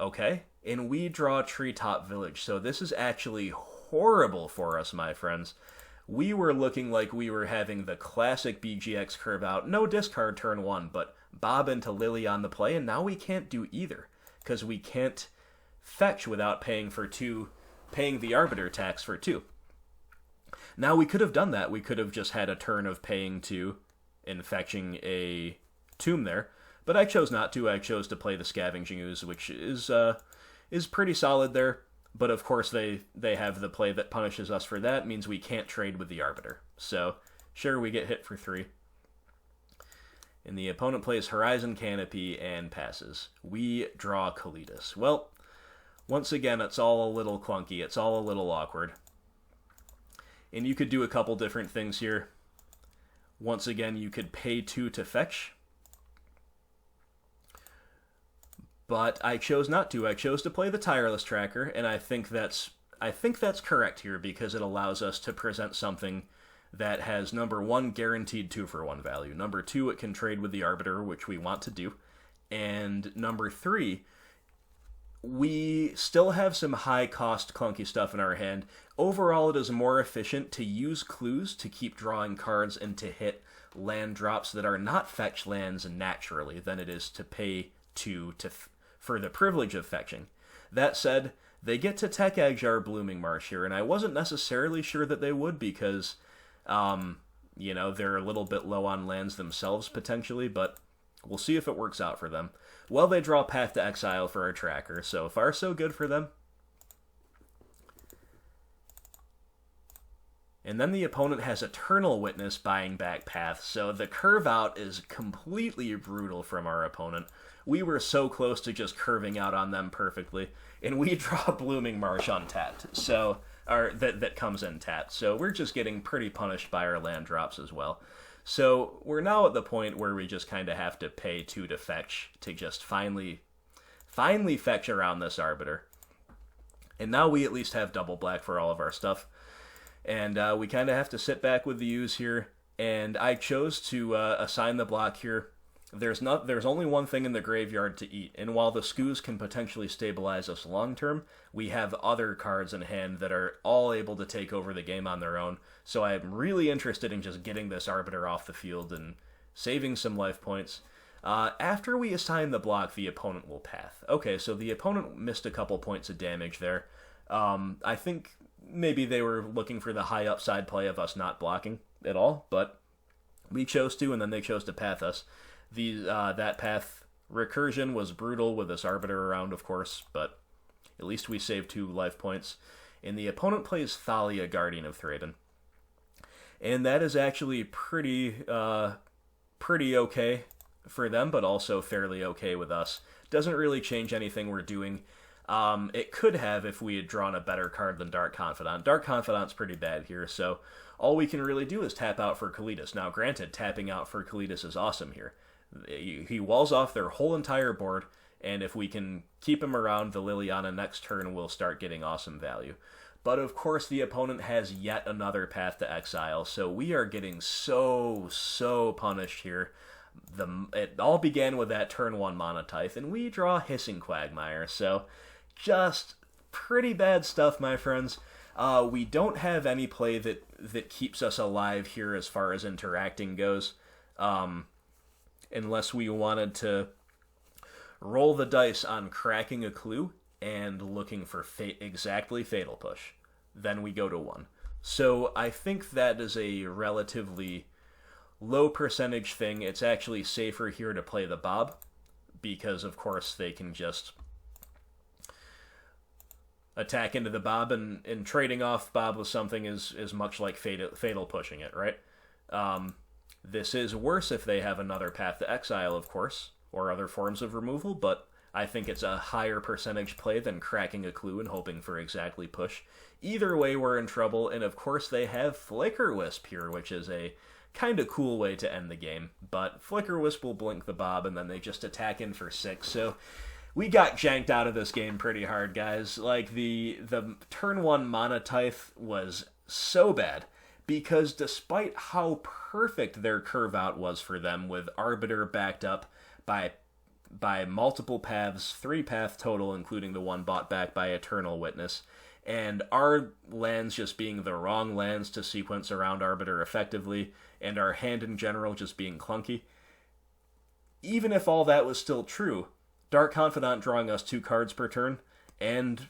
Okay, and we draw Treetop Village, so this is actually horrible for us, my friends. We were looking like we were having the classic BGX curve out, no discard turn 1, but Bob into Lily on the play, and now we can't do either, because we can't fetch without paying the Arbiter tax for 2. Now, we could have done that. We could have just had a turn of paying 2 and fetching a Tomb there, but I chose not to. I chose to play the Scavenging Ooze, which is pretty solid there, but of course they have the play that punishes us for that, means we can't trade with the Arbiter. So, sure, we get hit for 3. And the opponent plays Horizon Canopy and passes. We draw Kalidas. Well, once again, it's all a little clunky. It's all a little awkward. And you could do a couple different things here. Once again, you could pay 2 to fetch. But I chose not to. I chose to play the Tireless Tracker, and I think that's I think that's correct here because it allows us to present something that has, number one, guaranteed 2-for-1 value. Number two, it can trade with the Arbiter, which we want to do. And number three, we still have some high-cost clunky stuff in our hand. Overall, it is more efficient to use clues to keep drawing cards and to hit land drops that are not fetch lands naturally than it is to pay for the privilege of fetching. That said, they get to Tech Agjar Blooming Marsh here, and I wasn't necessarily sure that they would because, they're a little bit low on lands themselves potentially, but we'll see if it works out for them. Well, they draw Path to Exile for our tracker, so far so good for them. And then the opponent has Eternal Witness buying back Path, so the curve out is completely brutal from our opponent. We were so close to just curving out on them perfectly, and we draw Blooming Marsh untapped, that comes in tapped. So we're just getting pretty punished by our land drops as well. So we're now at the point where we just kind of have to pay 2 to fetch to just finally fetch around this Arbiter. And now we at least have double black for all of our stuff. And we kind of have to sit back with the use here. And I chose to assign the block here. There's only one thing in the graveyard to eat, and while the Skoos can potentially stabilize us long term, we have other cards in hand that are all able to take over the game on their own, so I'm really interested in just getting this Arbiter off the field and saving some life points. After we assign the block, the opponent will path. Okay, so the opponent missed a couple points of damage there. I think maybe they were looking for the high upside play of us not blocking at all, but we chose to, and then they chose to path us. That path recursion was brutal with this Arbiter around, of course, but at least we saved 2 life points. And the opponent plays Thalia, Guardian of Thraben. And that is actually pretty okay for them, but also fairly okay with us. Doesn't really change anything we're doing. It could have if we had drawn a better card than Dark Confidant. Dark Confidant's pretty bad here, so all we can really do is tap out for Kalitas. Now, granted, tapping out for Kalitas is awesome here. He walls off their whole entire board, and if we can keep him around, the Liliana next turn will start getting awesome value. But of course, the opponent has yet another Path to Exile, so we are getting so punished here. It all began with that turn 1 Monotithe, and we draw Hissing Quagmire, so just pretty bad stuff, my friends. We don't have any play that keeps us alive here as far as interacting goes. Unless we wanted to roll the dice on cracking a clue and looking for exactly Fatal Push. Then we go to 1. So I think that is a relatively low percentage thing. It's actually safer here to play the Bob, because of course they can just attack into the Bob, and trading off Bob with something is much like fatal pushing it, right? This is worse if they have another Path to Exile, of course, or other forms of removal, but I think it's a higher percentage play than cracking a clue and hoping for exactly push. Either way, we're in trouble, and of course they have Flicker Wisp here, which is a kind of cool way to end the game, but Flicker Wisp will blink the Bob, and then they just attack in for 6, so we got janked out of this game pretty hard, guys. Like, the turn 1 Monotithe was so bad, because despite how perfect their curve out was for them, with Arbiter backed up by multiple paths, 3 path total, including the one bought back by Eternal Witness, and our lands just being the wrong lands to sequence around Arbiter effectively, and our hand in general just being clunky, even if all that was still true, Dark Confidant drawing us 2 cards per turn, and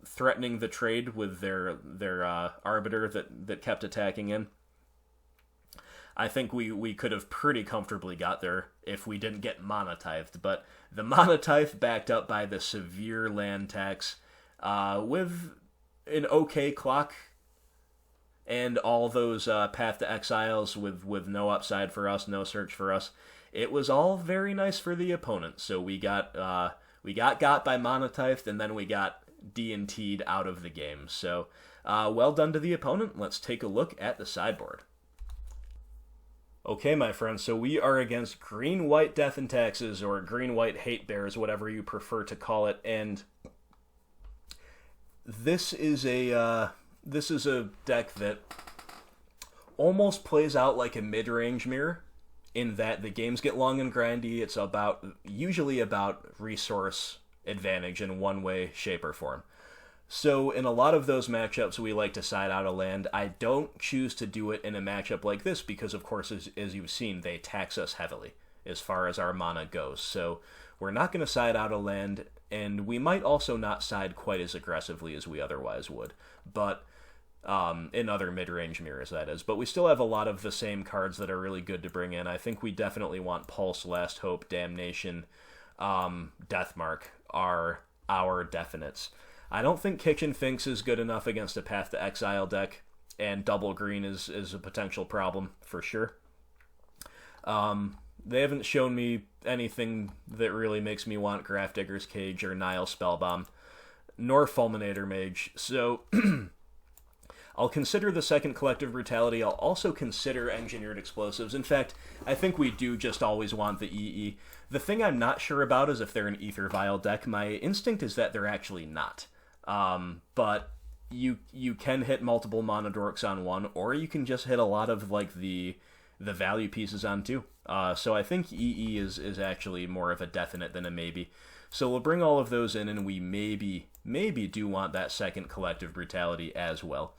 threatening the trade with their Arbiter that kept attacking in, I think we could have pretty comfortably got there if we didn't get Monotithed. But the Monotithe backed up by the severe land tax, with an okay clock, and all those Path to Exiles with no upside for us, no search for us. It was all very nice for the opponent. So we got got by Monotithed, and then we got D&T'd out of the game. So well done to the opponent. Let's take a look at the sideboard. Okay, my friends, so we are against Green-White Death and Taxes, or Green-White Hate Bears, whatever you prefer to call it, and this is a deck that almost plays out like a mid-range mirror, in that the games get long and grindy. It's usually about resource advantage in one way, shape, or form. So in a lot of those matchups, we like to side out a land. I don't choose to do it in a matchup like this because, of course, as you've seen, they tax us heavily as far as our mana goes. So we're not going to side out a land, and we might also not side quite as aggressively as we otherwise would. But in other mid-range mirrors, that is. But we still have a lot of the same cards that are really good to bring in. I think we definitely want Pulse, Last Hope, Damnation, Deathmark are our definites. I don't think Kitchen Finks is good enough against a Path to Exile deck, and double green is a potential problem for sure. They haven't shown me anything that really makes me want Grafdigger's Cage or Nile Spellbomb, nor Fulminator Mage, so I'll consider the second Collective Brutality. I'll also consider Engineered Explosives. In fact, I think we do just always want the EE. The thing I'm not sure about is if they're an Aether Vial deck. My instinct is that they're actually not. But you can hit multiple Mana Dorks on one, or you can just hit a lot of like the value pieces on two. So I think EE is actually more of a definite than a maybe. So we'll bring all of those in, and we maybe do want that second Collective Brutality as well.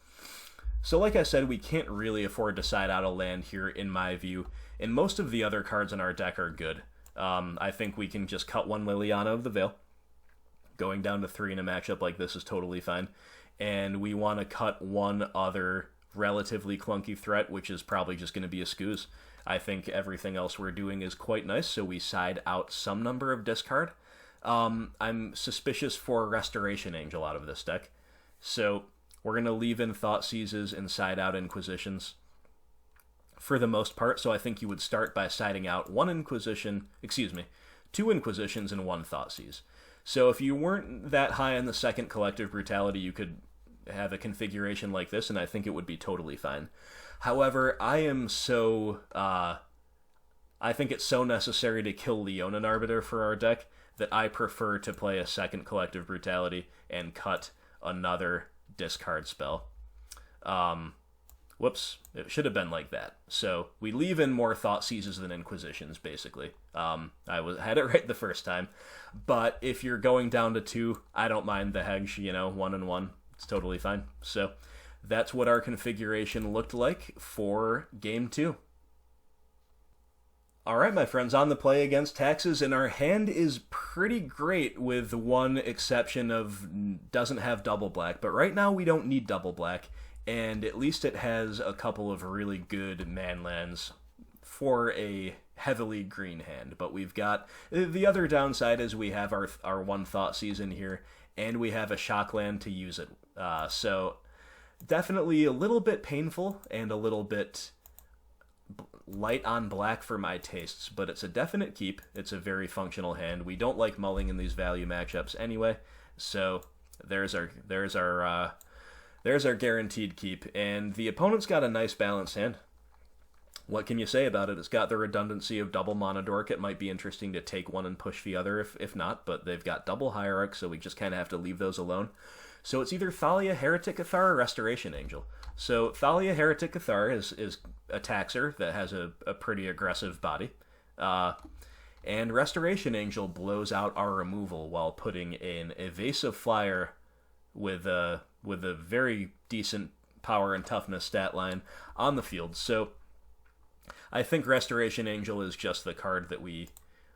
So like I said, we can't really afford to side out a land here, in my view, and most of the other cards in our deck are good. I think we can just cut one Liliana of the Veil. Going down to 3 in a matchup like this is totally fine. And we want to cut one other relatively clunky threat, which is probably just going to be a Scooz. I think everything else we're doing is quite nice, so we side out some number of discard. I'm suspicious for Restoration Angel out of this deck. So we're going to leave in Thoughtseizes and side out Inquisitions for the most part. So I think you would start by siding out two Inquisitions and one Thoughtseize. So if you weren't that high on the second Collective Brutality, you could have a configuration like this, and I think it would be totally fine. However, I think it's so necessary to kill Leonin Arbiter for our deck that I prefer to play a second Collective Brutality and cut another discard spell. Whoops, it should have been like that. So we leave in more Thoughtseizes than Inquisitions, basically. I had it right the first time. But if you're going down to 2, I don't mind the hedge, 1 and 1. It's totally fine. So that's what our configuration looked like for Game 2. Alright, my friends, on the play against Taxes, and our hand is pretty great with one exception of doesn't have double black. But right now we don't need double black, and at least it has a couple of really good man lands for a heavily green hand. But we've got the other downside is we have our one Thoughtseize in here, and we have a shock land to use it. So definitely a little bit painful and a little bit light on black for my tastes, but it's a definite keep. It's a very functional hand. We don't like mulling in these value matchups anyway, so there's our guaranteed keep. And the opponent's got a nice balanced hand. What can you say about it? It's got the redundancy of double Mana Dork. It might be interesting to take one and push the other if not, but they've got double Hierarch, so we just kind of have to leave those alone. So it's either Thalia, Heretic Cathar, or Restoration Angel. So Thalia, Heretic Cathar is a taxer that has a pretty aggressive body. And Restoration Angel blows out our removal while putting an evasive flyer with a very decent power and toughness stat line on the field. So I think Restoration Angel is just the card that we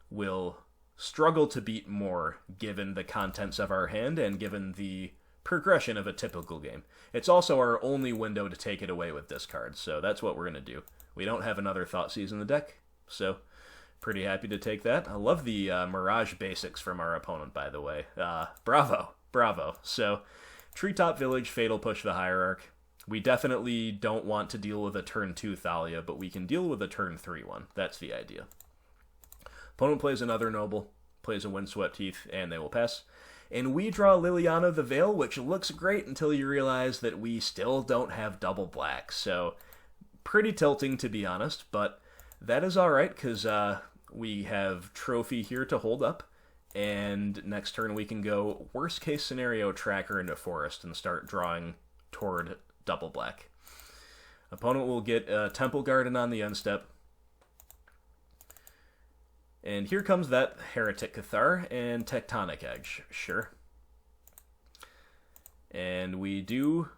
will struggle to beat more given the contents of our hand and given the progression of a typical game. It's also our only window to take it away with this card, so that's what we're going to do. We don't have another Thoughtseize in the deck, so pretty happy to take that. I love the Mirage basics from our opponent, by the way. Bravo. So, Treetop Village, Fatal Push the Hierarch. We definitely don't want to deal with a turn 2 Thalia, but we can deal with a turn 3 one. That's the idea. Opponent plays another Noble, plays a Windswept Heath, and they will pass. And we draw Liliana the Veil, which looks great until you realize that we still don't have double black. So, pretty tilting, to be honest, but that is alright, because we have Trophy here to hold up, And next turn we can go worst case scenario tracker into forest and start drawing toward double black. Opponent will get a Temple Garden on the end step. And here comes that Heretic Cathar and Tectonic Edge, sure. And we do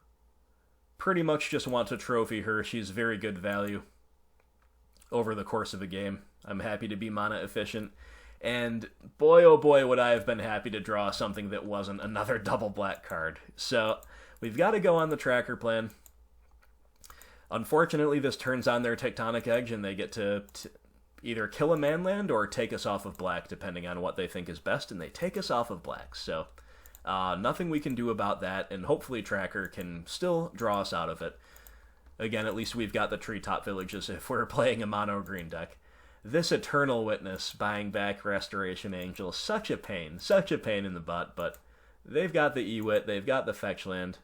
pretty much just want to trophy her. She's very good value over the course of a game. I'm happy to be mana efficient. And boy, oh boy, would I have been happy to draw something that wasn't another double black card. So we've got to go on the tracker plan. Unfortunately, this turns on their Tectonic Edge, and they get to either kill a manland or take us off of black, depending on what they think is best, and they take us off of black. So nothing we can do about that, and hopefully tracker can still draw us out of it. Again, at least we've got the treetop villages if we're playing a mono green deck. This Eternal Witness buying back Restoration Angel, such a pain in the butt, but they've got the Ewit, they've got the fetch land.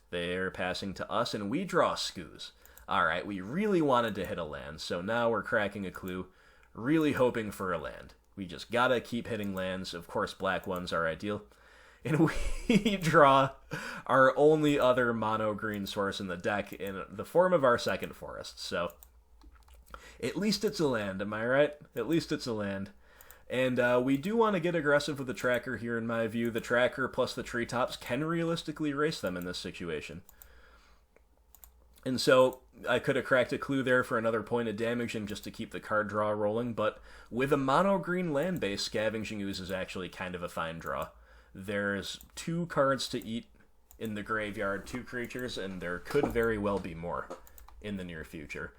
They're passing to us, and we draw Skoos. Alright, we really wanted to hit a land, so now we're cracking a clue, really hoping for a land. We just gotta keep hitting lands. Of course, black ones are ideal. And we draw our only other mono green source in the deck in the form of our second forest, so at least it's a land, am I right? At least it's a land. And we do want to get aggressive with the tracker here, in my view. The tracker plus the treetops can realistically race them in this situation. And so I could have cracked a clue there for another point of damage and just to keep the card draw rolling, but with a mono-green land base, Scavenging Ooze is actually kind of a fine draw. There's 2 cards to eat in the graveyard, 2 creatures, and there could very well be more in the near future.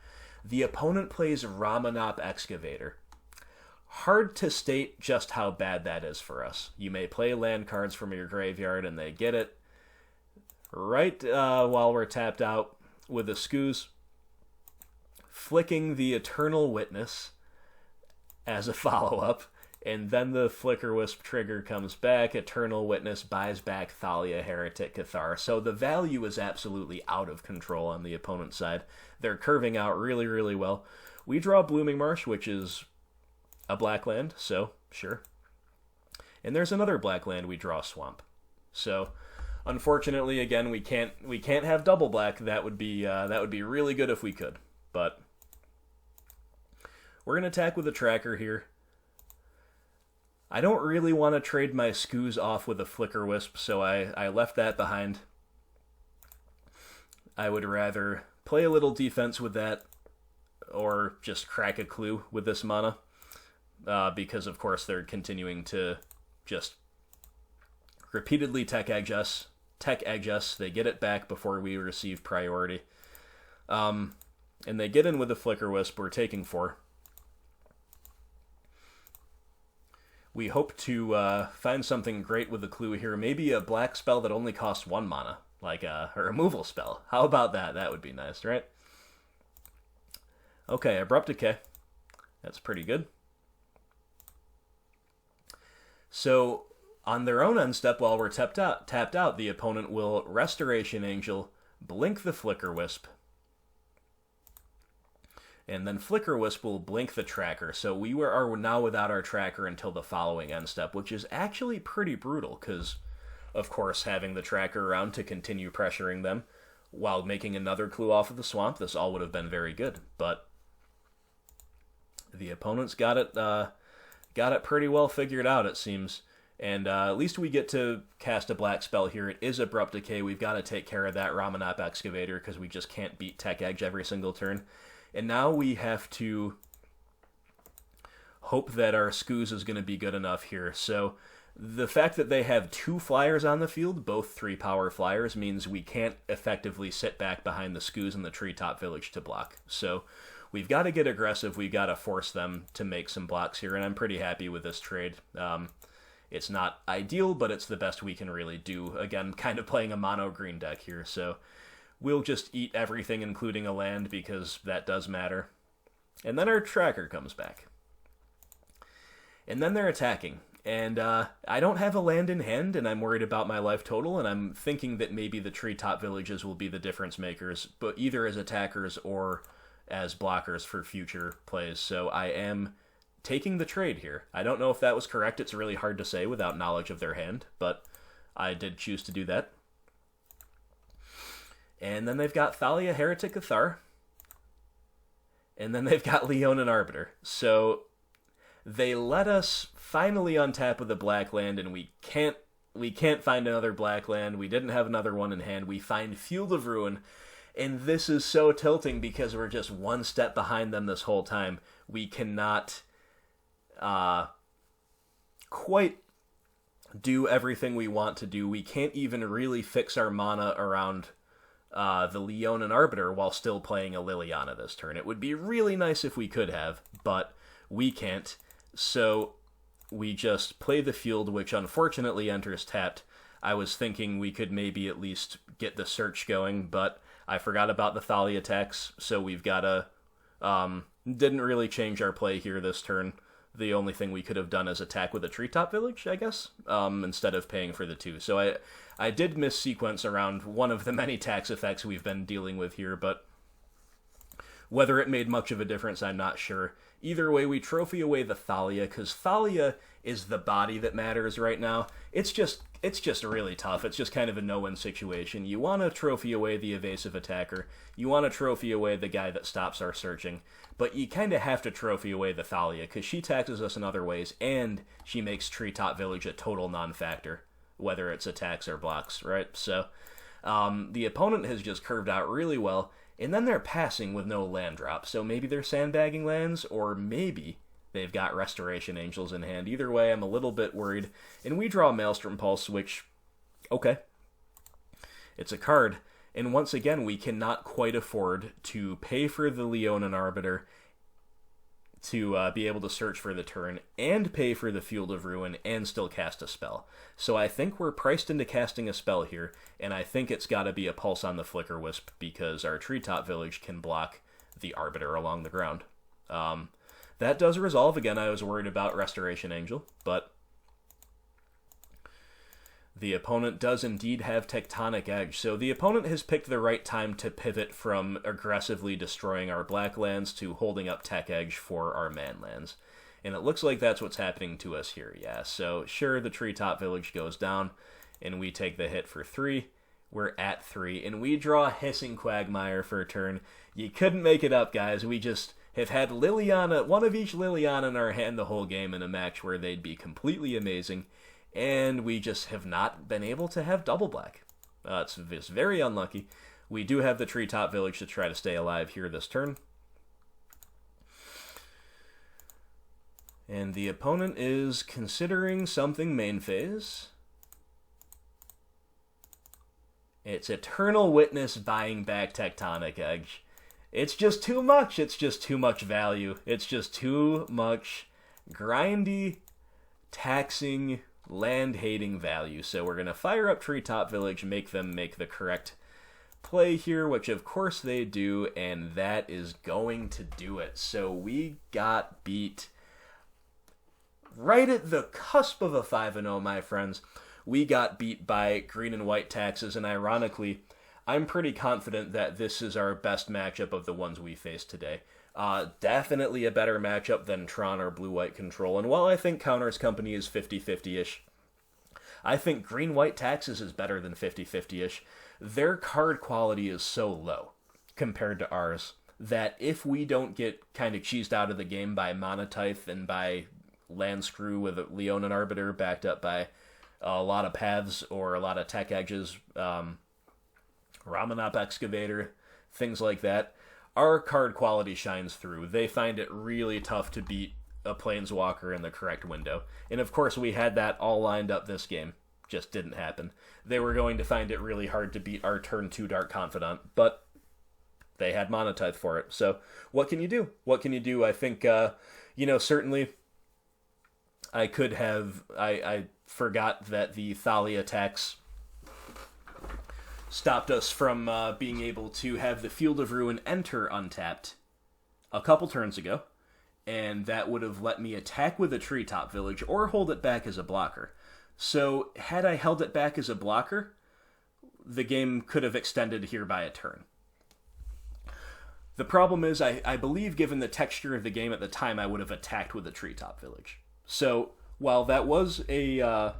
The opponent plays Ramanop Excavator. Hard to state just how bad that is for us. You may play land cards from your graveyard and they get it right while we're tapped out with a Skoos, flicking the Eternal Witness as a follow-up, and then the Flicker Wisp trigger comes back, Eternal Witness buys back Thalia, Heretic Cathar, so the value is absolutely out of control on the opponent's side. They're curving out really, really well. We draw Blooming Marsh, which is a black land, so sure. And there's another black land, we draw Swamp. So unfortunately, again, we can't have double black. That would be really good if we could. But we're gonna attack with a tracker here. I don't really want to trade my Skoos off with a Flicker Wisp, so I left that behind. I would rather play a little defense with that, or just crack a clue with this mana, because of course they're continuing to just repeatedly tech edge us. They get it back before we receive priority. And they get in with a Flicker Wisp. We're taking 4. We hope to find something great with the clue here. Maybe a black spell that only costs 1 mana, like a removal spell. How about that? That would be nice, right? Okay, Abrupt Decay. That's pretty good. So on their own end step, while we're tapped out, the opponent will Restoration Angel, blink the Flicker Wisp, and then Flicker Wisp will blink the tracker. So we are now without our tracker until the following end step, which is actually pretty brutal, because, of course, having the tracker around to continue pressuring them while making another clue off of the swamp, this all would have been very good. But the opponent's got it pretty well figured out, it seems. And at least we get to cast a black spell here. It is Abrupt Decay. We've got to take care of that Ramanop Excavator because we just can't beat Tech Edge every single turn. And now we have to hope that our Skoos is going to be good enough here. So the fact that they have 2 flyers on the field, both 3-power flyers, means we can't effectively sit back behind the Skoos in the Treetop Village to block. So we've got to get aggressive. We've got to force them to make some blocks here, and I'm pretty happy with this trade. It's not ideal, but it's the best we can really do. Again, kind of playing a mono-green deck here, so we'll just eat everything, including a land, because that does matter. And then our tracker comes back. And then they're attacking. And I don't have a land in hand, and I'm worried about my life total, and I'm thinking that maybe the Treetop Villages will be the difference makers, but either as attackers or as blockers for future plays. So I am taking the trade here. I don't know if that was correct. It's really hard to say without knowledge of their hand, but I did choose to do that. And then they've got Thalia, Heretic Athar. And then they've got Leonin Arbiter. So they let us finally untap with a black land, and we can't find another black land. We didn't have another one in hand. We find Field of Ruin, and this is so tilting because we're just one step behind them this whole time. We cannot quite do everything we want to do. We can't even really fix our mana around the Leonin Arbiter while still playing a Liliana this turn. It would be really nice if we could have, but we can't. So we just play the field, which unfortunately enters tapped. I was thinking we could maybe at least get the search going, but I forgot about the Thalia attacks, so we've got to... didn't really change our play here this turn. The only thing we could have done is attack with a Treetop Village, I guess, instead of paying for the 2. So I did miss sequence around one of the many tax effects we've been dealing with here, but whether it made much of a difference, I'm not sure. Either way, we trophy away the Thalia, because Thalia is the body that matters right now. It's just really tough. It's just kind of a no-win situation. You want to trophy away the evasive attacker. You want to trophy away the guy that stops our searching. But you kind of have to trophy away the Thalia, because she taxes us in other ways, and she makes Treetop Village a total non-factor, whether it's attacks or blocks, right? So the opponent has just curved out really well, and then they're passing with no land drop. So maybe they're sandbagging lands, or maybe they've got Restoration Angels in hand. Either way, I'm a little bit worried. And we draw Maelstrom Pulse, which, okay, it's a card. And once again, we cannot quite afford to pay for the Leonin Arbiter to be able to search for the turn, and pay for the Field of Ruin, and still cast a spell. So I think we're priced into casting a spell here, and I think it's got to be a Pulse on the Flicker Wisp, because our Treetop Village can block the Arbiter along the ground. That does resolve. Again, I was worried about Restoration Angel, but the opponent does indeed have Tectonic Edge. So the opponent has picked the right time to pivot from aggressively destroying our black lands to holding up Tech Edge for our man lands. And it looks like that's what's happening to us here, yeah. So sure, the Treetop Village goes down, and we take the hit for 3. We're at 3, and we draw Hissing Quagmire for a turn. You couldn't make it up, guys. We just have had Liliana, one of each Liliana in our hand the whole game in a match where they'd be completely amazing, and we just have not been able to have double black. It's very unlucky. We do have the Treetop Village to try to stay alive here this turn. And the opponent is considering something main phase. It's Eternal Witness buying back Tectonic Edge. It's just too much. It's just too much value. It's just too much grindy, taxing, land-hating value. So we're going to fire up Treetop Village, make them make the correct play here, which of course they do, and that is going to do it. So we got beat right at the cusp of a 5-0, my friends. We got beat by green and white taxes, and ironically, I'm pretty confident that this is our best matchup of the ones we faced today. Definitely a better matchup than Tron or blue-white control, and while I think Counter's Company is 50-50-ish, I think green-white taxes is better than 50-50-ish. Their card quality is so low compared to ours that if we don't get kind of cheesed out of the game by Mana Tithe and by Land Screw with a Leonin Arbiter backed up by a lot of paths or a lot of tech edges, Ramanop Excavator, things like that, our card quality shines through. They find it really tough to beat a Planeswalker in the correct window. And of course we had that all lined up this game. Just didn't happen. They were going to find it really hard to beat our turn 2 Dark Confidant, but they had Mana Tithe for it. So what can you do? What can you do? I think, certainly I could have... I forgot that the Thalia tax stopped us from being able to have the Field of Ruin enter untapped a couple turns ago, and that would have let me attack with a Treetop Village or hold it back as a blocker. So had I held it back as a blocker, the game could have extended here by a turn. The problem is, I believe, given the texture of the game at the time, I would have attacked with a treetop village. So while that was a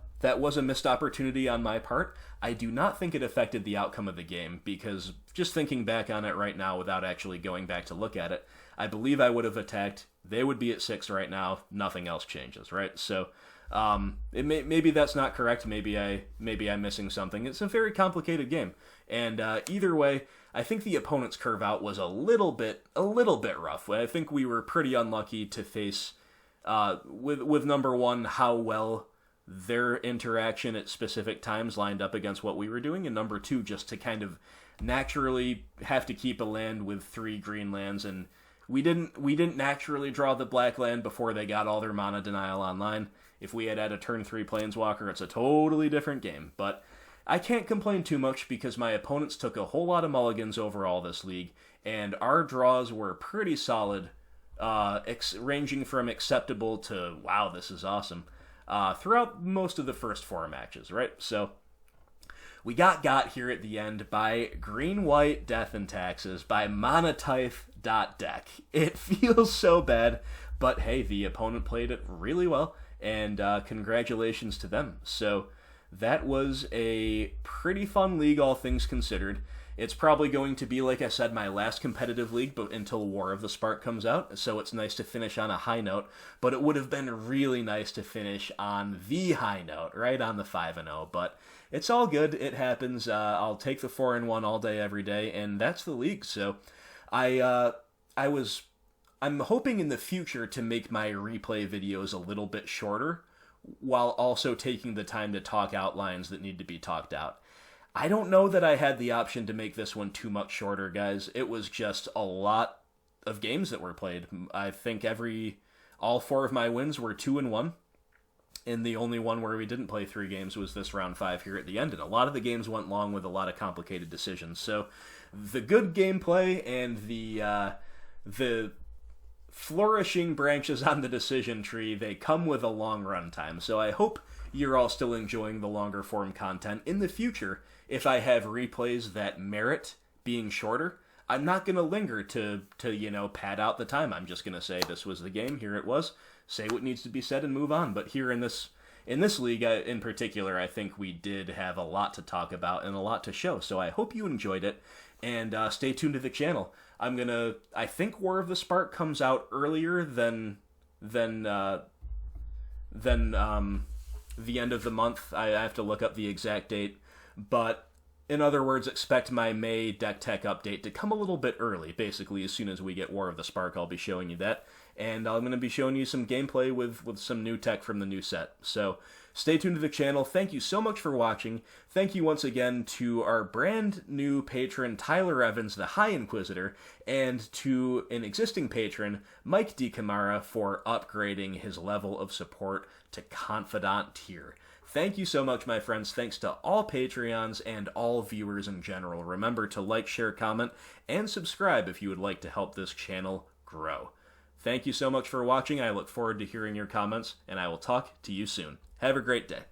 missed opportunity on my part, I do not think it affected the outcome of the game, because just thinking back on it right now without actually going back to look at it, I believe I would have attacked. They would be at 6 right now. Nothing else changes, right? So maybe that's not correct. Maybe I'm missing something. It's a very complicated game, and either way, I think the opponent's curve out was a little bit rough. I think we were pretty unlucky to face with number one how well their interaction at specific times lined up against what we were doing, and number two, just to kind of naturally have to keep a land with 3 green lands, and we didn't naturally draw the black land before they got all their mana denial online. If we had a turn 3 Planeswalker, it's a totally different game. But I can't complain too much because my opponents took a whole lot of mulligans overall this league, and our draws were pretty solid, ranging from acceptable to, wow, this is awesome, throughout most of the first 4 matches, right? So we got here at the end by Green-White Death and Taxes by Monotype.deck. It feels so bad, but hey, the opponent played it really well, and congratulations to them. So that was a pretty fun league, all things considered. It's probably going to be, like I said, my last competitive league, but until War of the Spark comes out, so it's nice to finish on a high note, but it would have been really nice to finish on the high note, right, on the 5-0, but it's all good, it happens. I'll take the 4-1 all day, every day, and that's the league. So I'm hoping in the future to make my replay videos a little bit shorter, while also taking the time to talk out lines that need to be talked out. I don't know that I had the option to make this one too much shorter, guys. It was just a lot of games that were played. I think all 4 of my wins were 2-1. And the only one where we didn't play 3 games was this round 5 here at the end. And a lot of the games went long with a lot of complicated decisions. So the good gameplay and the flourishing branches on the decision tree, they come with a long run time. So I hope you're all still enjoying the longer form content. In the future, if I have replays that merit being shorter, I'm not going to linger to pad out the time. I'm just going to say this was the game, here it was, say what needs to be said and move on. But here in this league in particular, I think we did have a lot to talk about and a lot to show. So I hope you enjoyed it, and stay tuned to the channel. I think War of the Spark comes out earlier than the end of the month. I have to look up the exact date, but in other words, expect my May deck tech update to come a little bit early. Basically, as soon as we get War of the Spark, I'll be showing you that, and I'm going to be showing you some gameplay with some new tech from the new set. So stay tuned to the channel. Thank you so much for watching. Thank you once again to our brand new patron, Tyler Evans, the High Inquisitor, and to an existing patron, Mike DiCamara, for upgrading his level of support to Confidant tier. Thank you so much, my friends. Thanks to all Patreons and all viewers in general. Remember to like, share, comment, and subscribe if you would like to help this channel grow. Thank you so much for watching. I look forward to hearing your comments, and I will talk to you soon. Have a great day.